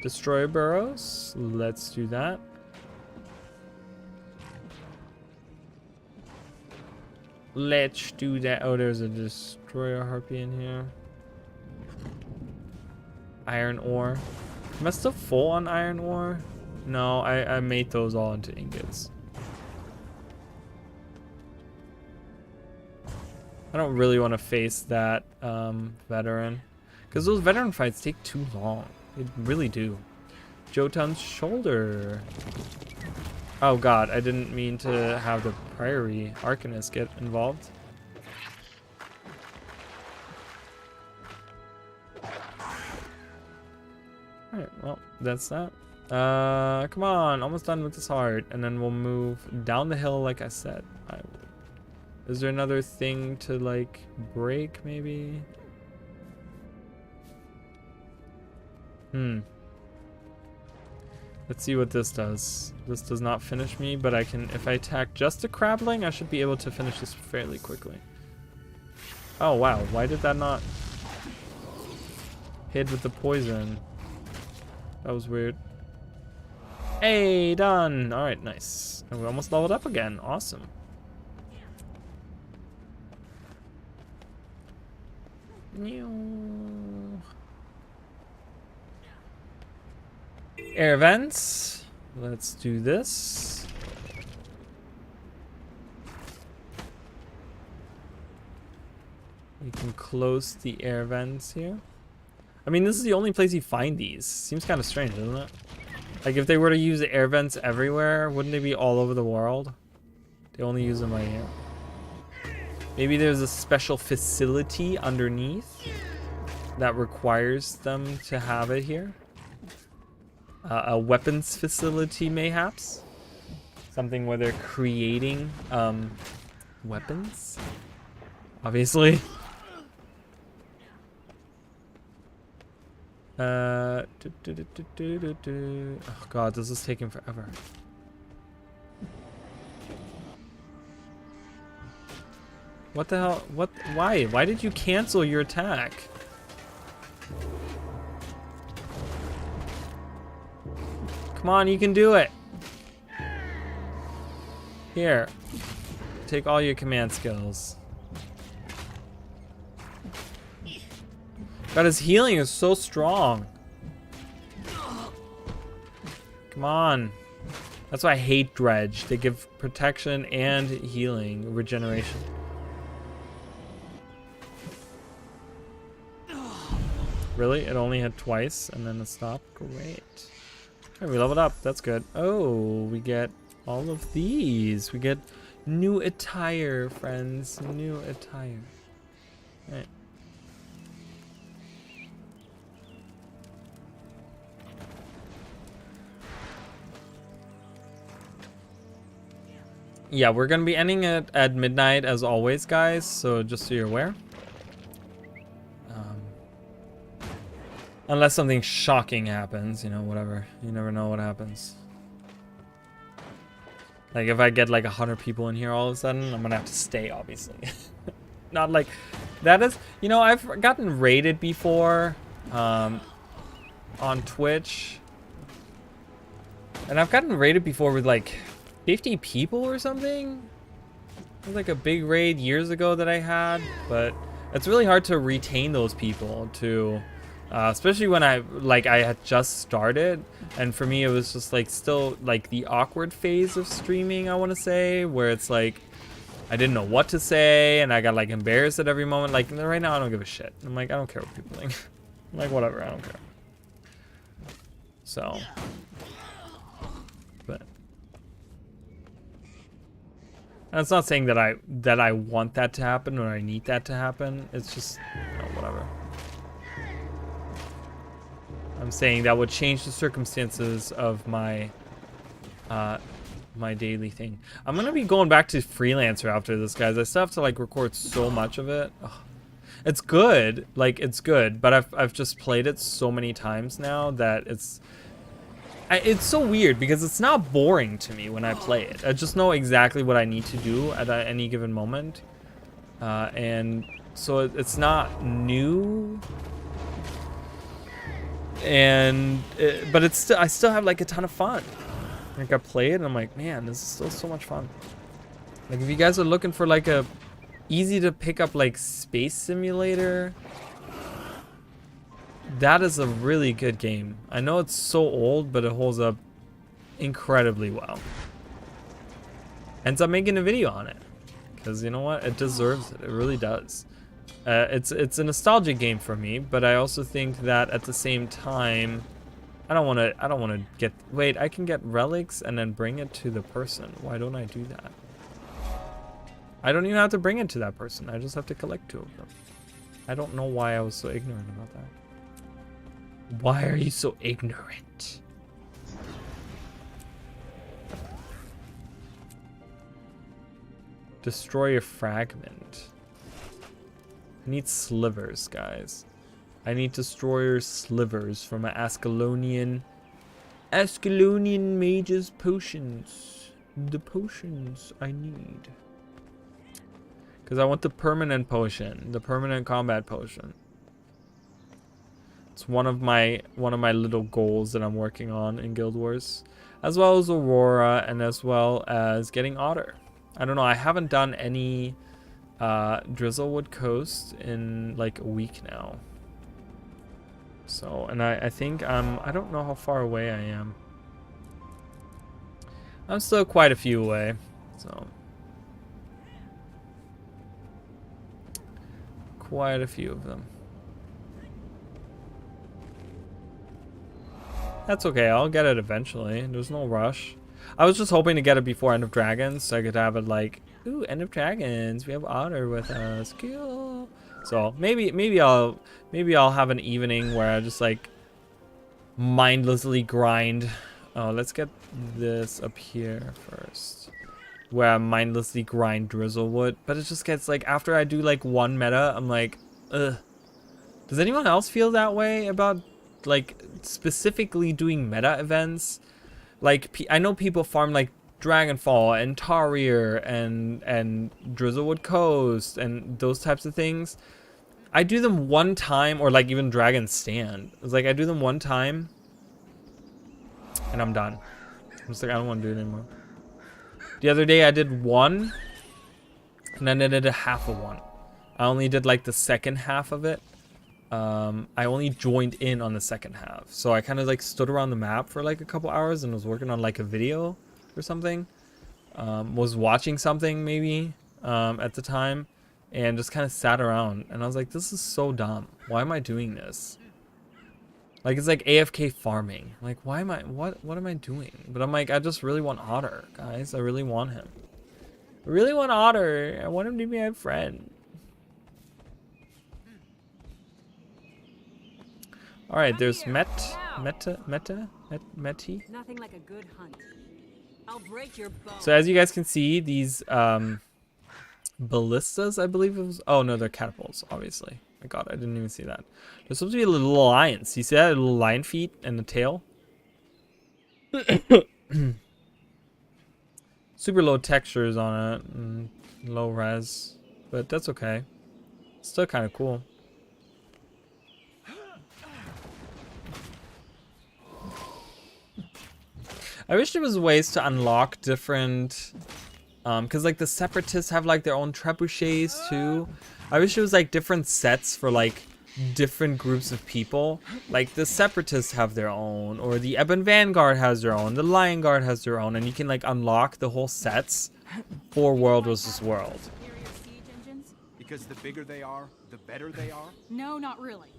Destroy burrows. Let's do that. Let's do that. Oh, there's a destroyer harpy in here. Iron ore. Am I still full on iron ore? No, I made those all into ingots. I don't really want to face that veteran, because those veteran fights take too long. They really do. Jotun's shoulder. Oh god, I didn't mean to have the Priory Arcanist get involved. Alright, well, that's that. Come on, almost done with this heart. And then we'll move down the hill like I said. Is there another thing to, like, break, maybe? Let's see what this does. This does not finish me, but I can, if I attack just a Crabling, I should be able to finish this fairly quickly. Oh, wow. Why did that not hit with the poison? That was weird. Hey, done. All right, nice. And we almost leveled up again. Awesome. Air vents. Let's do this. We can close the air vents here. I mean, this is the only place you find these. Seems kind of strange, doesn't it? Like, if they were to use air vents everywhere, wouldn't they be all over the world? They only use them right here. Maybe there's a special facility underneath that requires them to have it here. A weapons facility, mayhaps? Something where they're creating weapons? Obviously. Oh god, this is taking forever. What the hell? What? Why? Why did you cancel your attack? Come on, you can do it. Here. Take all your command skills. God, his healing is so strong. Come on. That's why I hate Dredge. They give protection and healing, regeneration. Really? It only had twice and then it stopped? Great. Alright, we leveled up. That's good. Oh, we get all of these. We get new attire, friends. New attire. Alright. Yeah, we're gonna be ending it at midnight as always, guys. So just so you're aware. Unless something shocking happens, you know, whatever. You never know what happens. Like if I get like 100 people in here all of a sudden, I'm gonna have to stay, obviously. Not like that is, you know, I've gotten raided before on Twitch. And I've gotten raided before with like 50 people or something. It was like a big raid years ago that I had, but it's really hard to retain those people to, especially when I had just started, and for me it was just like still like the awkward phase of streaming, I want to say, where it's like I didn't know what to say and I got like embarrassed at every moment. Like right now I don't give a shit. I'm like, I don't care what people think. I'm like, whatever, I don't care. So, but and it's not saying that I want that to happen or I need that to happen. It's just, you know, whatever. I'm saying that would change the circumstances of my my daily thing. I'm gonna be going back to freelancer after this, guys. I still have to like record so much of it. Ugh. It's good, like it's good, but I've just played it so many times now that it's so weird because it's not boring to me when I play it. I just know exactly what I need to do at any given moment, and so it's not new. And but it's still, I still have like a ton of fun. Like I play it and I'm like, man, this is still so much fun. Like if you guys are looking for like a easy to pick up like space simulator, that is a really good game. I know it's so old, but it holds up incredibly well. Ends up making a video on it because you know what, it deserves it. It really does. It's a nostalgic game for me, but I also think that at the same time, I don't want to get, wait, I can get relics and then bring it to the person. Why don't I do that? I don't even have to bring it to that person. I just have to collect 2 of them. I don't know why I was so ignorant about that. Why are you so ignorant? Destroy a fragment. I need slivers, guys. I need destroyer slivers from an Ascalonian mage's potions. The potions I need. Because I want the permanent potion, the permanent combat potion. It's one of my little goals that I'm working on in Guild Wars, as well as Aurora and as well as getting Otter. I don't know, I haven't done any Drizzlewood Coast in like a week now. So, and I think I don't know how far away I am. I'm still quite a few away, so. Quite a few of them. That's okay, I'll get it eventually. There's no rush. I was just hoping to get it before End of Dragons, so I could have it like, ooh, End of Dragons, we have Otter with us, cool. So maybe I'll have an evening where I just like mindlessly grind. Oh, let's get this up here first. Where I mindlessly grind Drizzlewood, but it just gets like, after I do like one meta, I'm like, ugh. Does anyone else feel that way about like specifically doing meta events? Like I know people farm like Dragonfall and Tarir and Drizzlewood Coast and those types of things. I do them one time, or like even Dragon Stand. It's like I do them one time and I'm done. I'm just like, I don't want to do it anymore. The other day I did one and then I did a half of one. I only did like the second half of it. I only joined in on the second half. So I kind of like stood around the map for like a couple hours and was working on like a video or something. Was watching something maybe at the time and just kind of sat around and I was like, this is so dumb. Why am I doing this? Like it's like AFK farming. Like why am I, what am I doing? But I'm like, I just really want Otter, guys. I really want him. I really want Otter. I want him to be my friend. All right, there's Meti. Nothing like a good hunt. I'll break your bones. So as you guys can see, these ballistas, I believe it was. Oh no, they're catapults, obviously. My God, I didn't even see that. There's supposed to be little lions. You see that? Little lion feet and the tail. Super low textures on it, and low res, but that's okay. Still kind of cool. I wish there was ways to unlock different, cause like the separatists have like their own trebuchets too. I wish it was like different sets for like different groups of people. Like the separatists have their own, or the Ebon Vanguard has their own, the Lion Guard has their own, and you can like unlock the whole sets for World vs. World. Superior siege engines? Because the bigger they are, the better they are? No, not really.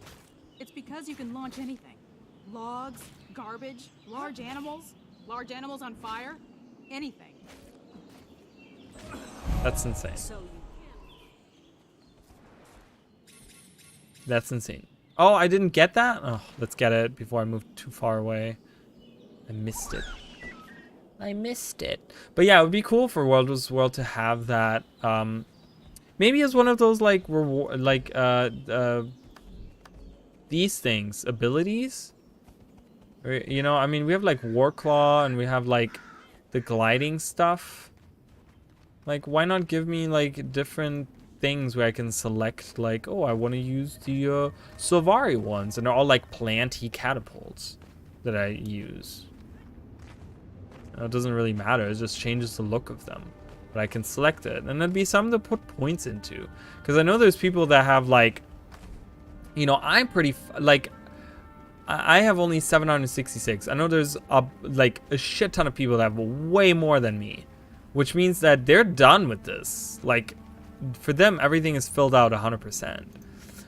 It's because you can launch anything. Logs, garbage, large animals on fire, anything. That's insane. So you That's insane. Oh, I didn't get that? Oh, let's get it before I move too far away. I missed it. I missed it. But yeah, it would be cool for World vs. World to have that. Maybe as one of those like reward, like these things, abilities. Or, you know, I mean, we have like Warclaw and we have like the gliding stuff. Like, why not give me like different things where I can select like, oh, I want to use the Sylvari ones, and they're all like planty catapults that I use. It doesn't really matter, it just changes the look of them, but I can select it, and it'd be something to put points into, because I know there's people that have like, you know, I'm pretty like I have only 766. I know there's like a shit ton of people that have way more than me, which means that they're done with this. Like, for them, everything is filled out 100%.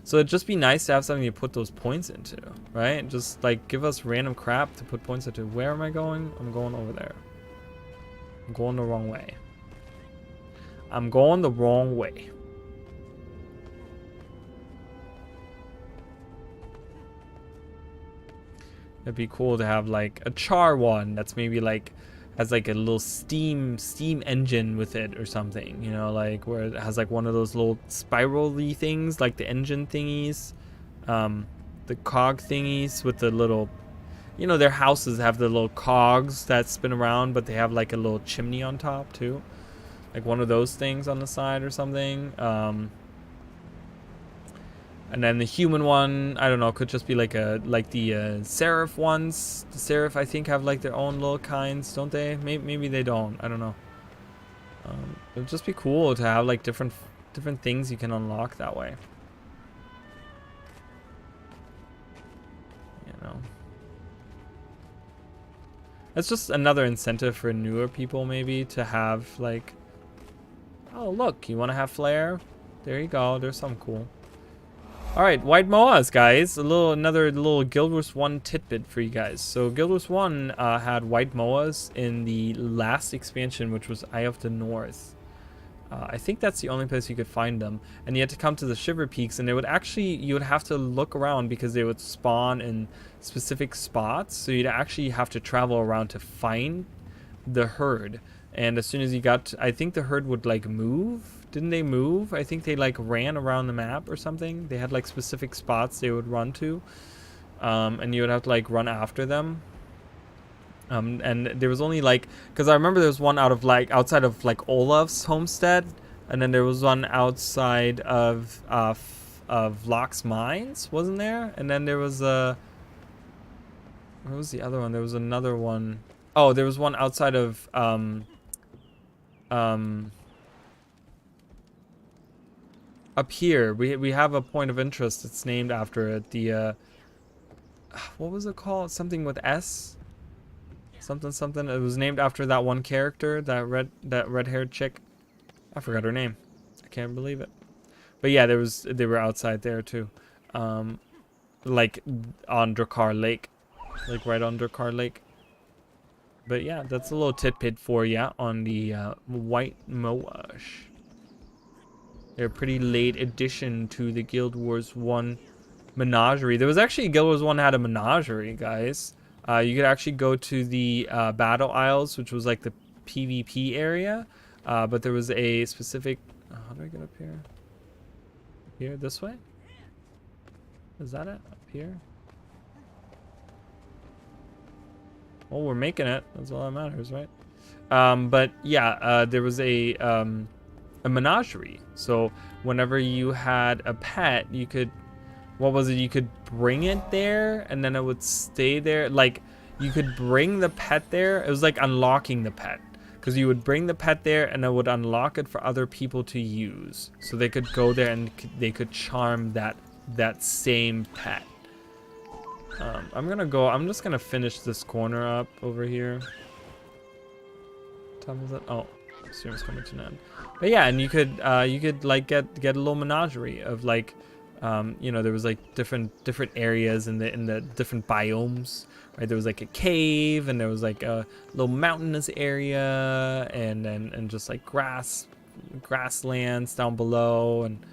So it'd just be nice to have something to put those points into, right? Just like give us random crap to put points into. Where am I going? I'm going over there. I'm going the wrong way. I'm going the wrong way. It'd be cool to have like a char one that's maybe like has like a little steam engine with it or something, you know, like where it has like one of those little spiral-y things, like the engine thingies, the cog thingies with the little, you know, their houses have the little cogs that spin around, but they have like a little chimney on top too, like one of those things on the side or something. And then the human one, I don't know, could just be like the Seraph ones. The Seraph, I think, have like their own little kinds, don't they? Maybe they don't. I don't know. It would just be cool to have like different things you can unlock that way. You know, it's just another incentive for newer people maybe to have like, oh look, you want to have flair? There you go. There's something cool. All right, white moas, guys. Another little Guild Wars 1 tidbit for you guys. So Guild Wars 1 had white moas in the last expansion, which was Eye of the North. I think that's the only place you could find them, and you had to come to the Shiver Peaks, and they would actually, you would have to look around because they would spawn in specific spots. So you'd actually have to travel around to find the herd. And as soon as you got, I think the herd would like move. Didn't they move? I think they like ran around the map or something. They had like specific spots they would run to, and you would have to like run after them. And there was only like, because I remember there was one outside of like Olaf's homestead, and then there was one outside of Locke's mines, wasn't there? And then there was where was the other one? There was another one. Oh, there was one outside of up here. We have a point of interest that's named after it. The what was it called? Something with S. Something. It was named after that one character, that red-haired chick. I forgot her name. I can't believe it. But yeah, they were outside there too, like on Drakkar Lake, like right on Drakkar Lake. But yeah, that's a little tidbit for ya on the white moas. They're a pretty late addition to the Guild Wars 1 menagerie. There was actually Guild Wars 1 had a menagerie, guys. You could actually go to the Battle Isles, which was like the PvP area, but there was a specific. How do I get up here? Here, this way? Is that it? Up here? Well, we're making it. That's all that matters, right? But yeah, there was a menagerie. So whenever you had a pet, you could, what was it? You could bring it there, and then it would stay there. Like, you could bring the pet there. It was like unlocking the pet, because you would bring the pet there, and it would unlock it for other people to use. So they could go there and they could charm that same pet. I'm just gonna finish this corner up over here. What time is it? Oh, stream's coming to an end. But yeah, and you could like get a little menagerie of like, you know, there was like different areas in the different biomes, right? There was like a cave, and there was like a little mountainous area, and just like grasslands down below, and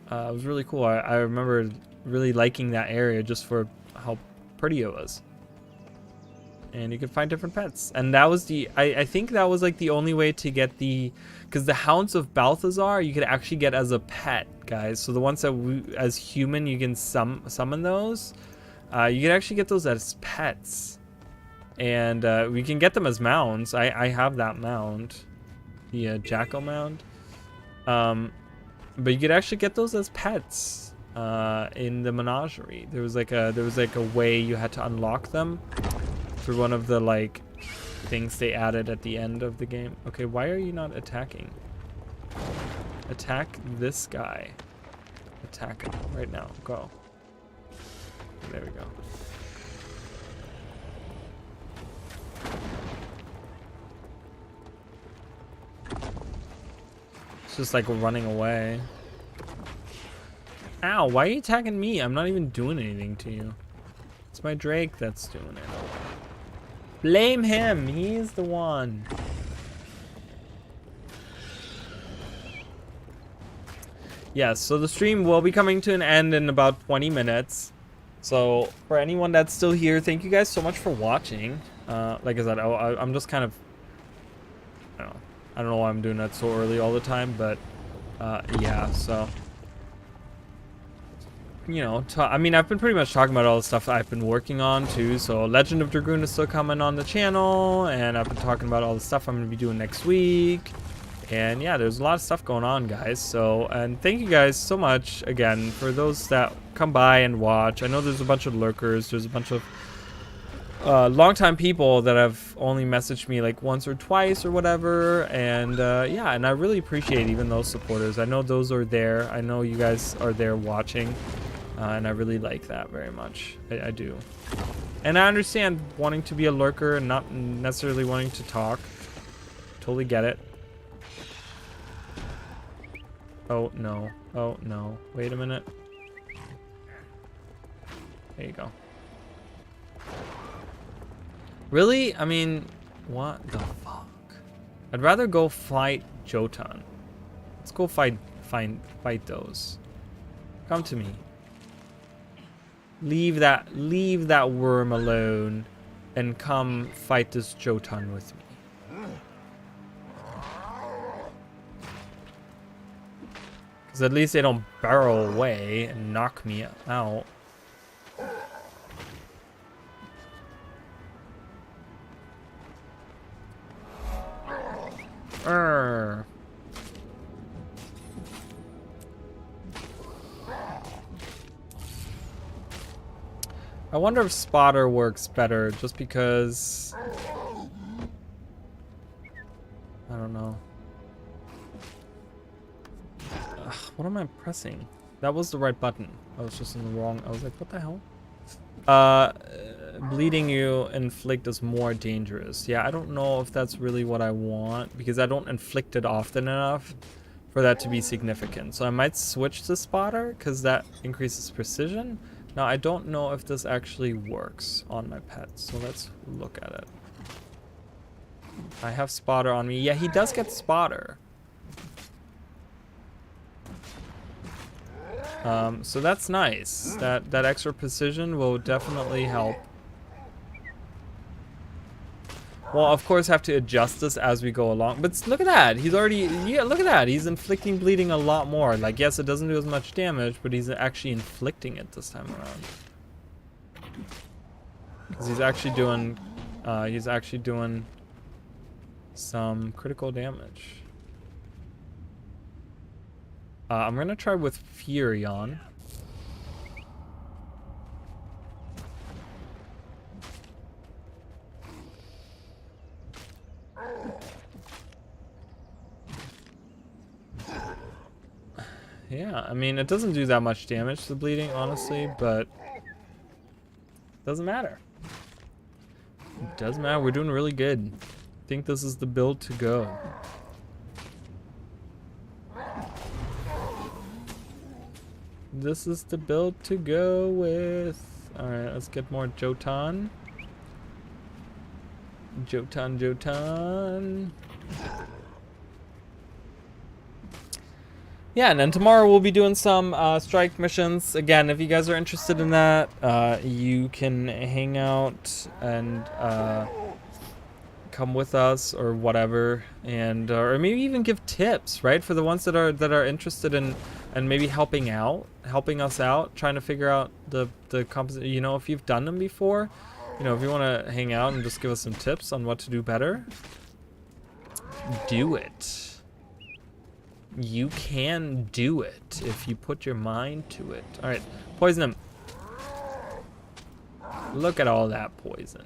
it was really cool. I remember really liking that area just for how pretty it was. And you could find different pets, and that was I think that was like the only way to get because the Hounds of Balthazar you could actually get as a pet, guys. So the ones that as human you can summon those, you can actually get those as pets, and we can get them as mounds. I have that mound, the Jackal mound, but you could actually get those as pets in the menagerie. There was like a way you had to unlock them through one of the like things they added at the end of the game. Okay, why are you not attacking? Attack this guy. Attack him right now. Go. There we go. It's just like running away. Ow, why are you attacking me? I'm not even doing anything to you. It's my Drake that's doing it. Blame him. He's the one. Yes, so the stream will be coming to an end in about 20 minutes. So for anyone that's still here, thank you guys so much for watching. Like I said, I'm just kind of, I don't know why I'm doing that so early all the time, but yeah, so. You know, I mean, I've been pretty much talking about all the stuff I've been working on too. So Legend of Dragoon is still coming on the channel, and I've been talking about all the stuff I'm going to be doing next week. And yeah, there's a lot of stuff going on, guys. So, and thank you guys so much again for those that come by and watch. I know there's a bunch of lurkers. There's a bunch of longtime people that have only messaged me like once or twice or whatever. And yeah, and I really appreciate even those supporters. I know those are there. I know you guys are there watching. And I really like that very much. I do. And I understand wanting to be a lurker and not necessarily wanting to talk. Totally get it. Oh, no. Oh, no. Wait a minute. There you go. Really? I mean, what the fuck? I'd rather go fight Jotun. Let's go fight those. Come to me. Leave that worm alone and come fight this Jotun with me. Because at least they don't barrel away and knock me out. Urgh. I wonder if spotter works better just because I don't know. Ugh, what am I pressing? That was the right button. I was just in the wrong. I was like, what the hell? Bleeding you inflict is more dangerous. Yeah, I don't know if that's really what I want because I don't inflict it often enough for that to be significant. So I might switch to spotter because that increases precision. Now, I don't know if this actually works on my pet, so let's look at it. I have spotter on me. Yeah, he does get spotter. So that's nice. That extra precision will definitely help. we'll of course have to adjust this as we go along. But look at that. He's already, yeah, look at that. He's inflicting bleeding a lot more. Like, yes, it doesn't do as much damage, but he's actually inflicting it this time around. Because he's actually doing some critical damage. I'm gonna try with Fury on. Yeah, I mean, it doesn't do that much damage to bleeding, honestly, but doesn't matter. It doesn't matter. We're doing really good. I think this is the build to go. This is the build to go with. Alright, let's get more Jotan. Jotan. Yeah, and then tomorrow we'll be doing some strike missions. Again, if you guys are interested in that, you can hang out and come with us or whatever, and or maybe even give tips, right? For the ones that are interested in and maybe helping us out, trying to figure out the composition. You know, if you've done them before, you know, if you want to hang out and just give us some tips on what to do better, do it. You can do it if you put your mind to it. All right, poison him. Look at all that poison.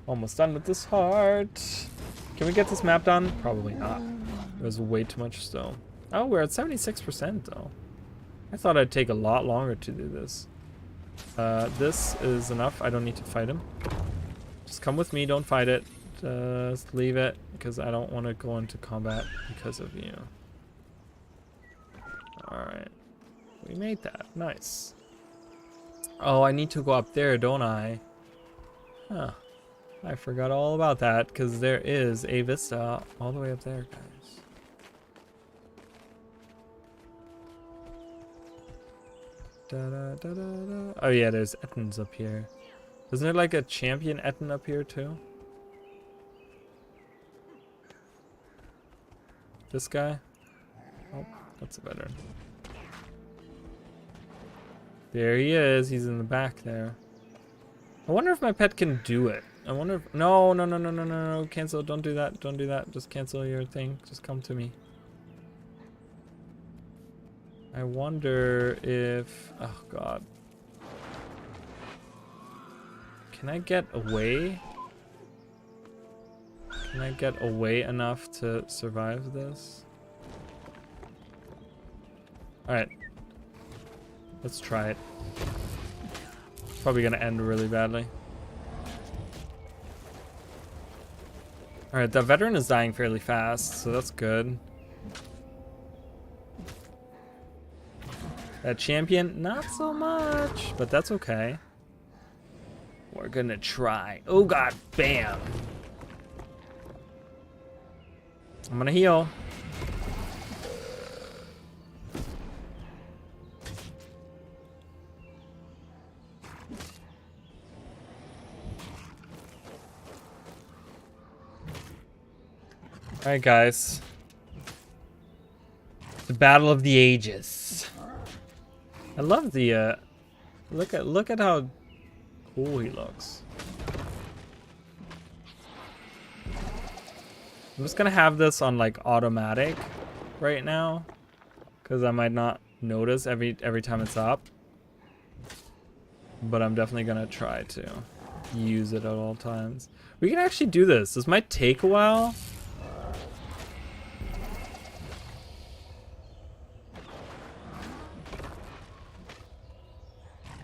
Almost done with this heart. Can we get this map done? Probably not. There's way too much still. Oh, we're at 76% though. I thought it'd take a lot longer to do this. This is enough. I don't need to fight him. Just come with me. Don't fight it. Just leave it, because I don't want to go into combat because of you. Alright. We made that. Nice. Oh, I need to go up there, don't I? Huh. I forgot all about that, because there is a vista all the way up there, guys. Oh yeah, there's Ettins up here. Isn't there like a champion Ettin up here too? This guy? Oh, that's a veteran. There he is. He's in the back there. I wonder if my pet can do it. I wonder if... No. Cancel. Don't do that. Don't do that. Just cancel your thing. Just come to me. I wonder if... Oh, God. Can I get away? Can I get away enough to survive this? Alright. Let's try it. Probably gonna end really badly. Alright, that veteran is dying fairly fast, so that's good. That champion, not so much, but that's okay. We're gonna try. Oh God, bam. I'm gonna heal. Alright guys. The battle of the ages. I love the look at how cool he looks. I'm just gonna have this on like automatic right now, because I might not notice every time it's up. But I'm definitely gonna try to use it at all times. We can actually do this. This might take a while.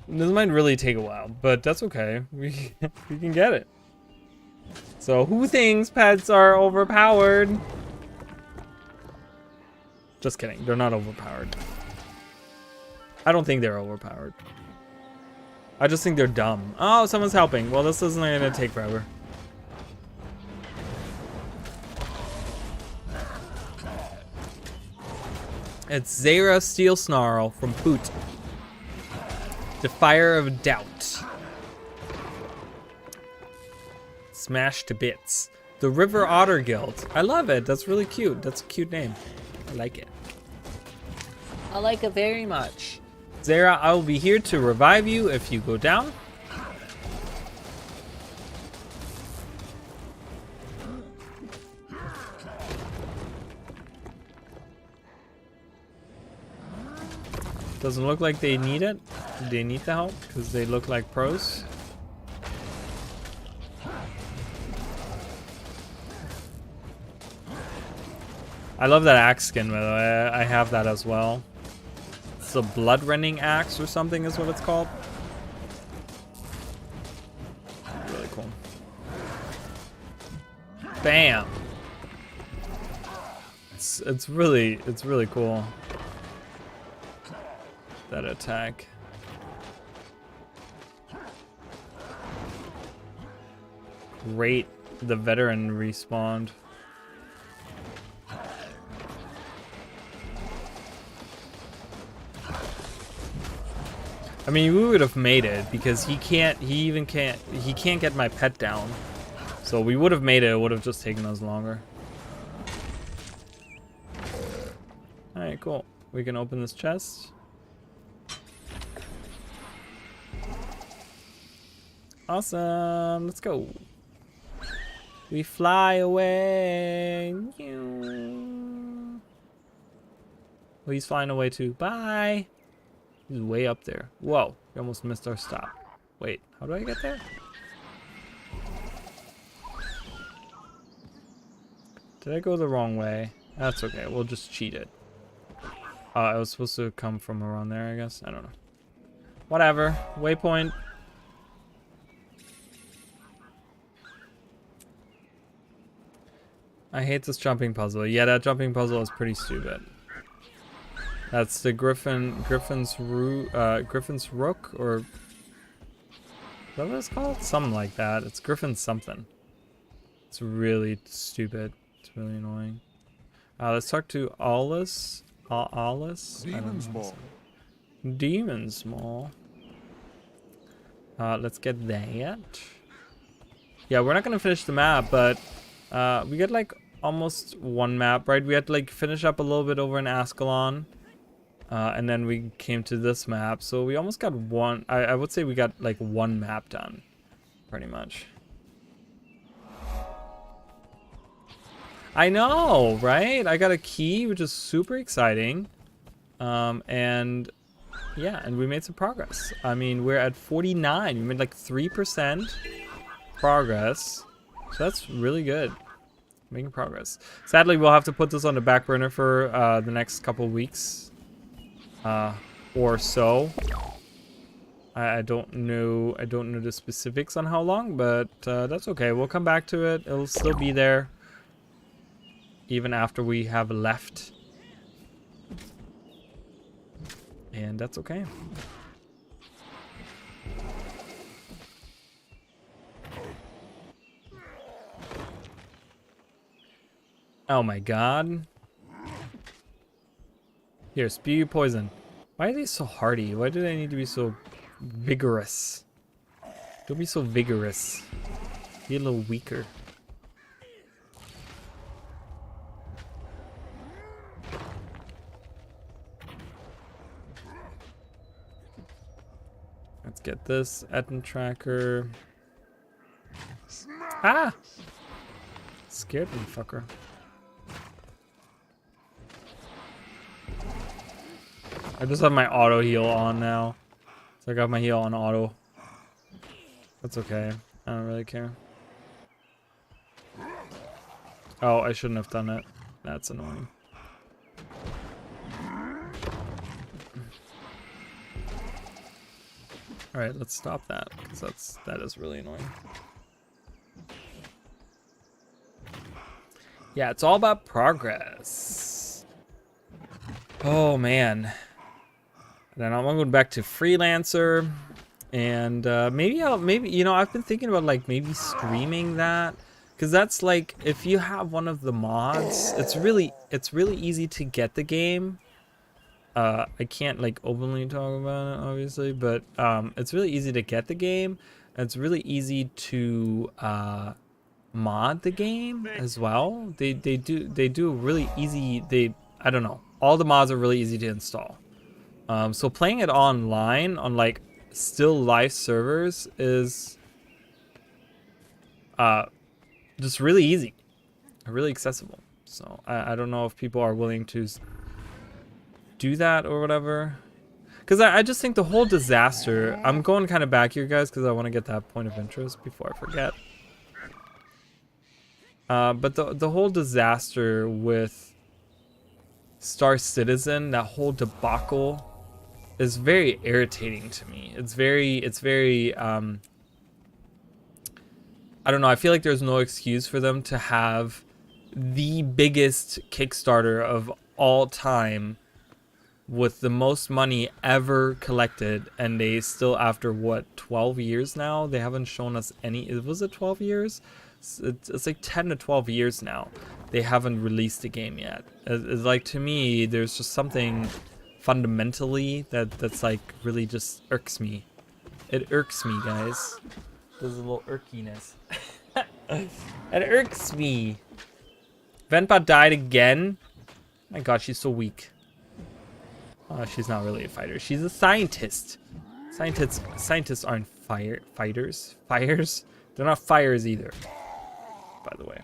This might really take a while, but that's okay. We can get it. So who thinks pets are overpowered? Just kidding. They're not overpowered. I don't think they're overpowered. I just think they're dumb. Oh, someone's helping. Well, this isn't gonna take forever. It's Zara Steel Snarl from Poot. The Fire of Doubt. Smashed to Bits. The River Otter Guild. I love it. That's really cute. That's a cute name. I like it. I like it very much. Zara, I will be here to revive you if you go down. Doesn't look like they need it. They need the help because they look like pros. I love that axe skin, by the way. I have that as well. It's a blood-rending axe or something is what it's called. Really cool. Bam! It's really cool. That attack. Great. The veteran respawned. I mean, we would have made it because he can't get my pet down. So we would have made it. It would have just taken us longer. All right, cool. We can open this chest. Awesome. Let's go. We fly away. Oh, he's flying away too. Bye. He's way up there. Whoa, we almost missed our stop. Wait, how do I get there? Did I go the wrong way? That's okay, we'll just cheat it. I was supposed to come from around there, I guess. I don't know. Whatever. Waypoint. I hate this jumping puzzle. Yeah, that jumping puzzle is pretty stupid. That's the Griffin's Rook, or is that what it's called? Something like that. It's Griffin's something. It's really stupid. It's really annoying. Let's talk to Alice. Alice? Demon's Maw. Demon's Maw. Let's get that. Yeah, we're not gonna finish the map, but we got like almost one map, right? We had to like finish up a little bit over in Ascalon. And then we came to this map, so we almost got one. I would say we got like one map done, pretty much. I know, right? I got a key, which is super exciting. And yeah, and we made some progress. I mean, we're at 49. We made like 3% progress. So that's really good. Making progress. Sadly, we'll have to put this on the back burner for the next couple weeks. Or so. I don't know the specifics on how long, but that's okay. We'll come back to it. It'll still be there even after we have left, and that's okay. Oh my god. Here, spew poison. Why are they so hardy? Why do they need to be so vigorous? Don't be so vigorous. Be a little weaker. Let's get this Etten tracker. Ah! Scared me, fucker. I just have my auto heal on now. So I got my heal on auto. That's okay. I don't really care. Oh, I shouldn't have done it. That's annoying. Alright, let's stop that, because that is really annoying. Yeah, it's all about progress. Oh man. Then I'm going back to freelancer, and maybe you know, I've been thinking about like maybe streaming that, because that's like, if you have one of the mods, it's really easy to get the game. I can't like openly talk about it, obviously, but it's really easy to get the game. It's really easy to mod the game as well. They do really easy. I don't know. All the mods are really easy to install. So playing it online on like still live servers is just really easy, really accessible. So I don't know if people are willing to do that or whatever. Because I just think the whole disaster, I'm going kind of back here, guys, because I want to get that point of interest before I forget. But the whole disaster with Star Citizen, that whole debacle, is very irritating to me. It's very, I don't know, I feel like there's no excuse for them to have the biggest Kickstarter of all time with the most money ever collected, and they still, after what, 12 years now, they haven't shown us any. Was it 12 years? It's like 10 to 12 years now they haven't released the game yet. It's like, to me, there's just something fundamentally that's like really just irks me. It irks me, guys. There's a little irkiness. It irks me. Venpa died again. My god, she's so weak. She's not really a fighter. She's a scientist. Scientists aren't fighters. Fires? They're not fires either, by the way.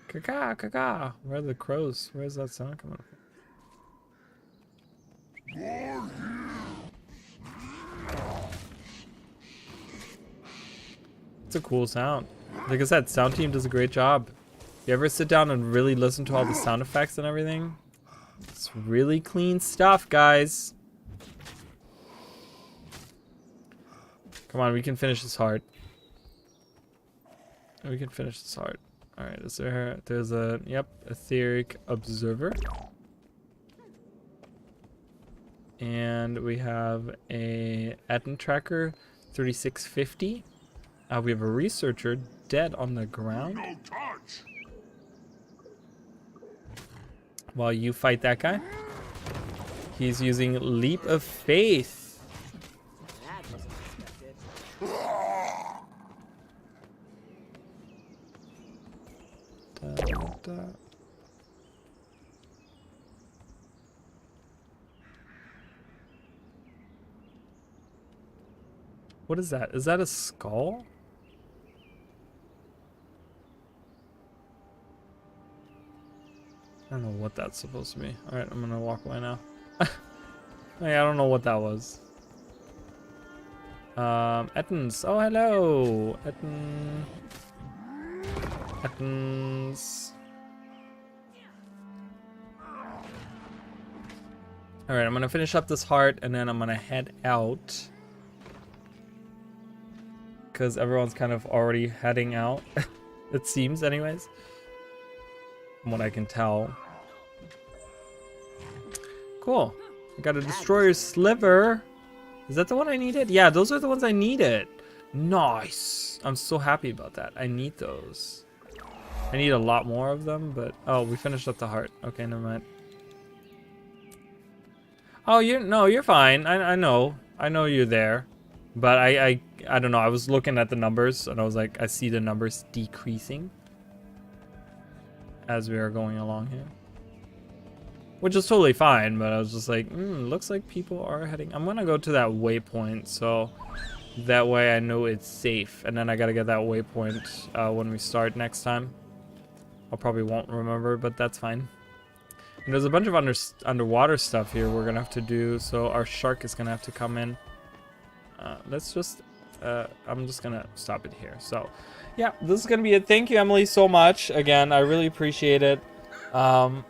Caca, caca. Where are the crows? Where's that sound coming from? It's a cool sound. Like I said, sound team does a great job. You ever sit down and really listen to all the sound effects and everything? It's really clean stuff, guys. Come on, we can finish this hard. We can finish this hard. Alright, there's a, yep, etheric observer. And we have a Etten tracker 3650. We have a researcher dead on the ground. While you fight that guy. He's using Leap of Faith. That wasn't expected. What is that? Is that a skull? I don't know what that's supposed to be. Alright, I'm gonna walk away now. Hey, I don't know what that was. Ettens. Oh, hello! Ettens. Alright, I'm gonna finish up this heart and then I'm gonna head out. Because everyone's kind of already heading out. It seems, anyways. From what I can tell. Cool. I got a destroyer sliver. Is that the one I needed? Yeah, those are the ones I needed. Nice. I'm so happy about that. I need those. I need a lot more of them, but oh, we finished up the heart. Okay, never mind. Oh, you're fine. I know you're there, but I don't know. I was looking at the numbers and I was like, I see the numbers decreasing as we are going along here, which is totally fine. But I was just like, looks like people are heading. I'm gonna go to that waypoint so that way I know it's safe. And then I gotta get that waypoint when we start next time. I probably won't remember, but that's fine. And there's a bunch of underwater stuff here we're gonna have to do. So our shark is gonna have to come in. Let's just. I'm just gonna stop it here. So, yeah, this is gonna be it. Thank you, Emily, so much. Again, I really appreciate it. And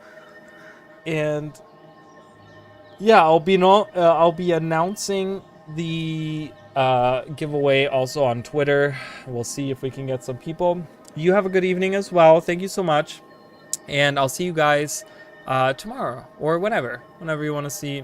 yeah, I'll be announcing the giveaway also on Twitter. We'll see if we can get some people. You have a good evening as well. Thank you so much, and I'll see you guys tomorrow or whenever you want to see.